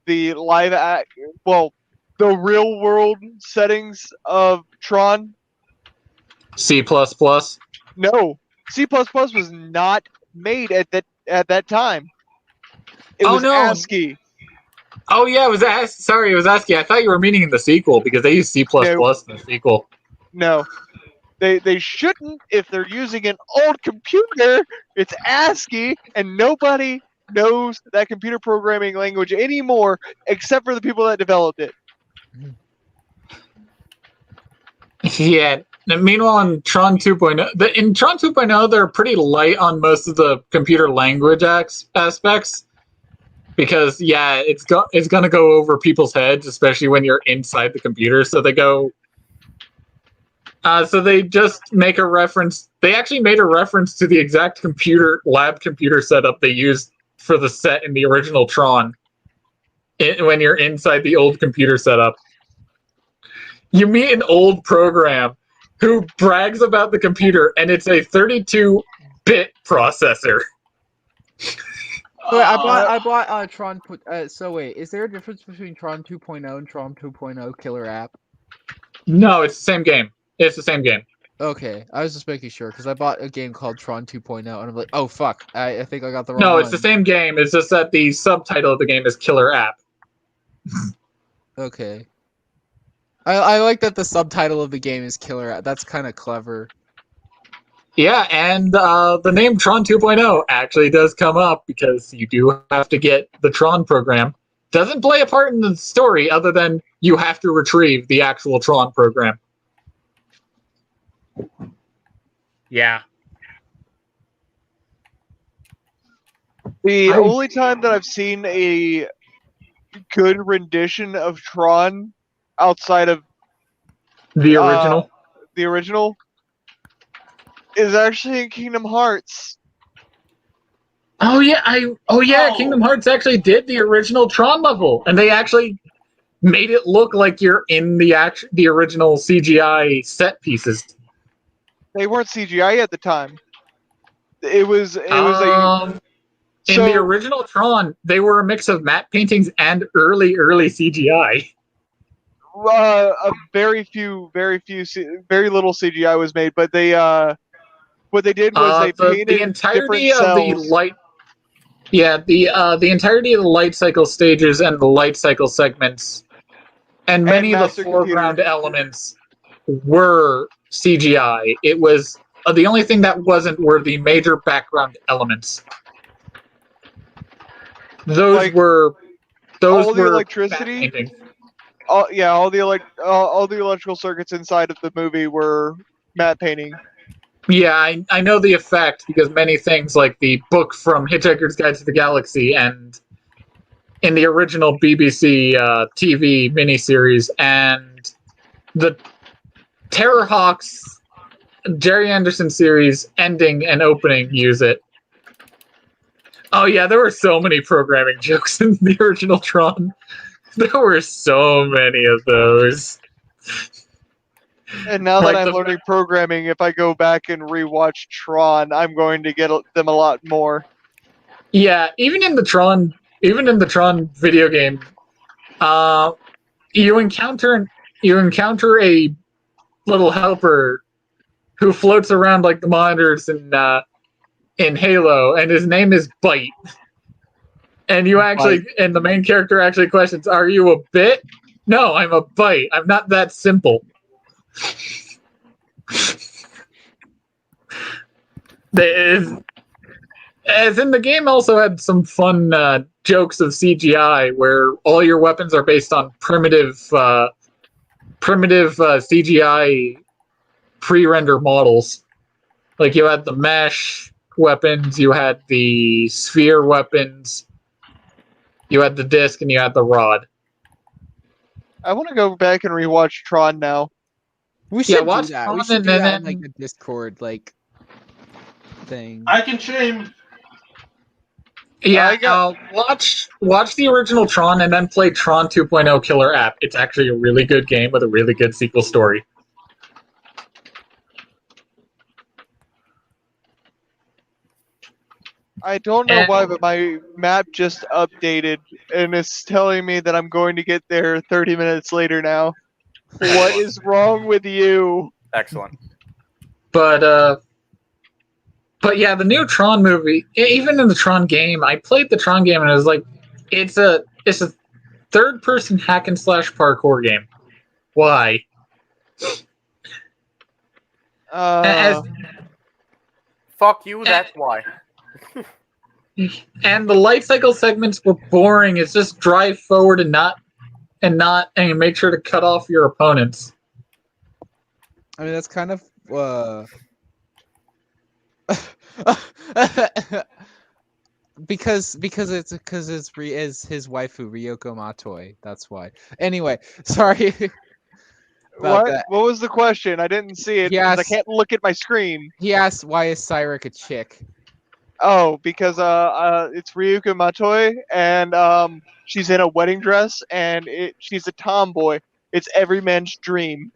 the real world settings of Tron? C++? No, C++ was not made at that time. It was ASCII. Oh yeah, it was ASCII. Sorry, it was ASCII. I thought you were meaning in the sequel because they use C++ in the sequel. No. They shouldn't if they're using an old computer. It's ASCII, and nobody knows that computer programming language anymore except for the people that developed it. Yeah. Meanwhile, in Tron 2.0, they're pretty light on most of the computer language aspects. Because, yeah, it's going to go over people's heads, especially when you're inside the computer. So they go... so they just make a reference. They actually made a reference to the exact lab computer setup they used for the set in the original Tron. When you're inside the old computer setup, you meet an old program who brags about the computer, and it's a 32-bit processor. Wait, I bought Tron. So wait, is there a difference between Tron 2.0 and Tron 2.0 killer app? No, it's the same game. It's the same game. Okay, I was just making sure because I bought a game called Tron 2.0 and I'm like, oh fuck, I think I got the wrong one. No, it's the same game. It's just that the subtitle of the game is Killer App. Okay. I like that the subtitle of the game is Killer App. That's kind of clever. Yeah, and the name Tron 2.0 actually does come up because you do have to get the Tron program. Doesn't play a part in the story other than you have to retrieve the actual Tron program. Yeah. The only time that I've seen a good rendition of Tron outside of the original is actually in Kingdom Hearts. Oh yeah, Kingdom Hearts actually did the original Tron level, and they actually made it look like you're in the original CGI set pieces. They weren't CGI at the time. It was in the original Tron, they were a mix of matte paintings and early CGI. Very little CGI was made, but they what they did was they painted the entirety different of cells. the light. Yeah, the entirety of the light cycle stages and the light cycle segments, and many of the foreground elements were CGI. It was the only thing that wasn't were the major background elements. Those were the electricity. all the electrical circuits inside of the movie were matte painting. Yeah, I know the effect because many things like the book from Hitchhiker's Guide to the Galaxy and in the original BBC TV miniseries and the Terrorhawks Jerry Anderson series ending and opening use it. Oh yeah, there were so many programming jokes in the original Tron. There were so many of those. And now that Like I'm the- learning programming, if I go back and rewatch Tron, I'm going to get them a lot more. Yeah, even in the Tron video game, you encounter a little helper who floats around like the monitors in Halo, and his name is Bite. And and the main character actually questions, "Are you a bit?" No, I'm a bite. I'm not that simple. As in the game also had some fun jokes of CGI where all your weapons are based on primitive CGI pre-render models. Like you had the mesh weapons, you had the sphere weapons, you had the disc, and you had the rod. I want to go back and rewatch Tron now. We should watch do that. Tron We should and do that then- in like a Discord thing. I can stream. Yeah, I watch the original Tron and then play Tron 2.0 Killer App. It's actually a really good game with a really good sequel story. I don't know why, but my map just updated and it's telling me that I'm going to get there 30 minutes later now. What is wrong with you? Excellent. But yeah, the new Tron movie, even in the Tron game, I played the Tron game and it was like, it's a third-person hack and slash parkour game. Why? Fuck you, that's why. And the life cycle segments were boring. It's just drive forward and make sure to cut off your opponents. I mean, that's kind of because it's his waifu Ryoko Matoi. That's why. Anyway, sorry. about What? that. What was the question? I didn't see it because I can't look at my screen. He asked, "Why is Cyric a chick?" Oh, because it's Ryuka Matoi, and she's in a wedding dress, and she's a tomboy. It's every man's dream.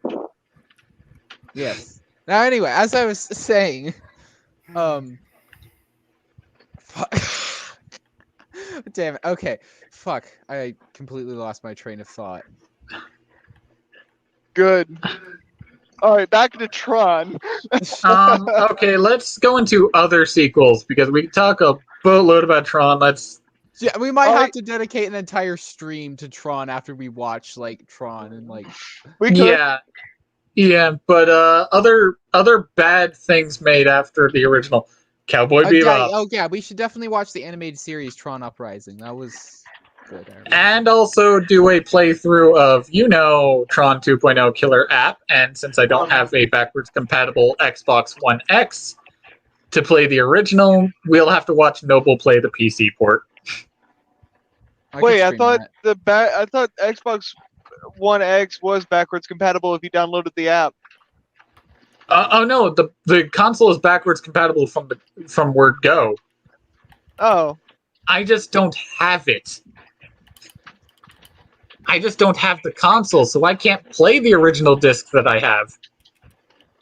Yes. Now, anyway, as I was saying, fuck. Damn it. Okay. Fuck. I completely lost my train of thought. Good. All right, back to Tron. Okay, let's go into other sequels because we can talk a boatload about Tron. Yeah, we might have to dedicate an entire stream to Tron after we watch like Tron and like. We could. Yeah, but other bad things made after the original Cowboy Bebop. Yeah, we should definitely watch the animated series Tron Uprising. That was good. And also do a playthrough of Tron 2.0 Killer App. And since I don't have a backwards compatible Xbox One X to play the original, we'll have to watch Noble play the PC port. Wait, I thought I thought Xbox One X was backwards compatible if you downloaded the app. Oh no, the console is backwards compatible from word go. Oh. I just don't have it. I just don't have the console, so I can't play the original disc that I have.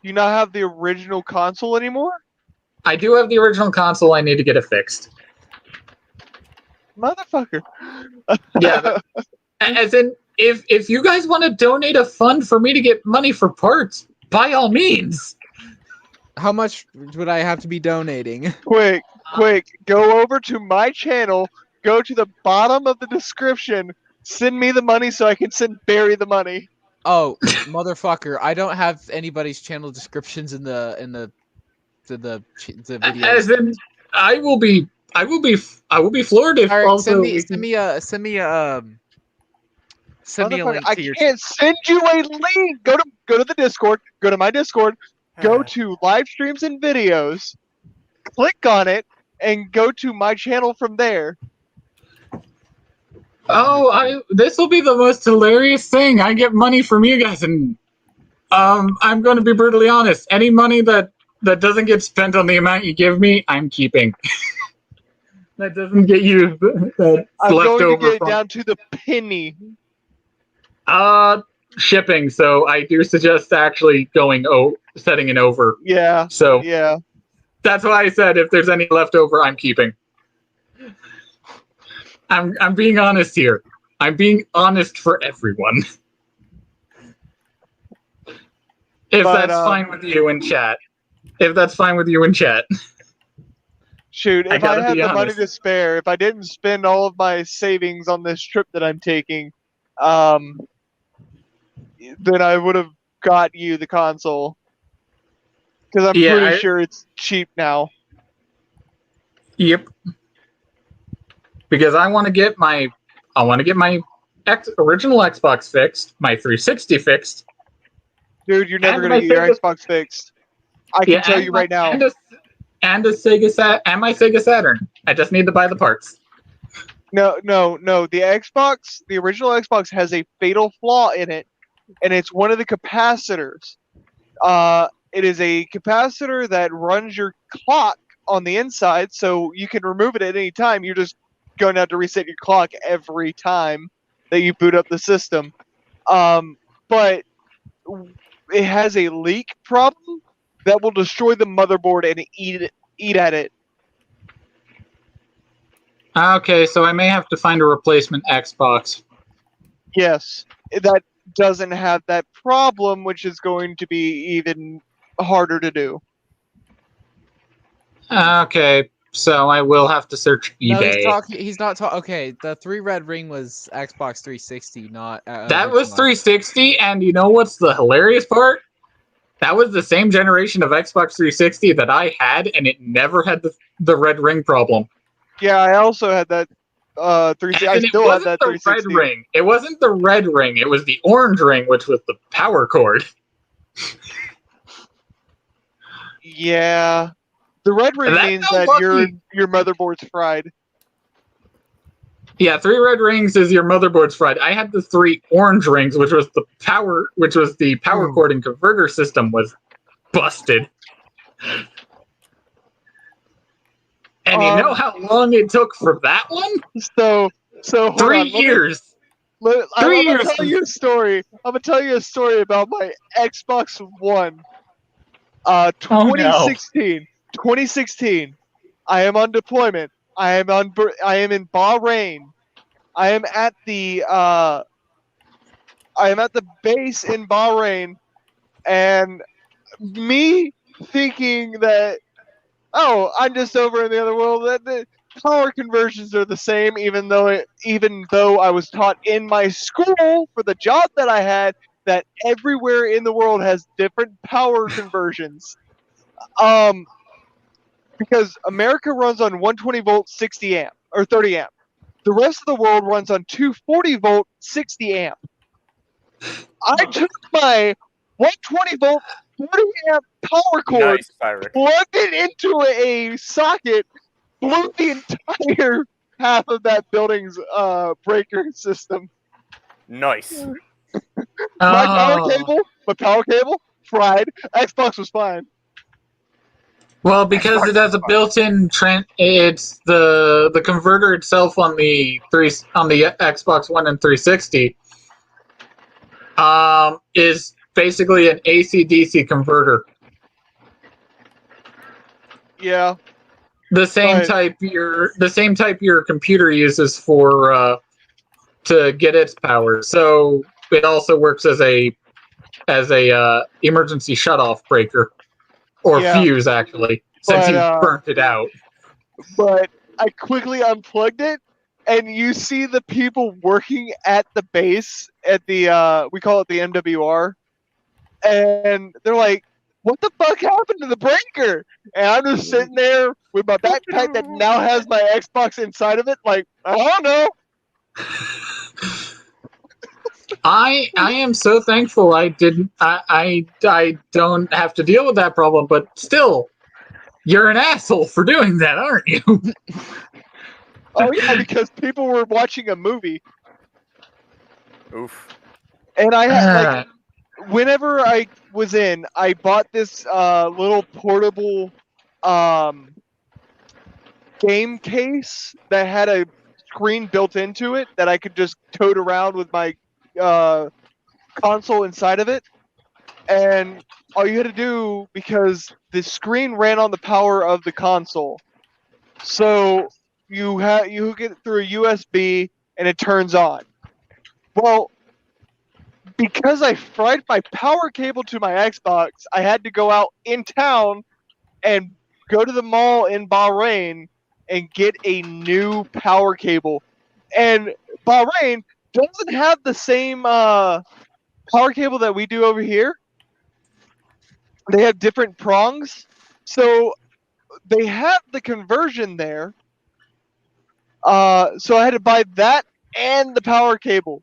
You not have the original console anymore? I do have the original console. I need to get it fixed. Motherfucker. Yeah. As in, if you guys want to donate a fund for me to get money for parts, by all means. How much would I have to be donating? Quick, go over to my channel, go to the bottom of the description, send me the money so I can send Barry the money. Oh, motherfucker! I don't have anybody's channel descriptions in the video. As in, I will be floored if All right, also send me Send me a Motherfucker, link I to your. can't send you a link. Go to the Discord. Go to my Discord. Go to live streams and videos. Click on it and go to my channel from there. Oh, this will be the most hilarious thing. I get money from you guys, and I'm going to be brutally honest. Any money that doesn't get spent on the amount you give me, I'm keeping. That doesn't get used. That's I'm left going to over get it from down to the penny. shipping. So I do suggest actually setting it over. Yeah. So Yeah. that's why I said if there's any left over, I'm keeping. I'm being honest here. I'm being honest for everyone. If But, that's fine with you in chat. If that's fine with you in chat. Shoot, I if I gotta had be the money honest. to spare, if I didn't spend all of my savings on this trip that I'm taking, then I would have got you the console. Because I'm pretty sure it's cheap now. Yep. Because I want to get my original Xbox fixed, my 360 fixed. Dude, you're never And gonna my get your Sega- Xbox fixed. I can tell you right now. And a Sega and my Sega Saturn. I just need to buy the parts. No. The original Xbox has a fatal flaw in it, and it's one of the capacitors. It is a capacitor that runs your clock on the inside, so you can remove it at any time. You're just going to have to reset your clock every time that you boot up the system. But it has a leak problem that will destroy the motherboard and eat at it. Okay, so I may have to find a replacement Xbox. Yes, that doesn't have that problem, which is going to be even harder to do. Okay, so I will have to search No, eBay. he's not talking. Okay, the 3 red ring was Xbox 360, not. That was original. 360, and you know what's the hilarious part? That was the same generation of Xbox 360 that I had, and it never had the red ring problem. Yeah, I also had that 360. I still had that 360. Red ring. It wasn't the red ring. It was the orange ring, which was the power cord. Yeah, the red ring means that your motherboard's fried. Yeah, 3 red rings is your motherboard's fried. I had the 3 orange rings, which was the power cord and converter system was busted. And you know how long it took for that one? So 3 years. I'm gonna tell you a story. I'm gonna tell you a story about my Xbox One. 2016. 2016. I am on deployment. I am in Bahrain. I am at the base in Bahrain, and me thinking that, oh, I'm just over in the other world. That the power conversions are the same, even though I was taught in my school for the job that I had that everywhere in the world has different power conversions. Because America runs on 120 volt 60 amp or 30 amp. The rest of the world runs on 240 volt 60 amp. I took my 120 volt 40 amp power cord, plugged it into a socket, blew the entire half of that building's breaker system. Nice. My power cable fried. Xbox was fine. Well, because it has a built-in it's the converter itself on the Xbox One and 360 is basically an AC/DC converter. Yeah. The same type your computer uses for to get its power. So it also works as a emergency shutoff breaker. Or fuse, actually, since he burnt it out. But I quickly unplugged it, and you see the people working at the base at the we call it the MWR, and they're like, "What the fuck happened to the breaker?" And I'm just sitting there with my backpack that now has my Xbox inside of it, like, I don't know. I am so thankful I didn't. I don't have to deal with that problem. But still, you're an asshole for doing that, aren't you? Oh yeah, because people were watching a movie, Oof. and I had like whenever I was in, I bought this little portable game case that had a screen built into it that I could just tote around with my console inside of it. And all you had to do, because the screen ran on the power of the console, so you hook it through a USB and it turns on. Well, because I fried my power cable to my Xbox, I had to go out in town and go to the mall in Bahrain and get a new power cable. And Bahrain doesn't have the same power cable that we do over here. They have different prongs. So they have the conversion there. So I had to buy that and the power cable.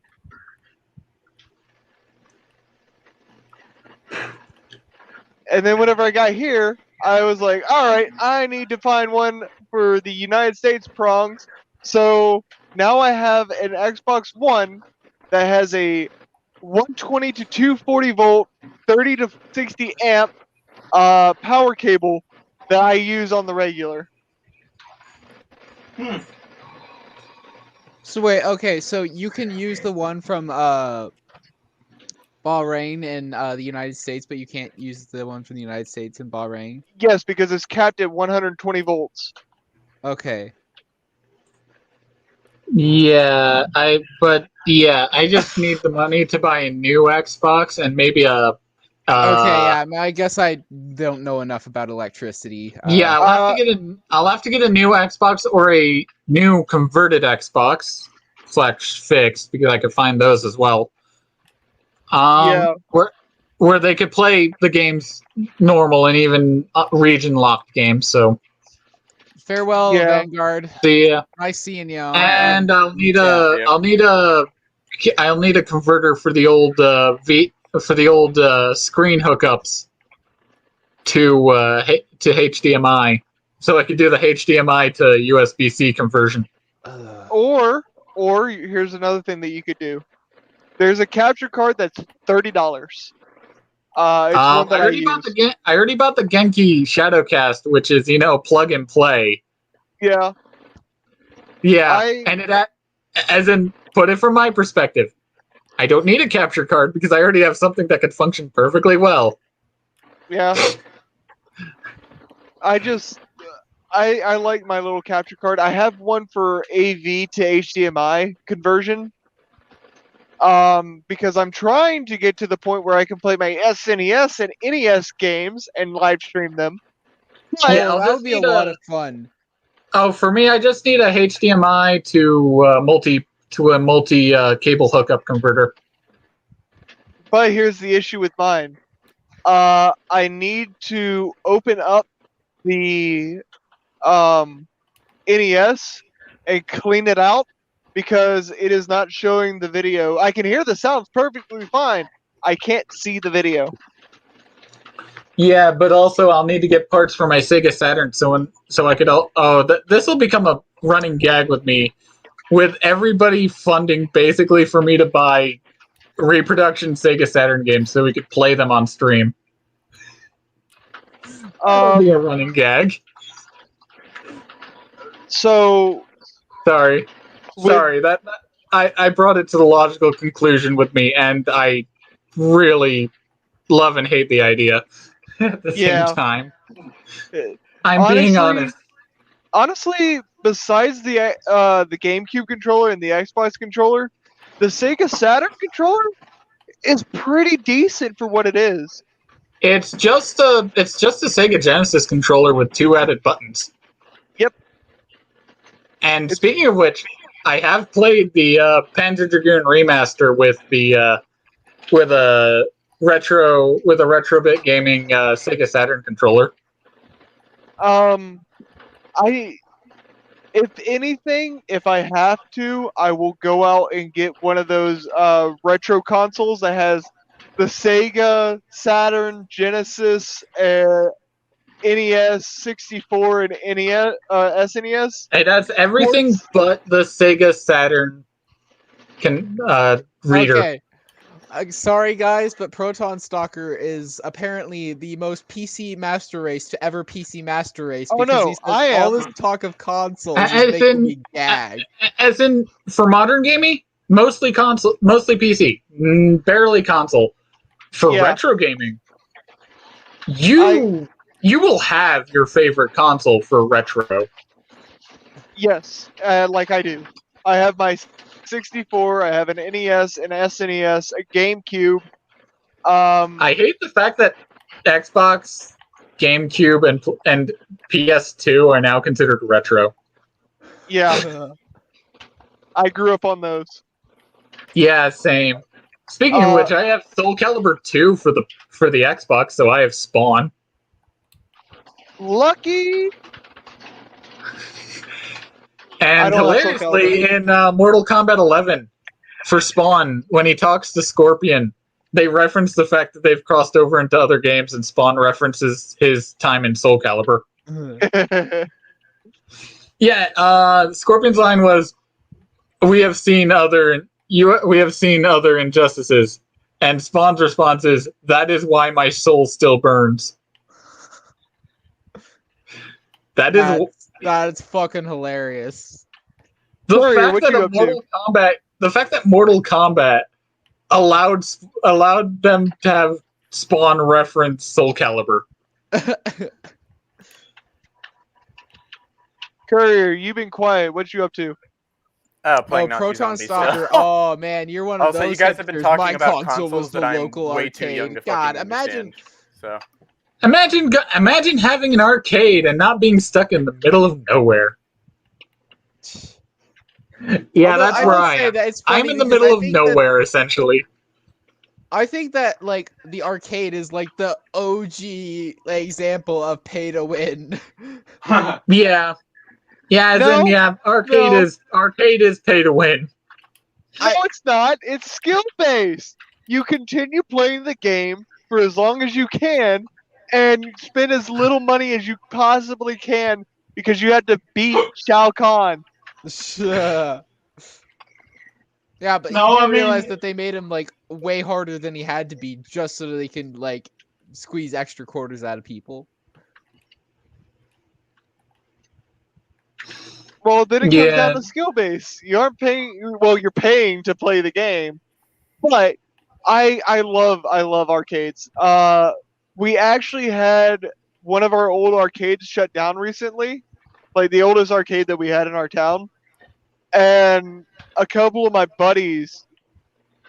And then whenever I got here, I was like, all right, I need to find one for the United States prongs. So now I have an Xbox One that has a 120 to 240 volt, 30 to 60 amp power cable that I use on the regular. So wait, okay, so you can use the one from Bahrain in the United States, but you can't use the one from the United States in Bahrain? Yes, because it's capped at 120 volts. Okay. Yeah, I just need the money to buy a new Xbox and maybe a. Okay, yeah, I guess I don't know enough about electricity. Yeah, I'll have to get a new Xbox or a new converted Xbox / fixed because I could find those as well. Yeah. Where they could play the games normal and even region locked games. So farewell, Yeah. Vanguard. see ya. Nice seeing you. And I'll need Yeah. I'll need a converter for the old screen hookups to HDMI, so I could do the HDMI to USB-C conversion. Or here's another thing that you could do. There's a capture card that's $30. It's one that I use. I already bought the Genki Shadowcast, which is plug and play. Yeah. Yeah, and as in, put it from my perspective, I don't need a capture card because I already have something that could function perfectly well. Yeah. I like my little capture card. I have one for AV to HDMI conversion. Because I'm trying to get to the point where I can play my SNES and NES games and live stream them. Yeah, that would be a lot of fun. Oh, for me, I just need a HDMI to a multi cable hookup converter. But here's the issue with mine. I need to open up the NES and clean it out because it is not showing the video. I can hear the sounds perfectly fine. I can't see the video. Yeah, but also I'll need to get parts for my Sega Saturn, so I could. This will become a running gag with me, with everybody funding basically for me to buy reproduction Sega Saturn games so we could play them on stream. That'll be a running gag. So sorry, that I brought it to the logical conclusion with me, and I really love and hate the idea at the same time. Being honest. Honestly, besides the GameCube controller and the Xbox controller, the Sega Saturn controller is pretty decent for what it is. It's just a Sega Genesis controller with 2 added buttons. Yep. And speaking of which, I have played the Panzer Dragoon remaster with a Retrobit Gaming If anything, if I have to, I will go out and get one of those retro consoles that has the Sega, Saturn, Genesis, NES, 64, and NES, SNES. It has everything Ports. but the Sega Saturn reader. Okay. Sorry, guys, but Proton Stalker is apparently the most PC master race to ever PC master race Oh, because no, he says I am. all this talk of consoles is As making in- me gag. As in, for modern gaming, mostly console, mostly PC, barely console. For Yeah. retro gaming, you will have your favorite console for retro. Yes, like I do. I have my 64. I have an NES, an SNES, a GameCube. I hate the fact that Xbox, GameCube, and PS2 are now considered retro. Yeah, I grew up on those. Yeah, same. Speaking of which, I have Soul Calibur 2 for the Xbox, so I have Spawn. Lucky. And don't have Soul hilariously, in Mortal Kombat 11, for Spawn, when he talks to Scorpion, they reference the fact that they've crossed over into other games, and Spawn references his time in Soul Calibur. Yeah, Scorpion's line was, "We have seen other injustices," and Spawn's response is, "That is why my soul still burns." That's fucking hilarious. The Courier, fact what that you up to? Mortal Kombat allowed them to have Spawn reference Soul Calibur. Courier, you've been quiet. What you up to? Playing Nazi Proton Zombies. Stalker. Oh man, you're one of Also, those. you guys have been hipsters. talking My about console was consoles the that I'm local way arcade. too young to God, fucking understand. So Imagine having an arcade and not being stuck in the middle of nowhere. Yeah, Although that's I where will I say am. that it's I'm funny in the because middle of nowhere, essentially. I think that like the arcade is like the OG example of pay to win. Yeah, arcade is pay to win. No, it's not. It's skill based. You continue playing the game for as long as you can, and spend as little money as you possibly can because you had to beat Shao Kahn. Yeah, but No, you I do realize mean- that they made him like way harder than he had to be just so that they can like squeeze extra quarters out of people. Well, then it comes Yeah. down to skill base. You aren't paying. Well, you're paying to play the game, but I love arcades. We actually had one of our old arcades shut down recently, like the oldest arcade that we had in our town, and a couple of my buddies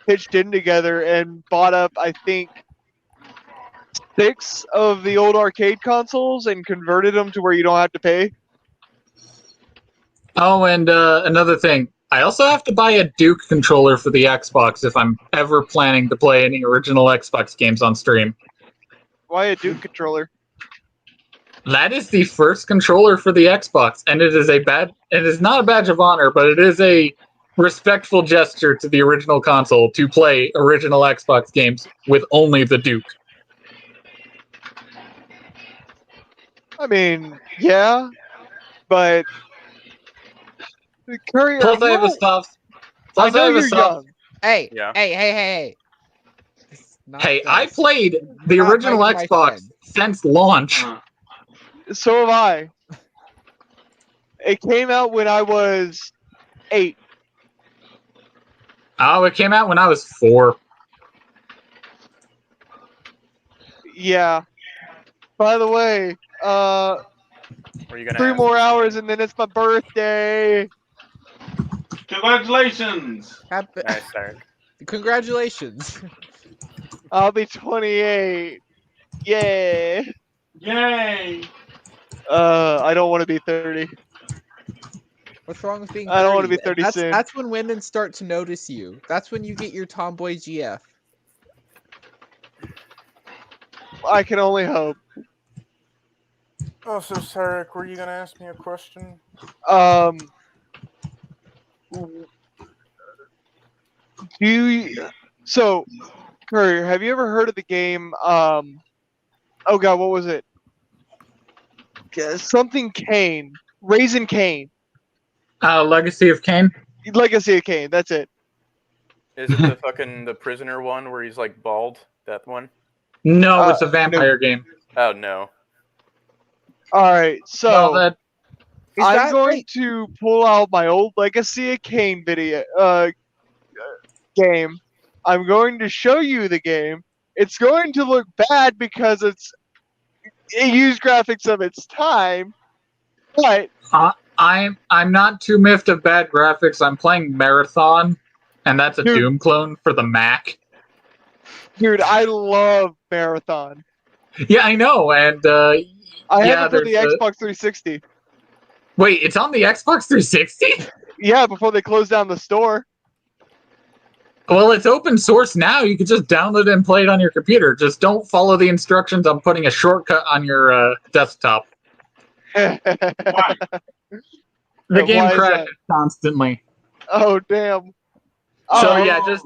pitched in together and bought up, I think, 6 of the old arcade consoles and converted them to where you don't have to pay. Oh, and another thing. I also have to buy a Duke controller for the Xbox if I'm ever planning to play any original Xbox games on stream. Why a Duke controller? That is the first controller for the Xbox, and it is not a badge of honor, but it is a respectful gesture to the original console to play original Xbox games with only the Duke. I mean, yeah, but Courier, Plus, I have a soft. I know have a you're soft. young. Hey, Yeah. hey. It's not Hey, this. I played the You're not original biting my Xbox friend. since launch. So have I. It came out when I was 8. Oh, it came out when I was 4. Yeah. By the way, Were you gonna 3 ask? more hours and then it's my birthday. Congratulations! Nice, Eric. Congratulations. I'll be 28. Yay. Yay! I don't want to be 30. What's wrong with being 30? I don't want to be 30 soon. That's when women start to notice you. That's when you get your tomboy GF. I can only hope. Oh, so Sarek, were you gonna ask me a question? So, Courier, have you ever heard of the game? Oh God, what was it? Something Kane, Raisin Kane, Legacy of Kain. Legacy of Kane. That's it. Is it the fucking the prisoner one where he's like bald? That one? No, it's a vampire game. Oh no. All right, so Well, that I'm going to pull out my old Legacy of Kane video game. I'm going to show you the game. It's going to look bad because it used graphics of its time, but I'm not too miffed of bad graphics. I'm playing Marathon, and that's a Doom clone for the Mac. Dude, I love Marathon. Yeah, I know, and I have it for the Xbox 360. Wait, it's on the Xbox 360? Yeah, before they closed down the store. Well, it's open source now. You can just download it and play it on your computer. Just don't follow the instructions on putting a shortcut on your desktop. The game crashes constantly. Oh damn! So yeah, just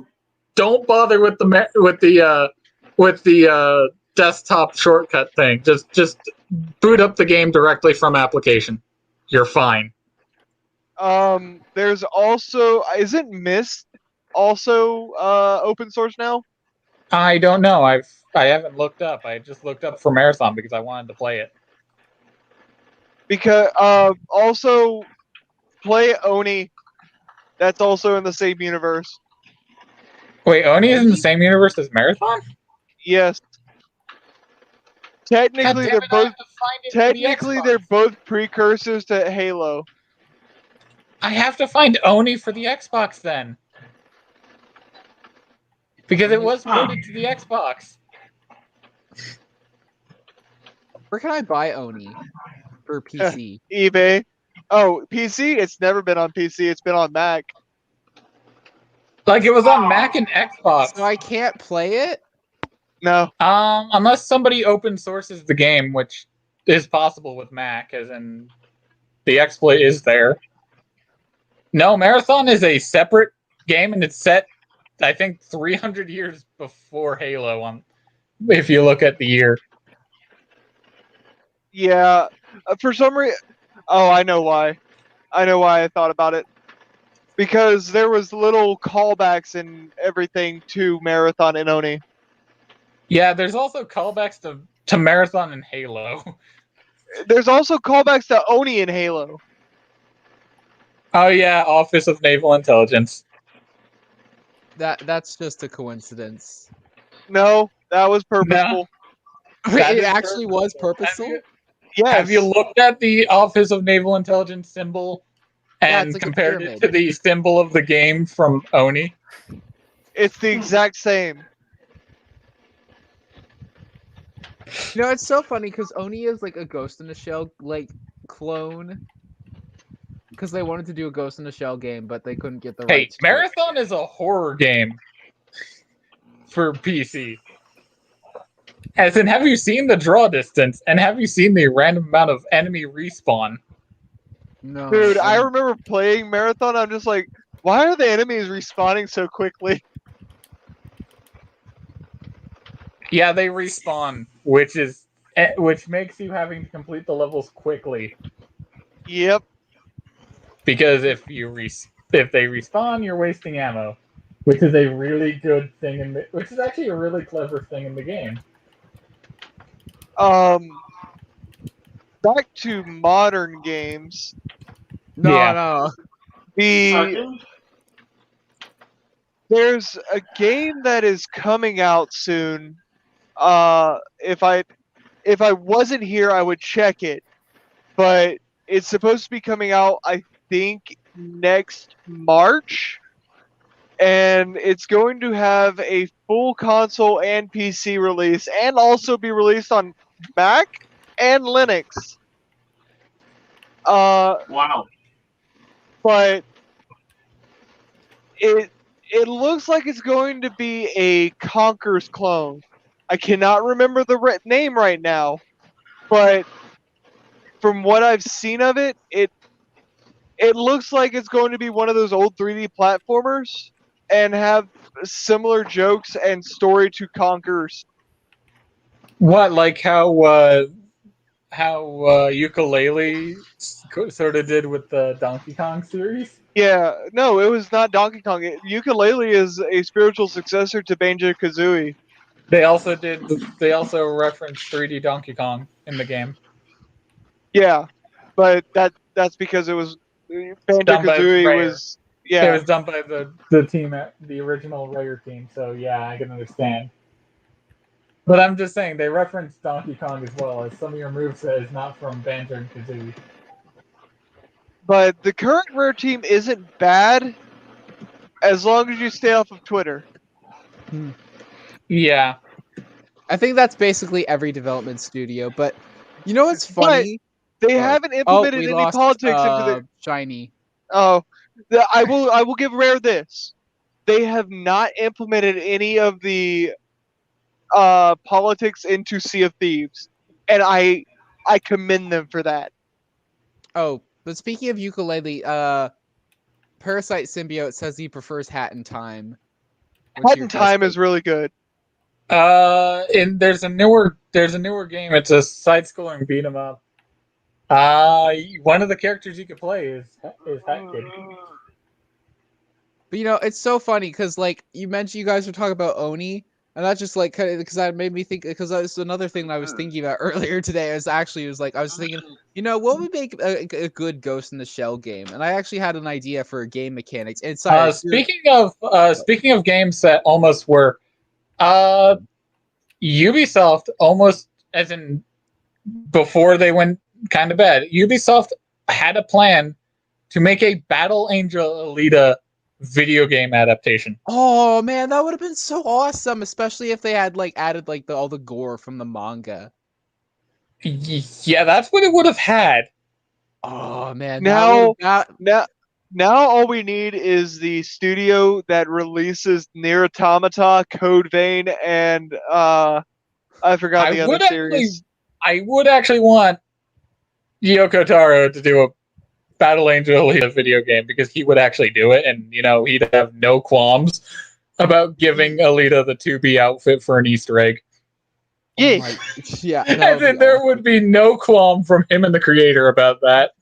don't bother with the desktop shortcut thing. Just boot up the game directly from application. You're fine. There's also isn't Myst also open source now? I don't know. I haven't looked up. I just looked up for Marathon because I wanted to play it. Because also play Oni. That's also in the same universe. Wait, Oni is in the same universe as Marathon? Yes. Technically, they're both precursors to Halo. I have to find Oni for the Xbox then, because it was ported to the Xbox. Where can I buy Oni for PC? eBay. Oh, PC? It's never been on PC. It's been on Mac. Like it was on Mac and Xbox. So I can't play it? No. Unless somebody open sources the game, which is possible with Mac, as in the exploit is there. No, Marathon is a separate game, and it's set, I think, 300 years before Halo. If you look at the year. Yeah, for some reason. Oh, I know why. I know why I thought about it. Because there was little callbacks and everything to Marathon and Oni. Yeah, there's also callbacks to Marathon and Halo. There's also callbacks to Oni in Halo. Oh yeah, Office of Naval Intelligence. That's just a coincidence. No, that was purposeful. No. It actually was purposeful? Yes. Have you looked at the Office of Naval Intelligence symbol and like compared it to the symbol of the game from Oni? It's the exact same. You know, it's so funny because Oni is like a Ghost in the Shell like clone. Because they wanted to do a Ghost in the Shell game, but they couldn't get the rights. Hey, Marathon is a horror game for PC. As in, have you seen the draw distance? And have you seen the random amount of enemy respawn? No. Dude, I remember playing Marathon. I'm just like, why are the enemies respawning so quickly? Yeah, they respawn, which makes you having to complete the levels quickly. Yep. Because if they respawn, you're wasting ammo, which is a really good thing, which is actually a really clever thing in the game. Back to modern games. No. There's a game that is coming out soon. If I wasn't here, I would check it, but it's supposed to be coming out, I think, next March, and it's going to have a full console and PC release, and also be released on Mac and Linux. Wow. But it looks like it's going to be a Conker's clone. I cannot remember the name right now, but from what I've seen of it, it looks like it's going to be one of those old 3D platformers and have similar jokes and story to Conker's. What, like how Ukulele sort of did with the Donkey Kong series? Yeah, no, it was not Donkey Kong. Ukulele is a spiritual successor to Banjo-Kazooie. They also referenced 3D Donkey Kong in the game. Yeah, but that's because it was Done by Banjo-Kazooie Rare. was It was done by the team at the original Rare team, so yeah, I can understand. But I'm just saying they referenced Donkey Kong as well, as some of your moveset is not from Banjo and Kazooie. But the current Rare team isn't bad as long as you stay off of Twitter. Yeah. I think that's basically every development studio. But you know what's funny? They haven't implemented we any lost, politics into the. Shiny. Oh, I will give Rare this. They have not implemented any of the politics into Sea of Thieves, and I commend them for that. Oh, but speaking of ukulele, Parasite Symbiote says he prefers Hat in Time. Hat in Time is really good. And there's a newer game. It's a side-scrolling beat 'em up. One of the characters you could play is Hat Kid. But you know, it's so funny because like you mentioned, you guys were talking about Oni, and that just like because that made me think because that's another thing that I was thinking about earlier today. I was thinking, you know, what would make a good Ghost in the Shell game? And I actually had an idea for a game mechanics. And Speaking of games that almost work, Ubisoft almost, as in before they went kind of bad, Ubisoft had a plan to make a Battle Angel Alita video game adaptation. Oh man, that would have been so awesome, especially if they had like added like all the gore from the manga. Yeah, that's what it would have had. Oh man, now all we need is the studio that releases Nier Automata, Code Vein, and I forgot the other series. I would actually want Yoko Taro to do a Battle Angel Alita video game because he would actually do it, and you know he'd have no qualms about giving Alita the 2B outfit for an Easter egg. Yeah, yeah. And then there would be no qualm from him and the creator about that.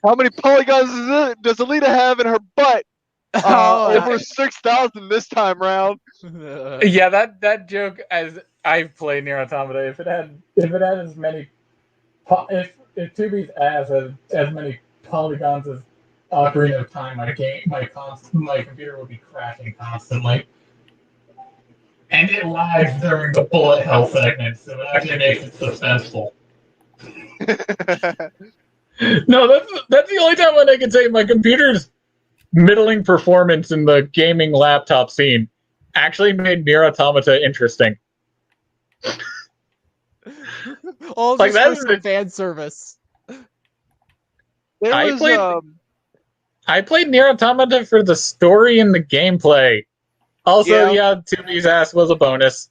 How many polygons does Alita have in her butt? Over 6,000 this time round. Yeah, that joke. As I've played Nier Automata, if it had as many, if 2B's ass has as many polygons as Ocarina of Time, my computer would be crashing constantly. And it lags during the bullet hell segment, so it actually makes it suspenseful. No, that's the only time when I can say my computer's middling performance in the gaming laptop scene actually made Nier Automata interesting. All like just for some fan service. I played Nier Automata for the story and the gameplay. Also, yeah 2B's ass was a bonus.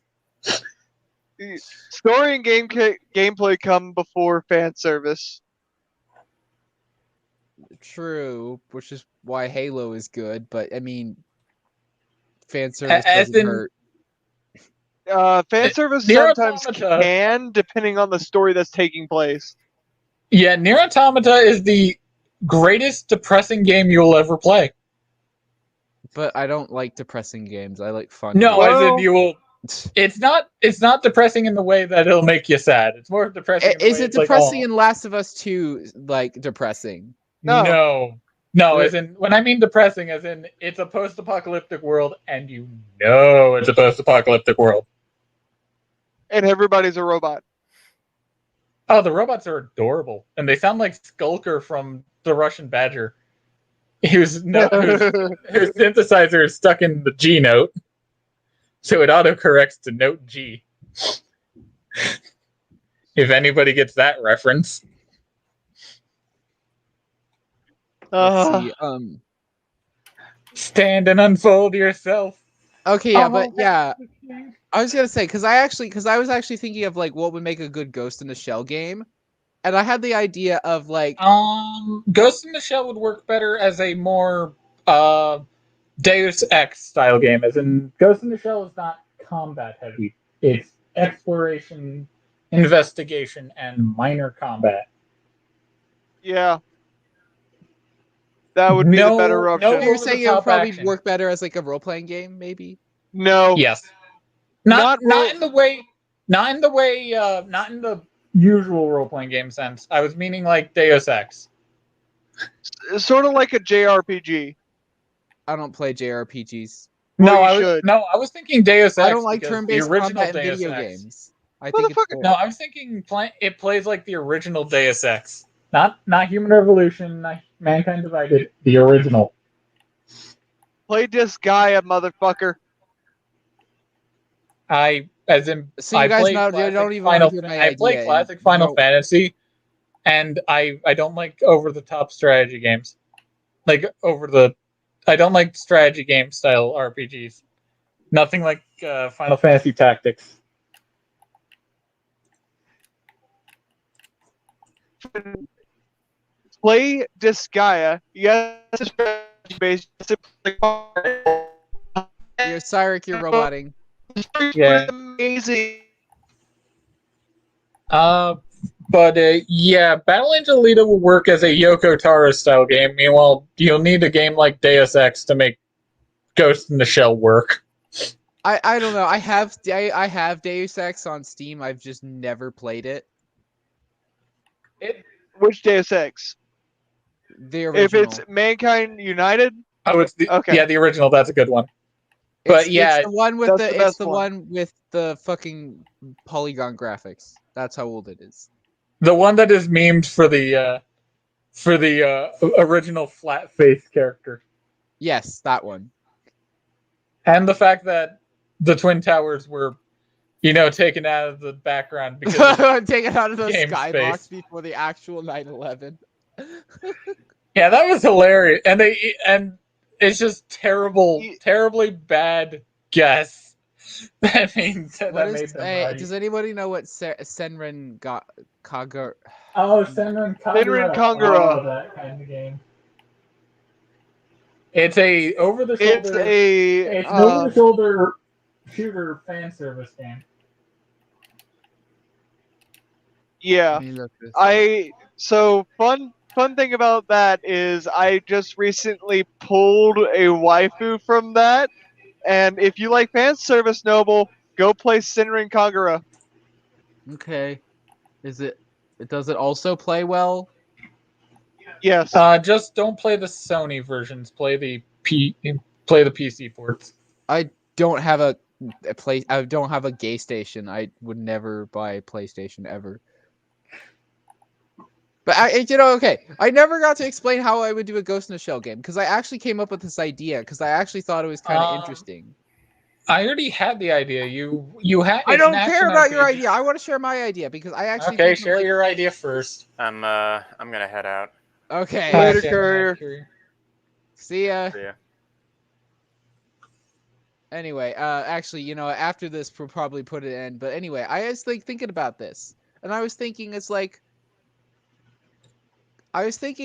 Story and gameplay come before fan service. True, which is why Halo is good, but I mean, fan service doesn't hurt. Fan service sometimes can, depending on the story that's taking place. Yeah, Nier Automata is the greatest depressing game you'll ever play. But I don't like depressing games. I like fun. No, games. as in you will. It's not depressing in the way that it'll make you sad. It's more depressing. Is it depressing in Last of Us 2? Like depressing? No. As in when I mean depressing, as in it's a post-apocalyptic world, and you know it's a post-apocalyptic world, and everybody's a robot. Oh, the robots are adorable, and they sound like Skulker from the Russian Badger. Whose synthesizer is stuck in the G note, so it autocorrects to note G. If anybody gets that reference. Let's see, Stand and unfold yourself. Okay, yeah, but yeah. I was gonna say because I was actually thinking of like what would make a good Ghost in the Shell game, and I had the idea of like Ghost in the Shell would work better as a more Deus Ex style game, as in Ghost in the Shell is not combat heavy. It's exploration, investigation, and minor combat. Yeah. That would be the better option. So you're over saying the it would top probably action. work better as like a role playing game, maybe? No. Yes. Not Not in the way not in the usual role playing game sense. I was meaning like Deus Ex. Sort of like a JRPG. I don't play JRPGs. Well, No, you should. I was thinking Deus Ex. I don't like because turn-based the original combat in Deus video Ex. games. I think it's boring. No, I was thinking it plays like the original Deus Ex. Not Human Revolution, not Mankind Divided, the original. Play Disgaea, motherfucker. So you guys play don't classic even want to Final. hear my I play idea, classic and Final you Fantasy, and I don't like over the top strategy games. I don't like strategy game style RPGs. Nothing like Final Fantasy Tactics. Play Disgaea. Yes, it's strategy based. You're Cyric, you're roboting. Yeah. Amazing. Yeah, Battle Angel Alita will work as a Yoko Taro style game. Meanwhile, you'll need a game like Deus Ex to make Ghost in the Shell work. I don't know. I have Deus Ex on Steam. I've just never played it. Which Deus Ex? The original. If it's Mankind United. Oh, it's okay. The original. That's a good one. But it's the one with that's the one with the fucking polygon graphics. That's how old it is. The one that is memed for the original flat face character. Yes, that one. And the fact that the Twin Towers were, taken out of the background because taken out of the game skybox space. before the actual 9/11. Yeah, that was hilarious, and it's just terribly bad guess. That means that made them right. Does anybody know what Senran Kagura? Oh, Senran Kagura. Senran Kagura. Oh, that kind of game. It's a over the shoulder. It's an over the shoulder shooter fan service game. Yeah. So fun thing about that is I just recently pulled a waifu from that, and if you like fan service, Noble, go play Senran Kagura. Okay. Does it also play well? Yes. Just don't play the Sony versions. Play the PC ports. I don't have a gay station. I would never buy a PlayStation ever. But okay. I never got to explain how I would do a Ghost in the Shell game because I actually came up with this idea because I actually thought it was kind of interesting. I already had the idea. You had. I don't care about your idea. I want to share my idea because I actually. Share your idea first. I'm gonna head out. Okay. Later, courier. See ya. See ya. Anyway, actually, after this, we'll probably put it in. But anyway, I was thinking about this, and I was thinking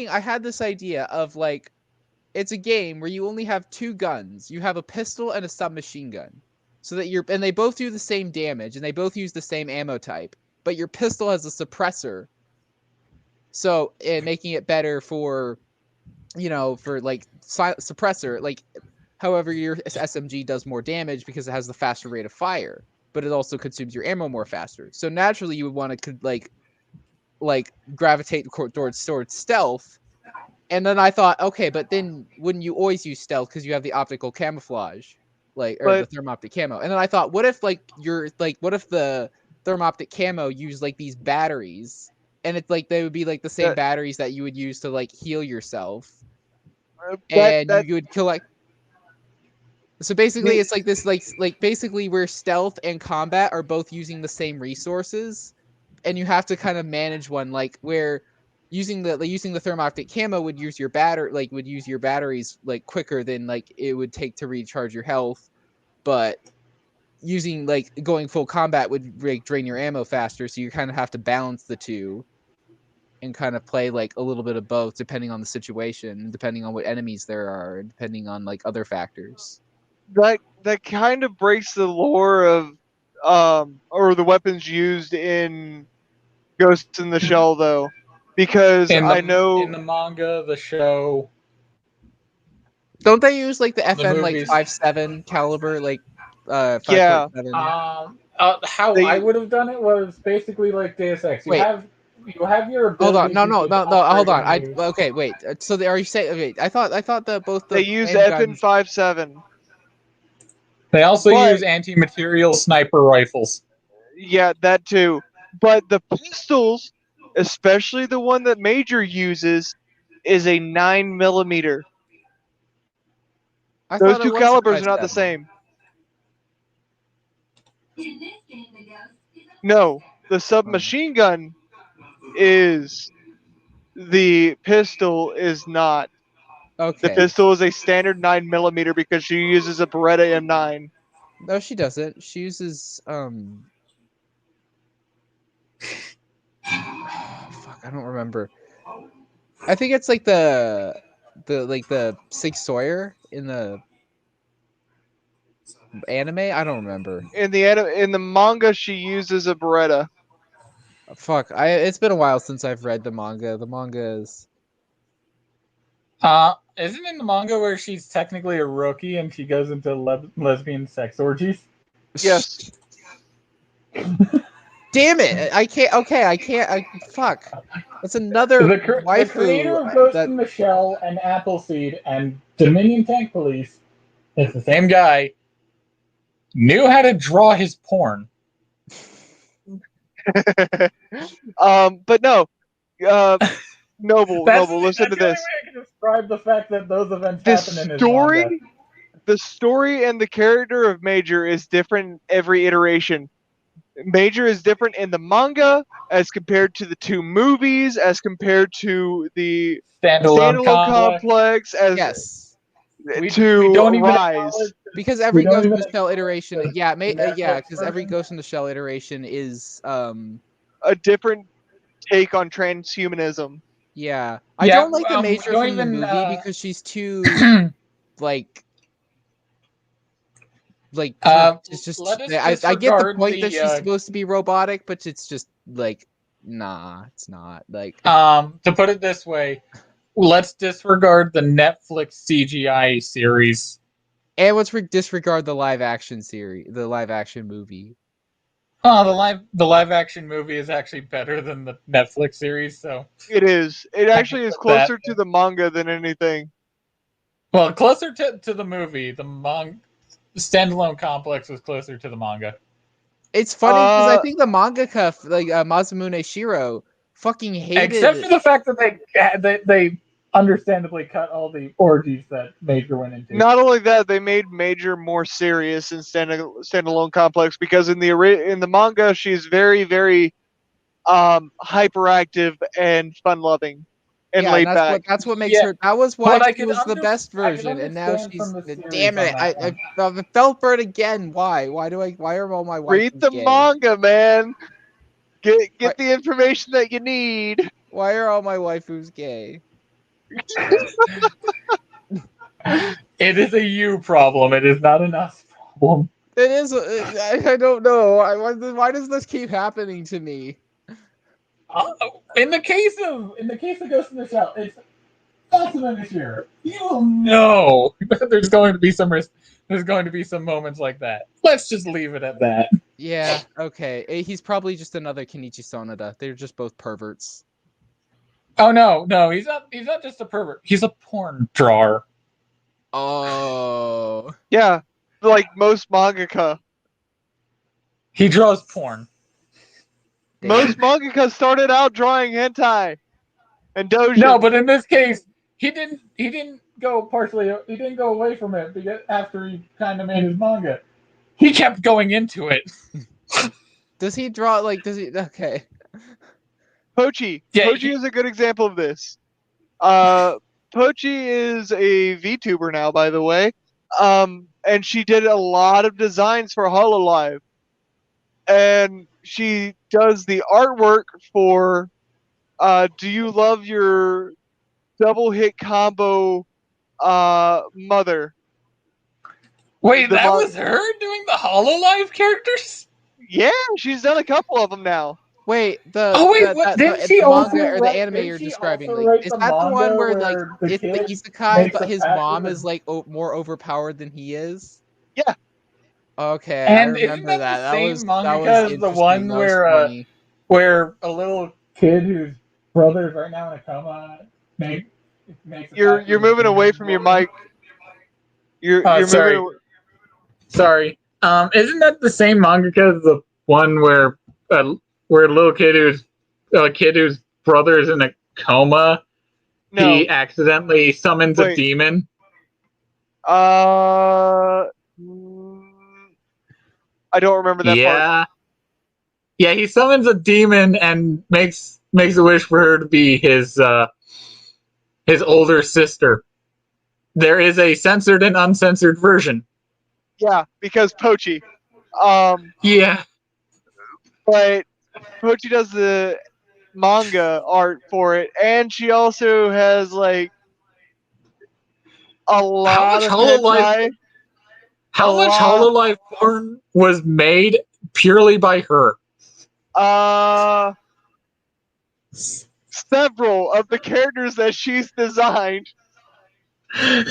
I had this idea of it's a game where you only have two guns. You have a pistol and a submachine gun, so that and they both do the same damage, and they both use the same ammo type. But your pistol has a suppressor, so making it better for, suppressor. However, your SMG does more damage because it has the faster rate of fire, but it also consumes your ammo more faster. So naturally, you would want to gravitate towards stealth. And then I thought, okay, but then wouldn't you always use stealth because you have the optical camouflage, the thermoptic camo? And then I thought, what if what if the thermoptic camo used these batteries, and it's they would be the same batteries that you would use to heal yourself, and you would collect. So basically, it's this basically where stealth and combat are both using the same resources, and you have to kind of manage one where using the thermoptic camo would use your batteries quicker than it would take to recharge your health, but using like going full combat would like drain your ammo faster, so you kind of have to balance the two and kind of play like a little bit of both depending on the situation, depending on what enemies there are, and depending on like other factors. That kind of breaks the lore of or the weapons used in Ghost in the Shell though, because I know in the manga, the show, Don't they use like the the FN like movies. 5.7 caliber, like Yeah. 5.7? How They- I would have done it was basically like Deus Ex. You Wait. have your Hold ability. on, no, to hold on. operate and move. Okay, wait. So are you saying? Okay, I thought that both the they use handguns. FN 5.7. They also But- use anti-material sniper rifles. Yeah, that too. But the pistols, especially the one that Major uses, is a 9mm. I Those thought it two was calibers are not the 5.7. same. No, the submachine gun is the pistol is not. The Okay. pistol is a standard 9mm because she uses a Beretta M9. No, she doesn't. She uses fuck, I don't remember. I think it's like the Sig Sawyer in the anime. I don't remember. In the manga, she uses a Beretta. Fuck, it's been a while since I've read the manga. The manga is Isn't in the manga where she's technically a rookie and she goes into lesbian sex orgies? Yes. Damn it! I can't. Okay, I can't. Fuck. That's another The creator waifu. of Ghost That in the Shell and Appleseed and Dominion Tank Police, it's the same guy, knew how to draw his porn. But no. Noble, listen to that's the only this. way I can describe the fact that those events happen in his manga. The story and the character of Major is different every iteration. Major is different in the manga as compared to the two movies, as compared to the Standalone complex, as yes, we to don't even Rise. because every don't Ghost in even the Shell iteration, the yeah, Netflix because every version. Ghost in the Shell iteration is A different take on transhumanism. yeah. I Yeah, don't like the we Major don't from the even, movie because she's too like it's just let us I get the disregard point that the, she's supposed to be robotic, but it's just like nah, it's not like to put it this way, let's disregard the Netflix CGI series. and let's disregard the live action series, the live action movie. Oh, the live action movie is actually better than the Netflix series, so It is. It actually is that. closer to the manga than anything. well, closer to the movie. The standalone complex was closer to the manga. It's funny because I think the mangaka, like Masamune Shiro, fucking hated. Except for the fact that they understandably cut all the orgies that Major went into. Not only that, they made Major more serious in standalone complex because in the manga she's very, very hyperactive and fun loving and yeah, laid and back. that's what makes her. That was But why I she was the best version, and now understand she's. from the series Damn it! on that I felt for it again. Why? Why are all my Read waifus the gay? manga, man. Get What? the information that you need. Why are all my waifus gay? It is a you problem. It is not an us problem. It is. I don't know. Why does this keep happening to me? In the case of Ghost in the Shell, it's possible this year. You will know that there's going to be some there's going to be some moments like that. Let's just leave it at that. Yeah. Okay. He's probably just another Kenichi Sonada. They're just both perverts. Oh no, he's not just a pervert. He's a porn drawer. Oh. Yeah, like most mangaka. He draws porn. Most mangaka started out drawing hentai and doujin. No, but in this case, he didn't go he didn't go away from it after he kind of made his manga. He kept going into it. Does he draw okay. Pochi. Yeah, Pochi is a good example of this. Pochi is a VTuber now, by the way. And she did a lot of designs for Hololive. And she does the artwork for Do You Love Your Double Hit Combo Mother? Wait, The that mon- was her doing the Hololive characters? Yeah, she's done a couple of them now. Wait, Oh wait, what? Didn't she the also manga or the write? anime Didn't you're she describing? also Like, write is the that the one manga where like where the it's the kid isekai, makes but a his pact mom with is like more overpowered than he is? Yeah. Okay, I And isn't remember that that. the That same was mangaka as the interesting. one That was funny. where a little kid whose brother's right now in a coma makes a pact You're with his moving away demon from your woman? mic. You're moving Sorry. away. Sorry. Isn't that the same mangaka as the one where a little kid whose brother is in a coma? No. He accidentally summons a Wait. demon. I don't remember that part. Yeah, he summons a demon and makes a wish for her to be his older sister. There is a censored and uncensored version. Yeah, because Pochi. Yeah. But Pochi does the manga art for it, and she also has like a lot of hentai. How much Hololive porn was made purely by her? Several of the characters that she's designed. That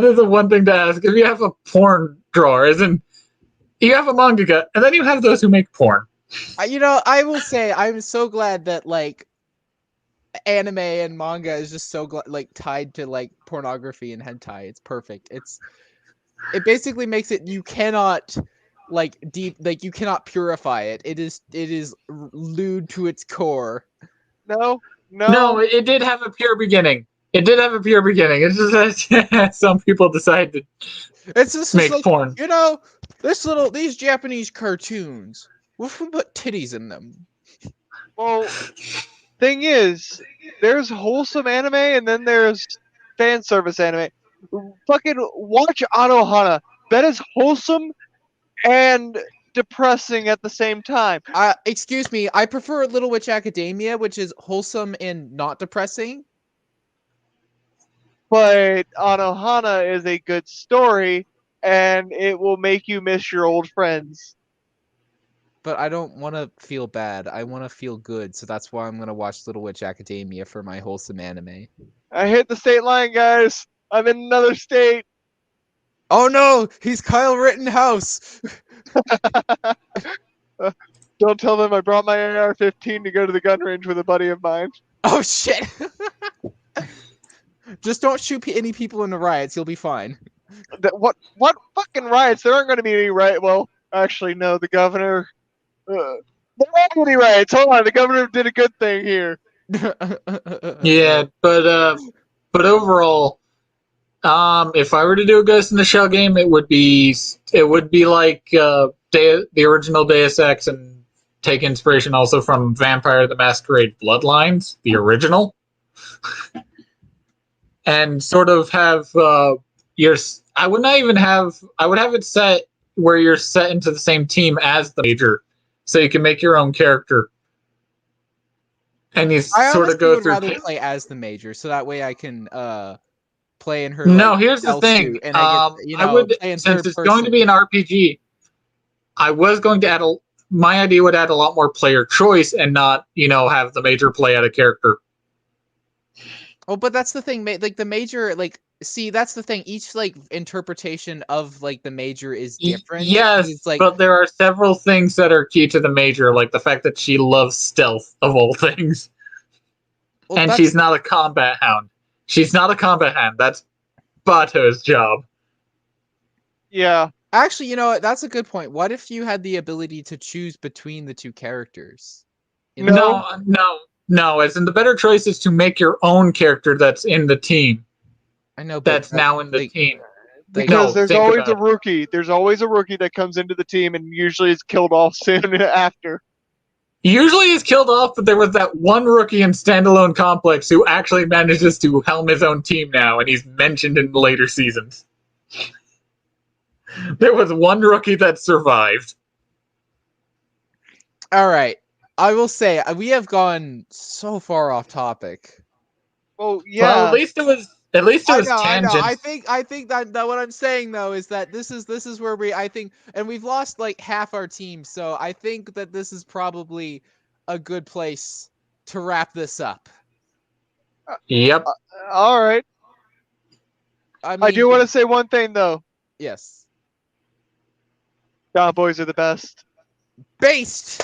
is a one thing to ask. If you have a porn drawer, you have a mangaka, and then you have those who make porn. I will say I'm so glad that like anime and manga is just so like tied to like pornography and hentai. It's perfect. It basically makes it you cannot like you cannot purify it. It is lewd to its core. No. It did have a pure beginning. It's just that some people decide to it's just make like, porn. These Japanese cartoons. We'll put titties in them. Well, thing is, there's wholesome anime and then there's fan service anime. Fucking watch Anohana. That is wholesome and depressing at the same time. Excuse me, I prefer Little Witch Academia, which is wholesome and not depressing. But Anohana is a good story, and it will make you miss your old friends. But I don't want to feel bad. I want to feel good, so that's why I'm going to watch Little Witch Academia for my wholesome anime. I hit the state line, guys. I'm in another state. Oh no, he's Kyle Rittenhouse. Don't tell them I brought my AR-15 to go to the gun range with a buddy of mine. Oh shit. Just don't shoot any people in the riots. You'll be fine. What fucking riots? There aren't going to be any riots. Well, actually, no. The governor. There aren't any riots. Hold on. The governor did a good thing here. Yeah, but overall, if I were to do a Ghost in the Shell game, it would be like the original Deus Ex and take inspiration also from Vampire the Masquerade Bloodlines, the original. And sort of have I would have it set where you're set into the same team as the major, so you can make your own character. And you sort of go through. I would rather play as the major, so that way I can play in her. No, here's the thing. And I get, since it's going to be an RPG, I was going to add my idea would add a lot more player choice and not have the major play out a character. Oh, but that's the thing. Like the major, that's the thing. Each interpretation of the major is different. Yes, but there are several things that are key to the major, like the fact that she loves stealth of all things, and she's not a combat hound. She's not a combat hound. That's Bato's job. Yeah. Actually, that's a good point. What if you had the ability to choose between the two characters? No, as in the better choice is to make your own character that's in the team. I know, but that's now in the team. Because there's always a rookie. There's always a rookie that comes into the team and usually is killed off soon after. Usually he's killed off, but there was that one rookie in Standalone Complex who actually manages to helm his own team now, and he's mentioned in later seasons. There was one rookie that survived. All right. I will say we have gone so far off topic. Well, Well, yeah. at least it was I know. tangent. I think that what I'm saying though is that this is where I think, and we've lost like half our team, so I think that this is probably a good place to wrap this up. Yep. All right. I I mean, do want to say one thing though. yes, John Boys are the best. based.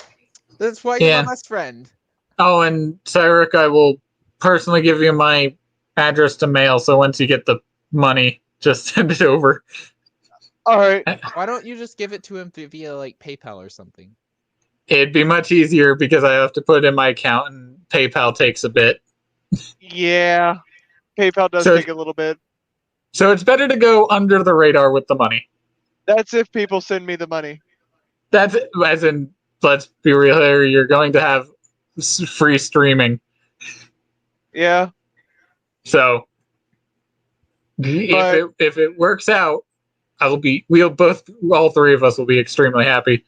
That's why you're Yeah. my best friend. Oh, and Cyrus, I will personally give you my address to mail, so once you get the money, just send it over. All right. Why don't you just give it to him via like PayPal or something? It'd be much easier because I have to put it in my account, and PayPal takes a bit. Yeah. PayPal does So- take a little bit. So it's better to go under the radar with the money. That's if people send me the money. That's as in, let's be real here, you're going to have free streaming. Yeah. So But- if it works out, all three of us will be extremely happy.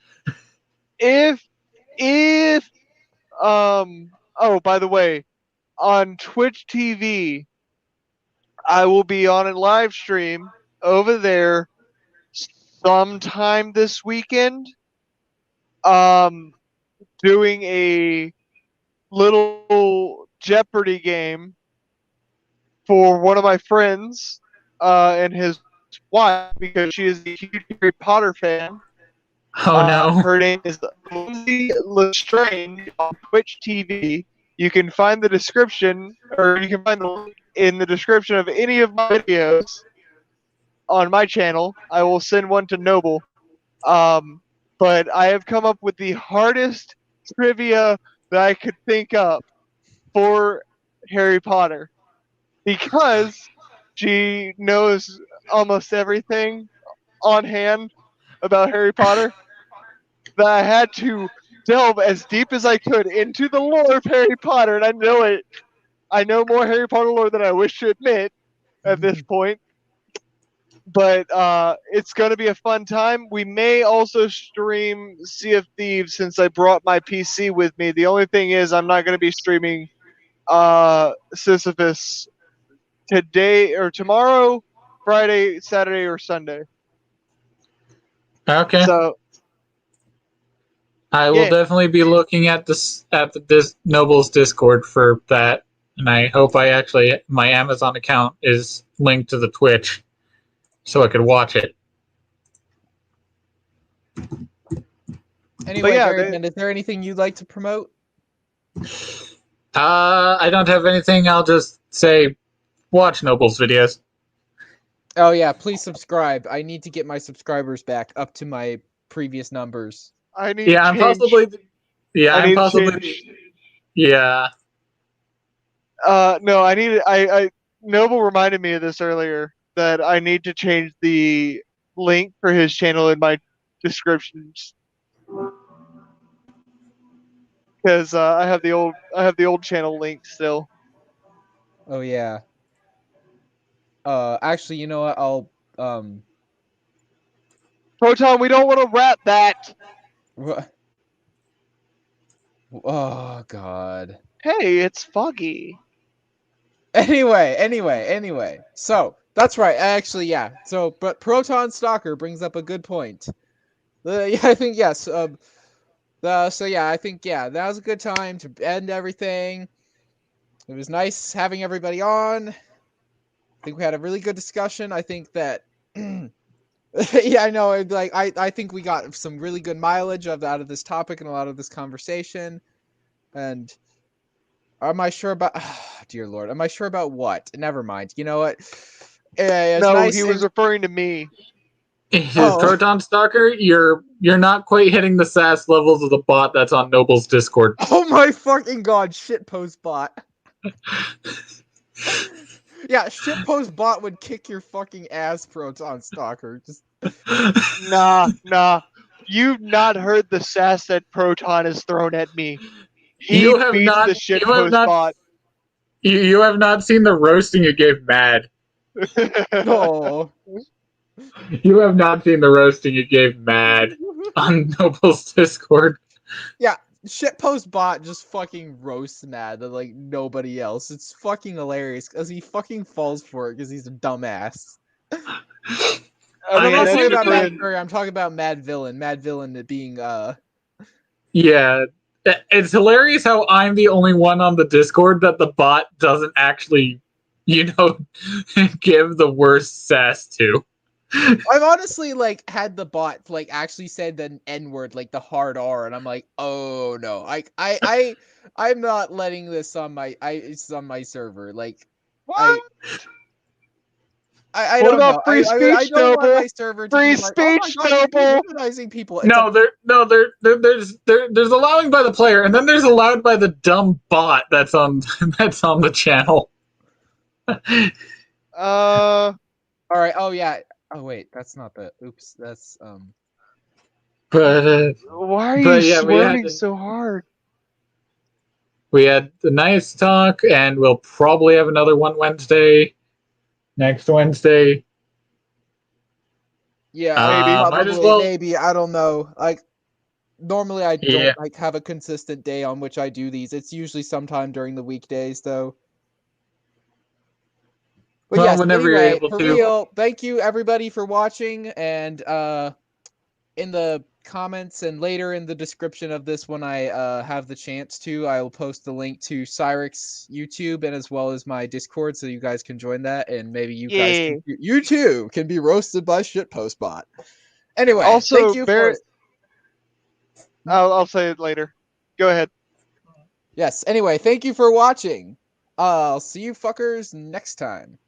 If oh, by the way, on Twitch TV, I will be on a live stream over there sometime this weekend. Doing a little Jeopardy game for one of my friends and his wife because she is a huge Harry Potter fan. Oh no. Her name is Lindsay Lestrange on Twitch TV. You can find the description, or you can find the link in the description of any of my videos on my channel. I will send one to Noble. But I have come up with the hardest trivia that I could think of for Harry Potter because she knows almost everything on hand about Harry Potter that I had to delve as deep as I could into the lore of Harry Potter, and I know it. I know more Harry Potter lore than I wish to admit at this point. But it's going to be a fun time. We may also stream Sea of Thieves since I brought my PC with me. The only thing is I'm not going to be streaming Sisyphus today or tomorrow, Friday, Saturday, or Sunday. Okay. So I will yeah. definitely be looking at this Noble's Discord for that, and I hope my Amazon account is linked to the Twitch, so I could watch it. Anyway, yeah, Barryman, is there anything you'd like to promote? I don't have anything. I'll just say, watch Noble's videos. Oh yeah, please subscribe. I need to get my subscribers back up to my previous numbers. I need Yeah, to I'm change. possibly. Yeah, I I'm need to possibly. change. Yeah. No, I need. I Noble reminded me of this earlier that I need to change the link for his channel in my descriptions because I have the old channel link still. Oh yeah. Actually, you know what? I'll Proton, we don't want to wrap that. Oh god. Hey, it's Foggy. Anyway. So that's right. Actually, yeah. So, but Proton Stalker brings up a good point. Yeah, I think yes. So yeah, I think yeah, that was a good time to end everything. It was nice having everybody on. I think we had a really good discussion. I think that yeah, I know. Like I think we got some really good mileage out of this topic and a lot of this conversation. And am I sure about? Dear Lord, am I sure about what? Never mind. You know what? It's No, nice he was referring to me. Oh. Proton Stalker, you're not quite hitting the sass levels of the bot that's on Noble's Discord. Oh my fucking god! Shitpost bot. Yeah, shitpost bot would kick your fucking ass, Proton Stalker. Just Nah. You've not heard the sass that Proton has thrown at me. He You have beats not. the shitpost bot. You have not seen the roasting you gave Mad. Oh. You have not seen the roasting you gave Mad on Noble's Discord. Yeah, shitpost bot just fucking roasts Mad like nobody else. It's fucking hilarious because he fucking falls for it because he's a dumbass. And I'm not talking about Mad Furry, I'm talking about Mad Villain. Mad Villain being Yeah, it's hilarious how I'm the only one on the Discord that the bot doesn't actually, give the worst sass to. I've honestly like had the bot like actually said the N-word, like the hard R, and I'm like, oh no. Like I'm not letting this on my it's on my server. Like what? I What don't about know. free speech, I don't want Noble? my server to Free be like, oh my speech, god, you're Noble. demonizing people. No, there's allowing by the player, and then there's allowed by the dumb bot that's on the channel. All right. Oh yeah. Oh wait, that's not the. Oops. That's But why are but you yeah, swerving so hard? we had a nice talk, and we'll probably have another one next Wednesday. Yeah, Maybe. probably, Might as well. maybe. I don't know. Like normally, I Yeah. don't like have a consistent day on which I do these. It's usually sometime during the weekdays, though. But Well, yes, whenever you're anyway, able for to. real, thank you everybody for watching, and in the comments and later in the description of this when I have the chance to, I will post the link to Cyrix YouTube and as well as my Discord so you guys can join that and maybe you too can be roasted by shitpost bot. Anyway, Also, thank you Barrett. for I'll say it later. Go ahead. Yes, anyway, thank you for watching. I'll see you fuckers next time.